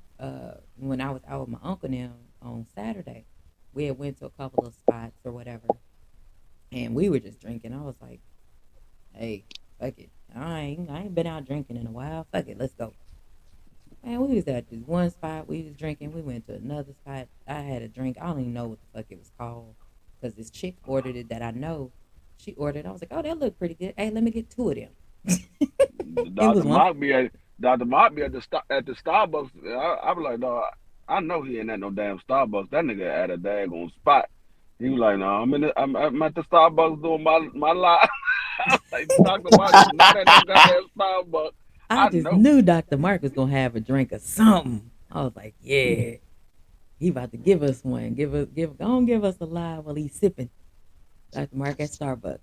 when I was out with my uncle now on Saturday. We had went to a couple of spots or whatever, and we were just drinking. I was like, "Hey, fuck it. I ain't been out drinking in a while. Fuck it, let's go." Man, we was at this one spot. We was drinking. We went to another spot. I had a drink. I don't even know what the fuck it was called because this chick ordered it that I know. She ordered. I was like, "Oh, that looked pretty good. Hey, let me get two of them." It was Doctor one. Mock be at Doctor Mock be at the Starbucks. I be like, no, I know he ain't at no damn Starbucks. That nigga at a daggone spot. He was like, no, I'm at the Starbucks doing my live. I was like, Doctor Mock is not at no goddamn Starbucks. I I just know. knew Dr. Mark was gonna have a drink or something. I was like, yeah, he about to give us one. Gonna give us a live while he's sipping. Dr. Mark at Starbucks.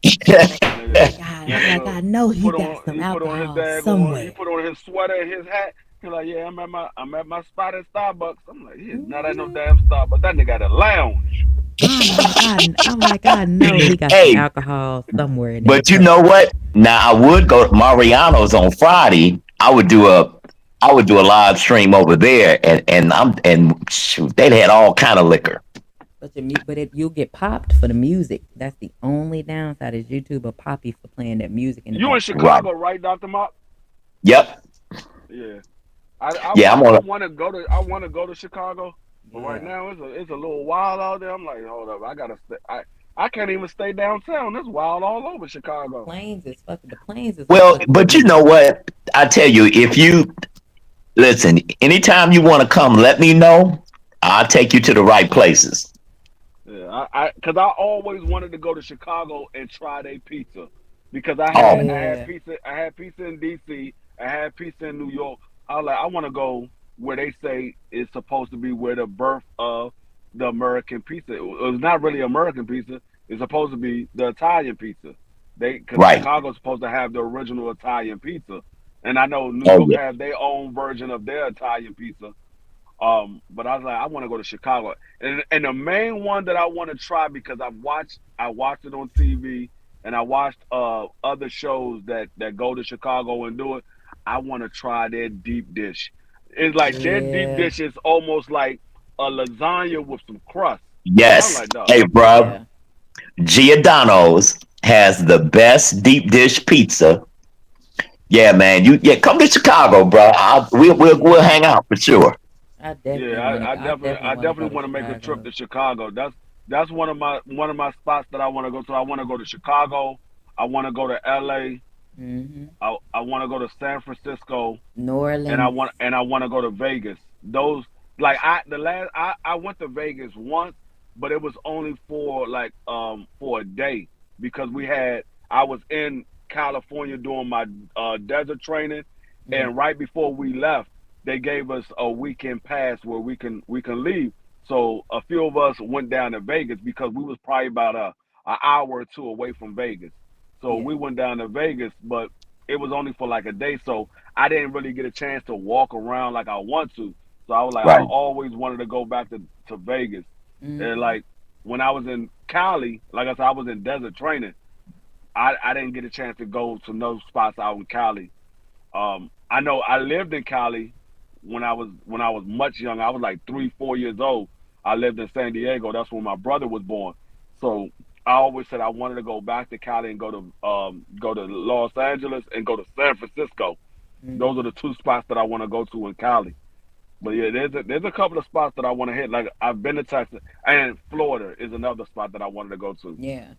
That nigga, I'm that like, nigga I know he got some he put on his alcohol daggone he somewhere. put on his sweater and his hat. He like, yeah, I'm at my spot at Starbucks. I'm like, he is not at no Hmm. damn Starbucks. That nigga at a lounge. I'm like, I know he got some Hey, alcohol somewhere in that but you cup. know what? Now I would go to Mariano's on Friday. I would do a live stream over there, and shoot, they had all kind of liquor. You'll get popped for the music. That's the only downside is YouTube will pop you for playing that music in the You in background. Right. Chicago, right, Doctor Mark? Yep. Yeah. I I, Yeah, I, I'm I on. want to go to Chicago, but right Yeah. now it's a little wild out there. I'm like, hold up, I gotta stay. I can't even stay downtown. It's wild all over Chicago. The planes is a Well, fucking but you know nuisance. what? I tell you, if you listen, anytime you want to come, let me know. I'll take you to the right places. Yeah, because I always wanted to go to Chicago and try their pizza because I Oh, had man. I had Yeah. pizza I had pizza in DC. I had pizza in New York. I was like, I want to go where they say it's supposed to be where the birth of the American pizza. It's not really American pizza. It's supposed to be the Italian pizza. Because Right. Chicago's supposed to have the original Italian pizza, and I know New Oh, York yeah. have their own version of their Italian pizza. But I was like, I want to go to Chicago, and the main one that I want to try because I watched it on TV, and I watched other shows that go to Chicago and do it. I want to try their deep dish. It's like their deep Yeah. dish is almost like a lasagna with some crust. I was Yes. like, dog, Hey, bro, Yeah. Giordano's has the best deep dish pizza. Yeah, man. Yeah, come to Chicago, bro. We'll Yeah. hang out for sure. Yeah, I definitely I want to go definitely to want to make a trip Chicago. to Chicago. That's one of my spots that I want to go to. I want to go to Chicago. I want to go to LA. Hmm. I want to go to San Francisco, New Orleans. and I want to go to Vegas. Those like I went to Vegas once, but it was only for for a day because I was in California doing my desert training, Mm, and right before we left, they gave us a weekend pass where we can leave. So a few of us went down to Vegas because we was probably about a hour or two away from Vegas. So yeah. we went down to Vegas, but it was only for like a day. So I didn't really get a chance to walk around like I want to. So I was like, I Right. always wanted to go back to Vegas. And Hmm. like when I was in Cali, like I said, I was in desert training. I didn't get a chance to go to no spots out in Cali. I know I lived in Cali when I was much younger. I was like 3, 4 years old. I lived in San Diego. That's where my brother was born. So I always said I wanted to go back to Cali and go to Los Angeles and go to San Francisco. Those are Hmm. the two spots that I want to go to in Cali. But yeah, there's a couple of spots that I want to hit. Like I've been to Texas and Florida is another spot that I wanted to go to. Yeah.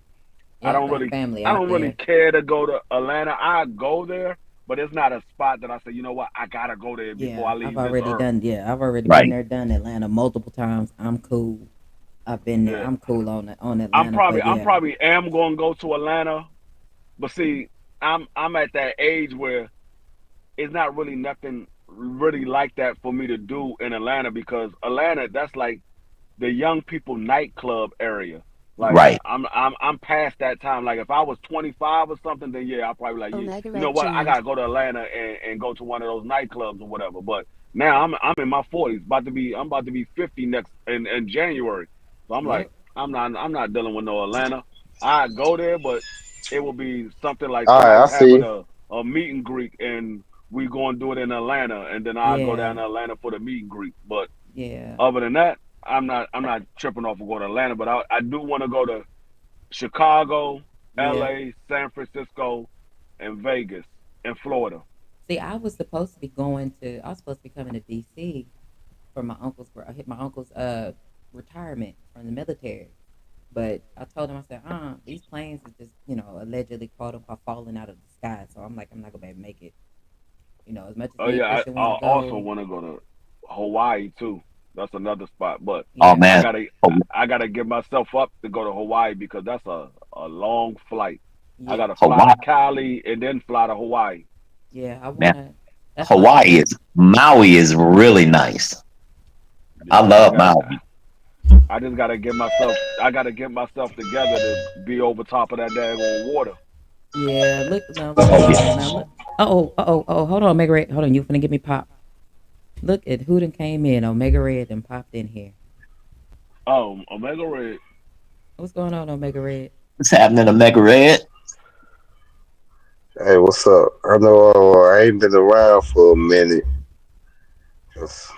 I Yeah, I don't got really family I out don't really there. care to go to Atlanta. I go there, but it's not a spot that I say, you know what, I gotta go there before Yeah, I I've leave this already earth. done. Yeah, I've already been Right. there, done Atlanta multiple times. I'm cool. I've been there. Yeah. I'm cool on Atlanta, but I'm yeah, probably am gonna go to Atlanta, but see, I'm at that age where it's not really nothing really like that for me to do in Atlanta because Atlanta, that's like the young people nightclub area. Like yeah, Right. I'm past that time. Like if I was 25 or something, then yeah, I'll probably like, yeah, Omega you know Red what, I joined. gotta go to Atlanta and go to one of those nightclubs or whatever. But now I'm in my 40s, I'm about to be 50 next in January. So I'm like, yep, I'm not dealing with no Atlanta. I go there, but it will be something like All right, I somebody's having see. a meet and greet and we going to do it in Atlanta, and then I go down yeah, to Atlanta for the meet and greet. But yeah, other than that, I'm not tripping off of going to Atlanta, but I do want to go to Chicago, yeah. LA, San Francisco, and Vegas and Florida. See, I was supposed to be going to. I was supposed to be coming to DC for my uncle's. I hit my uncle's retirement from the military. But I told him, I said, these planes are just, allegedly quote unquote falling out of the sky. So I'm like, I'm not gonna be able to make it. As much as Oh me and yeah, Christian I want to also go, want to go to Hawaii too. That's another spot, but Oh yeah, I man. gotta Ha- I gotta get myself up to go to Hawaii because that's a long flight. I yeah, gotta fly Hawaii, to Cali and then fly to Hawaii. yeah. I man. wanna. That's one thing. Hawaii is Maui is really nice. I Yeah, love Maui. I just gotta get myself. I gotta get myself together to be over top of that daggone water. Yeah, look now, look Oh at yeah. now, look. Hold on, Omega Red. Hold on, you finna get me pop. Look at who done came in. Omega Red and popped in here. Omega Red. What's going on, Omega Red? What's happening to Mega Red? Hey, what's up? I know I ain't been around for a minute. 'Cause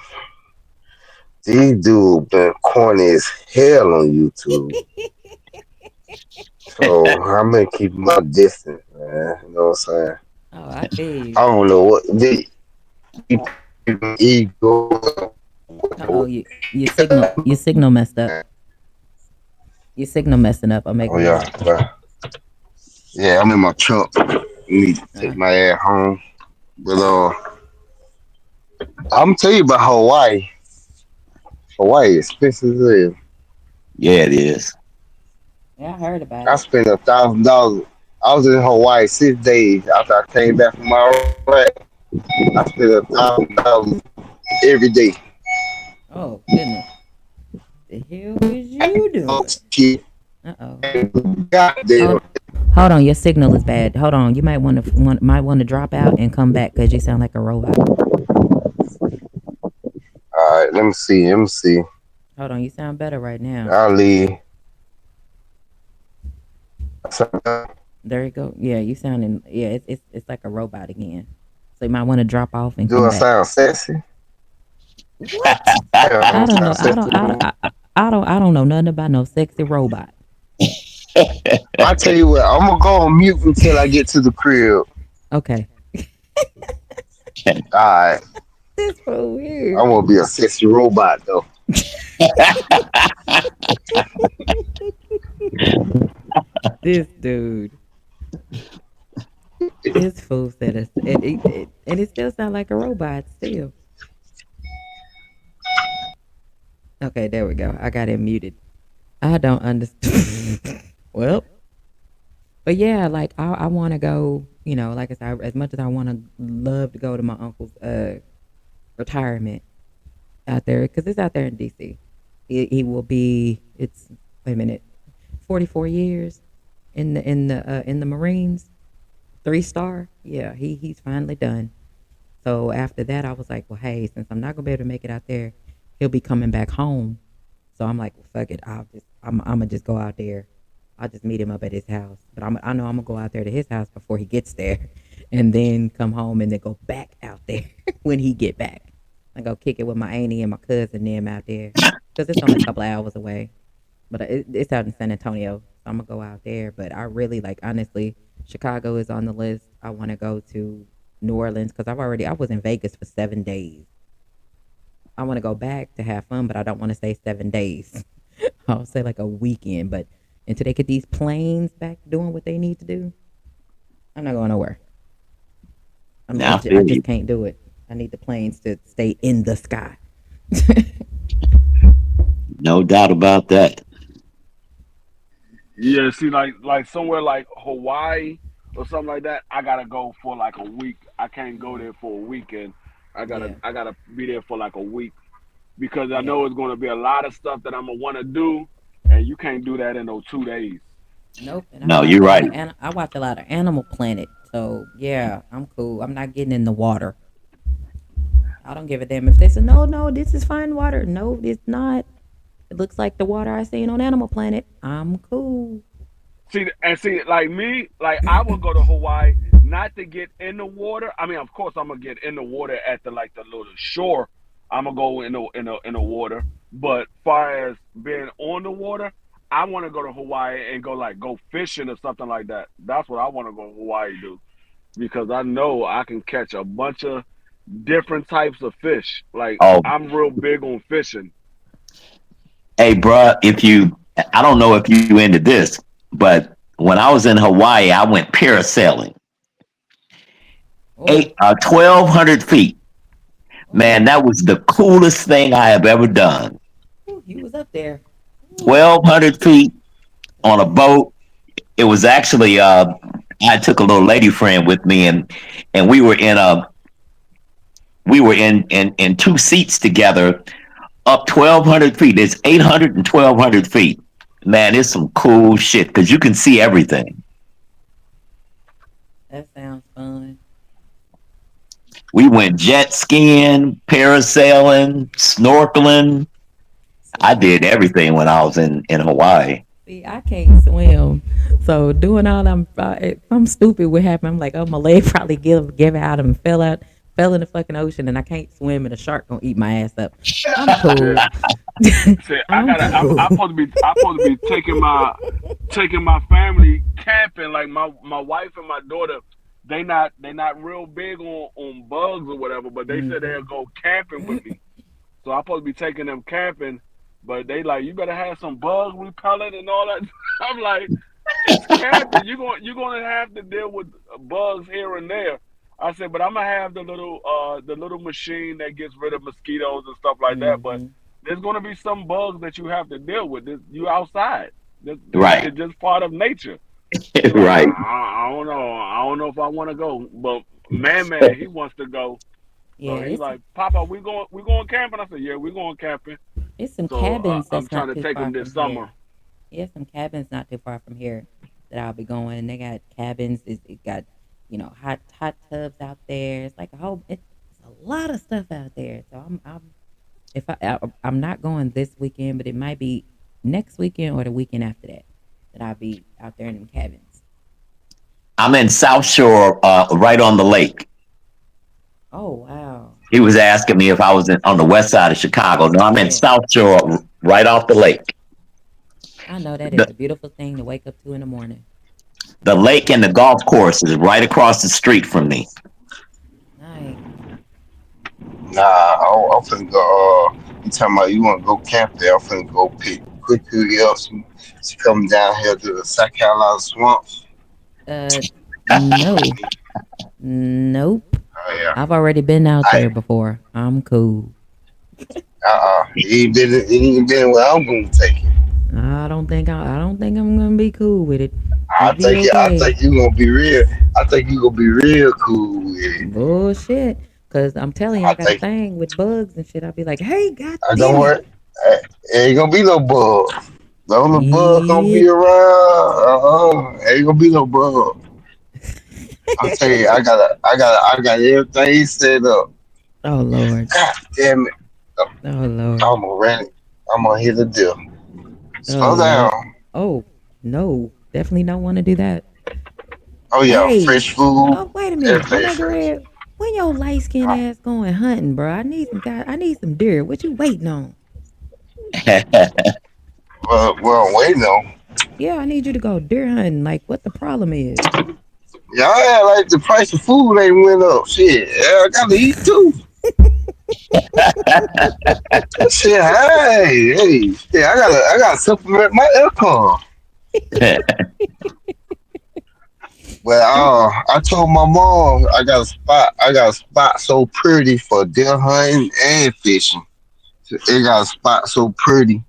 these dudes been corny as hell on YouTube. So I'm gonna keep my distance, man. You know what I'm saying? Oh, I feel I you. don't know what they ego. Oh, your signal messed up. Your signal messing up, Oh Omega yeah, Red. yeah. I'm in my truck. Need to Uh, take my ass home. But I'm tell you about Hawaii. Hawaii expensive as hell. Yeah, it is. yeah, I heard about I it. spent $1,000. I was in Hawaii 6 days after I came back from Iraq. I spent $1,000 every day. Oh goodness, the hell is you doing? Shit, Uh oh. goddamn. Hold, hold on. Your signal is bad. Hold on. You might want to drop out and come back because you sound like a robot. All right, let me see. Let me see. Hold on. You sound better right now. I'll leave. There you go. Yeah, you sounding. Yeah, it's like a robot again. So you might want to drop off and Do come I back. sound sexy? What? Yeah, I I don't don't know. sound sexy. I don't know nothing about no sexy robot. I tell you what, I'm gonna go on mute until I get to the crib. Okay. All right. This for I weird. want to be a sexy robot though. This dude. This fool said and it still sound like a robot still. Okay, there we go. I got him muted. I don't understand. Well, but yeah, like I want to go. You know, like I said, as much as I want to love to go to my uncle's retirement out there because it's out there in DC. He will be. It's wait a minute, 44 years in the Marines, 3 star. Yeah, he's finally done. So after that, I was like, well, hey, since I'm not gonna be able to make it out there, he'll be coming back home. So I'm like, well, fuck it. I'm gonna just go out there. I'll just meet him up at his house. But I know I'm gonna go out there to his house before he gets there, and then come home and then go back out there when he get back. I go kick it with my auntie and my cousin them out there because it's only a couple of hours away. But it's out in San Antonio, so I'm gonna go out there. But I really like honestly, Chicago is on the list. I want to go to New Orleans because I was in Vegas for 7 days. I want to go back to have fun, but I don't want to stay 7 days. I'll say like a weekend, but until they get these planes back doing what they need to do, I'm not going nowhere. Now I I feel just you. can't do it. I need the planes to stay in the sky. No doubt about that. Yeah, see, like somewhere like Hawaii or something like that, I gotta go for like a week. I can't go there for a weekend. Yeah, I gotta be there for like a week because I yeah. know it's gonna be a lot of stuff that I'm gonna want to do, and you can't do that in those 2 days. Nope. And No, you're right. I watch a lot of Animal Planet. So yeah, I'm cool. I'm not getting in the water. I don't give a damn if they say no, no, this is fine water. No, it's not. It looks like the water I seen on Animal Planet. I'm cool. See, like me, like I would go to Hawaii not to get in the water. I mean, of course, I'm gonna get in the water at the little shore. I'm gonna go in the water. But far as being on the water, I want to go to Hawaii and go fishing or something like that. That's what I want to go to Hawaii do because I know I can catch a bunch of different types of fish. Like Oh, I'm real big on fishing. hey, bruh, I don't know if you into this, but when I was in Hawaii, I went parasailing, Oh, 1,200 feet. Man, oh, that was the coolest thing I have ever done. ooh, you was up there. Ooh. 1,200 feet on a boat. It was actually, I took a little lady friend with me, and we were in two seats together up 1,200 feet. It's 800 and 1,200 feet. Man, it's some cool shit because you can see everything. That sounds fun. We went jet skiing, parasailing, snorkeling. I See, did everything when I was in Hawaii. I can't swim, so doing all if I'm stupid, what happened? I'm like, oh, my leg probably give out and fell in the fucking ocean, and I can't swim, and a shark gonna eat my ass up. I'm Yeah. cool. See, I'm I'm cool. supposed to be taking my family camping. Like my wife and my daughter, they not real big on bugs or whatever, but they said they'll Hmm. go camping with me. So I'm supposed to be taking them camping, but they like you better have some bug repellent and all that. I'm like, it's camping. You're gonna have to deal with bugs here and there. I said, but I'm gonna have the little machine that gets rid of mosquitoes and stuff like that. But Hmm. there's gonna be some bugs that you have to deal with. You outside. Right, It's just part of nature. So like right. I don't know. I don't know if I want to go. But man, he wants to go. Yeah, So he's like, Papa, we going camping. I said, yeah, we going camping. it's some So cabins I'm that's trying not to too take far him this from here. summer. Yeah, some cabins not too far from here that I'll be going. They got cabins. It got hot tubs out there. It's like it's a lot of stuff out there. So I'm not going this weekend, but it might be next weekend or the weekend after that I'll be out there in them cabins. I'm in South Shore, right on the lake. Oh wow, He was asking me if I was on the west side of Chicago. No, I'm in yeah. South Shore, right off the lake. I know that is The, a beautiful thing to wake up to in the morning. the lake and the golf course is right across the street from me. Nice. Nah, I'm finna go. You talking about you want to go camp there? I'm finna go pick quickly up. She coming down here to the South Carolina swamps. Uh, no, nope. Oh yeah. I've already been out I there before. I'm cool. He ain't been. He ain't been where I'm gonna take it. I don't think I'm gonna be cool with it. You be I okay. think you gonna be real. I think you gonna be real cool with it. Bullshit. Cause I'm telling you, I I got a think. thing with bugs and shit. I'll be like, hey, god I don't damn it. worry. Ain't gonna be no bug. No little bug gonna be Shit. around. Ain't gonna be no bug. I tell you, I got everything set up. Oh Lord. God damn it! Oh Lord. I'm gonna run it. I'm gonna hit a deal. Oh Slow Lord. down. Oh no. Definitely don't want to do that. Oh yeah, Hey. fresh food. Oh wait a minute. My Everything nigga fresh. Red, when your light skin Uh, ass going hunting, bro? I need some deer. What you waiting on? well, wait no. Yeah, I need you to go deer hunting. Like what the problem is? Y'all act like the price of food ain't went up. Shit, yeah, I gotta eat too. Shit, hey, I gotta supplement my income. Well, I told my mom I got a spot so pretty for deer hunting and fishing. It got a spot so pretty.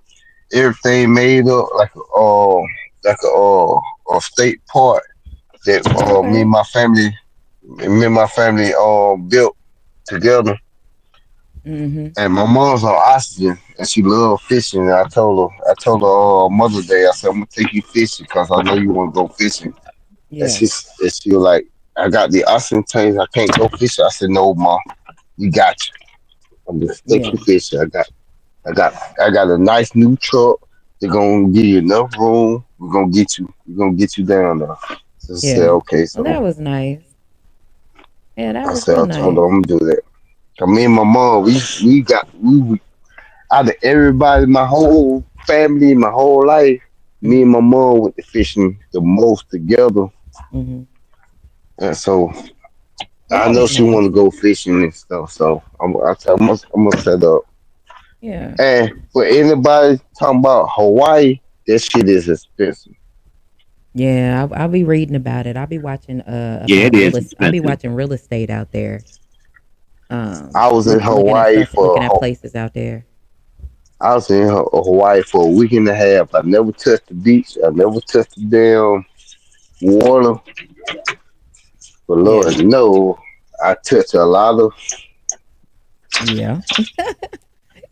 Everything made up like a state park that Okay. me and my family built together. Mm-hmm. And my mom's on oxygen and she loved fishing. And I told her Mother's Day, I said I'm gonna take you fishing because I know you want to go fishing. Yeah. And she was like, I got the oxygen tanks, I can't go fishing. I said, no, mom, we got you. I'm gonna take Yeah. you fishing. I got a nice new truck. They're gonna give you enough room. We're gonna get you down there. So I said, Yeah. okay. Well, So that was nice. Yeah, that I was said, real I told her nice. I'm gonna do that. Cause me and my mom, out of everybody, my whole family, my whole life, me Mm-hmm. and my mom went to fishing the most together. Mm-hmm. And so Well, I that know was she want nice. to go fishing and stuff. So I'm gonna set up. Yeah. And for anybody talking about Hawaii, that shit is expensive. Yeah, I'll be reading about it. I'll be watching Yeah, it is I'll be expensive. watching real estate out there. I was in Looking at Hawaii stuff, looking for at places out there. I was in Hawaii for a week and a half. I never touched the beach. I never touched the damn water. But Yeah. Lord, no, I touched a lot of. Yeah.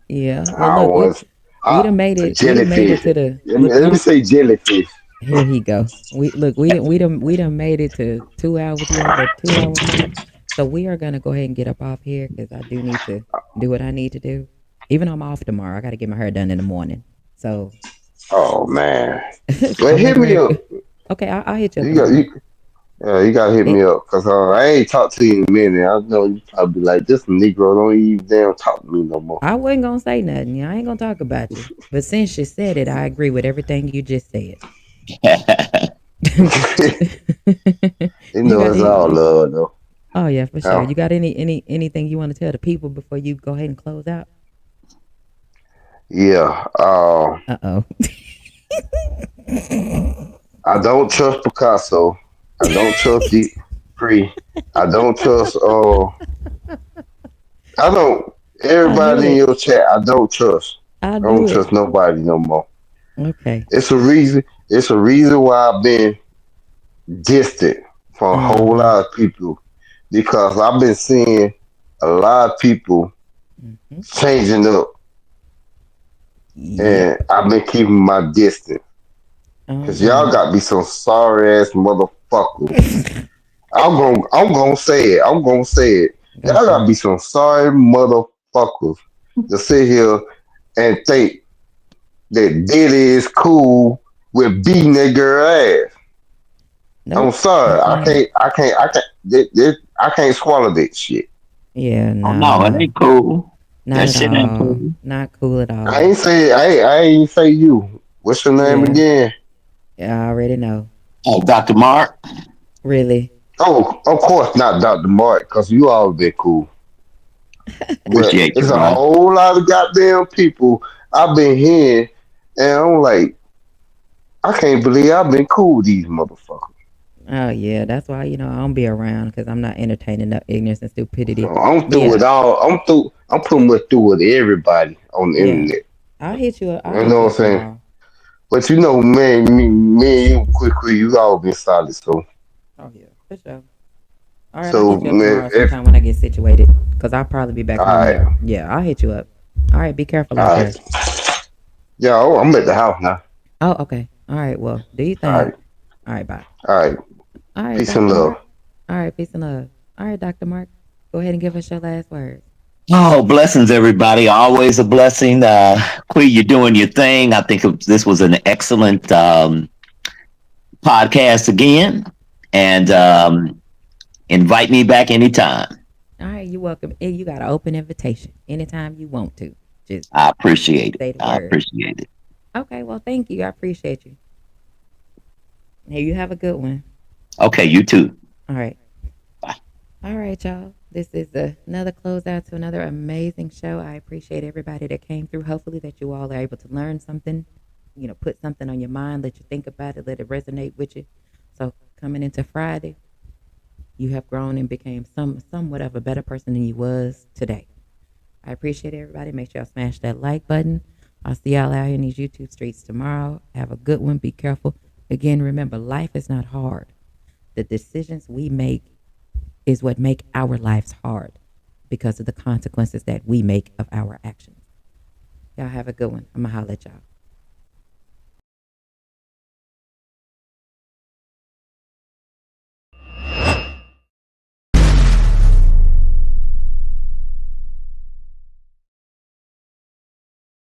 Yeah. Well, I look, was we done made it. We done made it jellyfish. to the look. Let me say jellyfish. Here he go. We done made it to 2 hours. We over 2 hour mark. So we are gonna go ahead and get up off here because I do need to do what I need to do. Even though I'm off tomorrow, I got to get my hair done in the morning. So Oh man. my Well, hit nigga me Red. up. Okay, I'll hit you up You got tomorrow. you gotta hit It, me up because I ain't talked to you in a minute. I know you probably like this Negro don't even damn talk to me no more. I wasn't gonna say nothing. Yeah, I ain't gonna talk about you. But since you said it, I agree with everything you just said. You You know got it's all any? love though. Oh yeah, for sure. Um, You got anything you want to tell the people before you go ahead and close out? yeah. Uh oh. I don't trust Picasso. I don't trust Deep Free. I don't trust I don't I knew everybody in it. your chat I don't trust. I I don't knew it. trust nobody no more. Okay. It's a reason why I've been distant from a Uh whole huh. lot of people because I've been seeing a lot of people Hmm. changing up Yep. and I've been keeping my distance. Oh Cause y'all God. got to be some sorry ass motherfuckers. I'm gonna say it. I'm gonna say it. Go Y'all for gotta it. be some sorry motherfuckers to sit here and think that Diddy is cool with beating that girl ass. I'm Nope. sorry. Mm-mm. I can't swallow that shit. Yeah. Oh no, it Nah. ain't cool. Not That at shit ain't all. cool. Not cool at all. I ain't say you. What's your name Yeah. again? Yeah. I already know. Oh, Dr. Mark. Really. Oh, of course not Dr. Mark, cause you all been cool. But Appreciate you, it's a bro. whole lot of goddamn people I've been hearing, and I'm like, I can't believe I've been cool with these motherfuckers. Oh yeah, that's why I don't be around because I'm not entertaining the ignorance and So stupidity. I'm But through with yeah, all. I'm through. I'm pretty much through with everybody on the yeah, internet. I'll hit you up. I'll You hit know you what I'm up saying? tomorrow. But you know, man, me and you, quickly, you all been solid. Oh yeah, for sure. All right, I'll So hit you up man, tomorrow if sometime when I get situated because I'll probably be back all home right, now. Yeah, I'll hit you up. All right, be careful all out right, there. yeah, I'm at the house now. Oh, okay. All right, well, do you All think? right, All right, bye. all right. All right, Peace and Dr. love. Mark. All right, peace and love. All right, Dr. Mark, go ahead and give us your last words. Oh, blessings, everybody. Always a blessing. Quee, you're doing your thing. I think this was an excellent podcast again. And invite me back anytime. All right, you're welcome. And you got an open invitation anytime you want to. Just I appreciate it. say the I word. appreciate it. Okay, well, thank you. I appreciate you. Hey, you have a good one. Okay, you too. All right. Bye. All right, y'all. This is another closeout to another amazing show. I appreciate everybody that came through. Hopefully that you all are able to learn something, put something on your mind, let you think about it, let it resonate with you. So coming into Friday, you have grown and became somewhat of a better person than you was today. I appreciate everybody. Make sure y'all smash that like button. I'll see y'all out here in these YouTube streets tomorrow. Have a good one. Be careful. Again, remember, life is not hard. The decisions we make is what make our lives hard because of the consequences that we make of our actions. Y'all have a good one. I'm going to holler at y'all.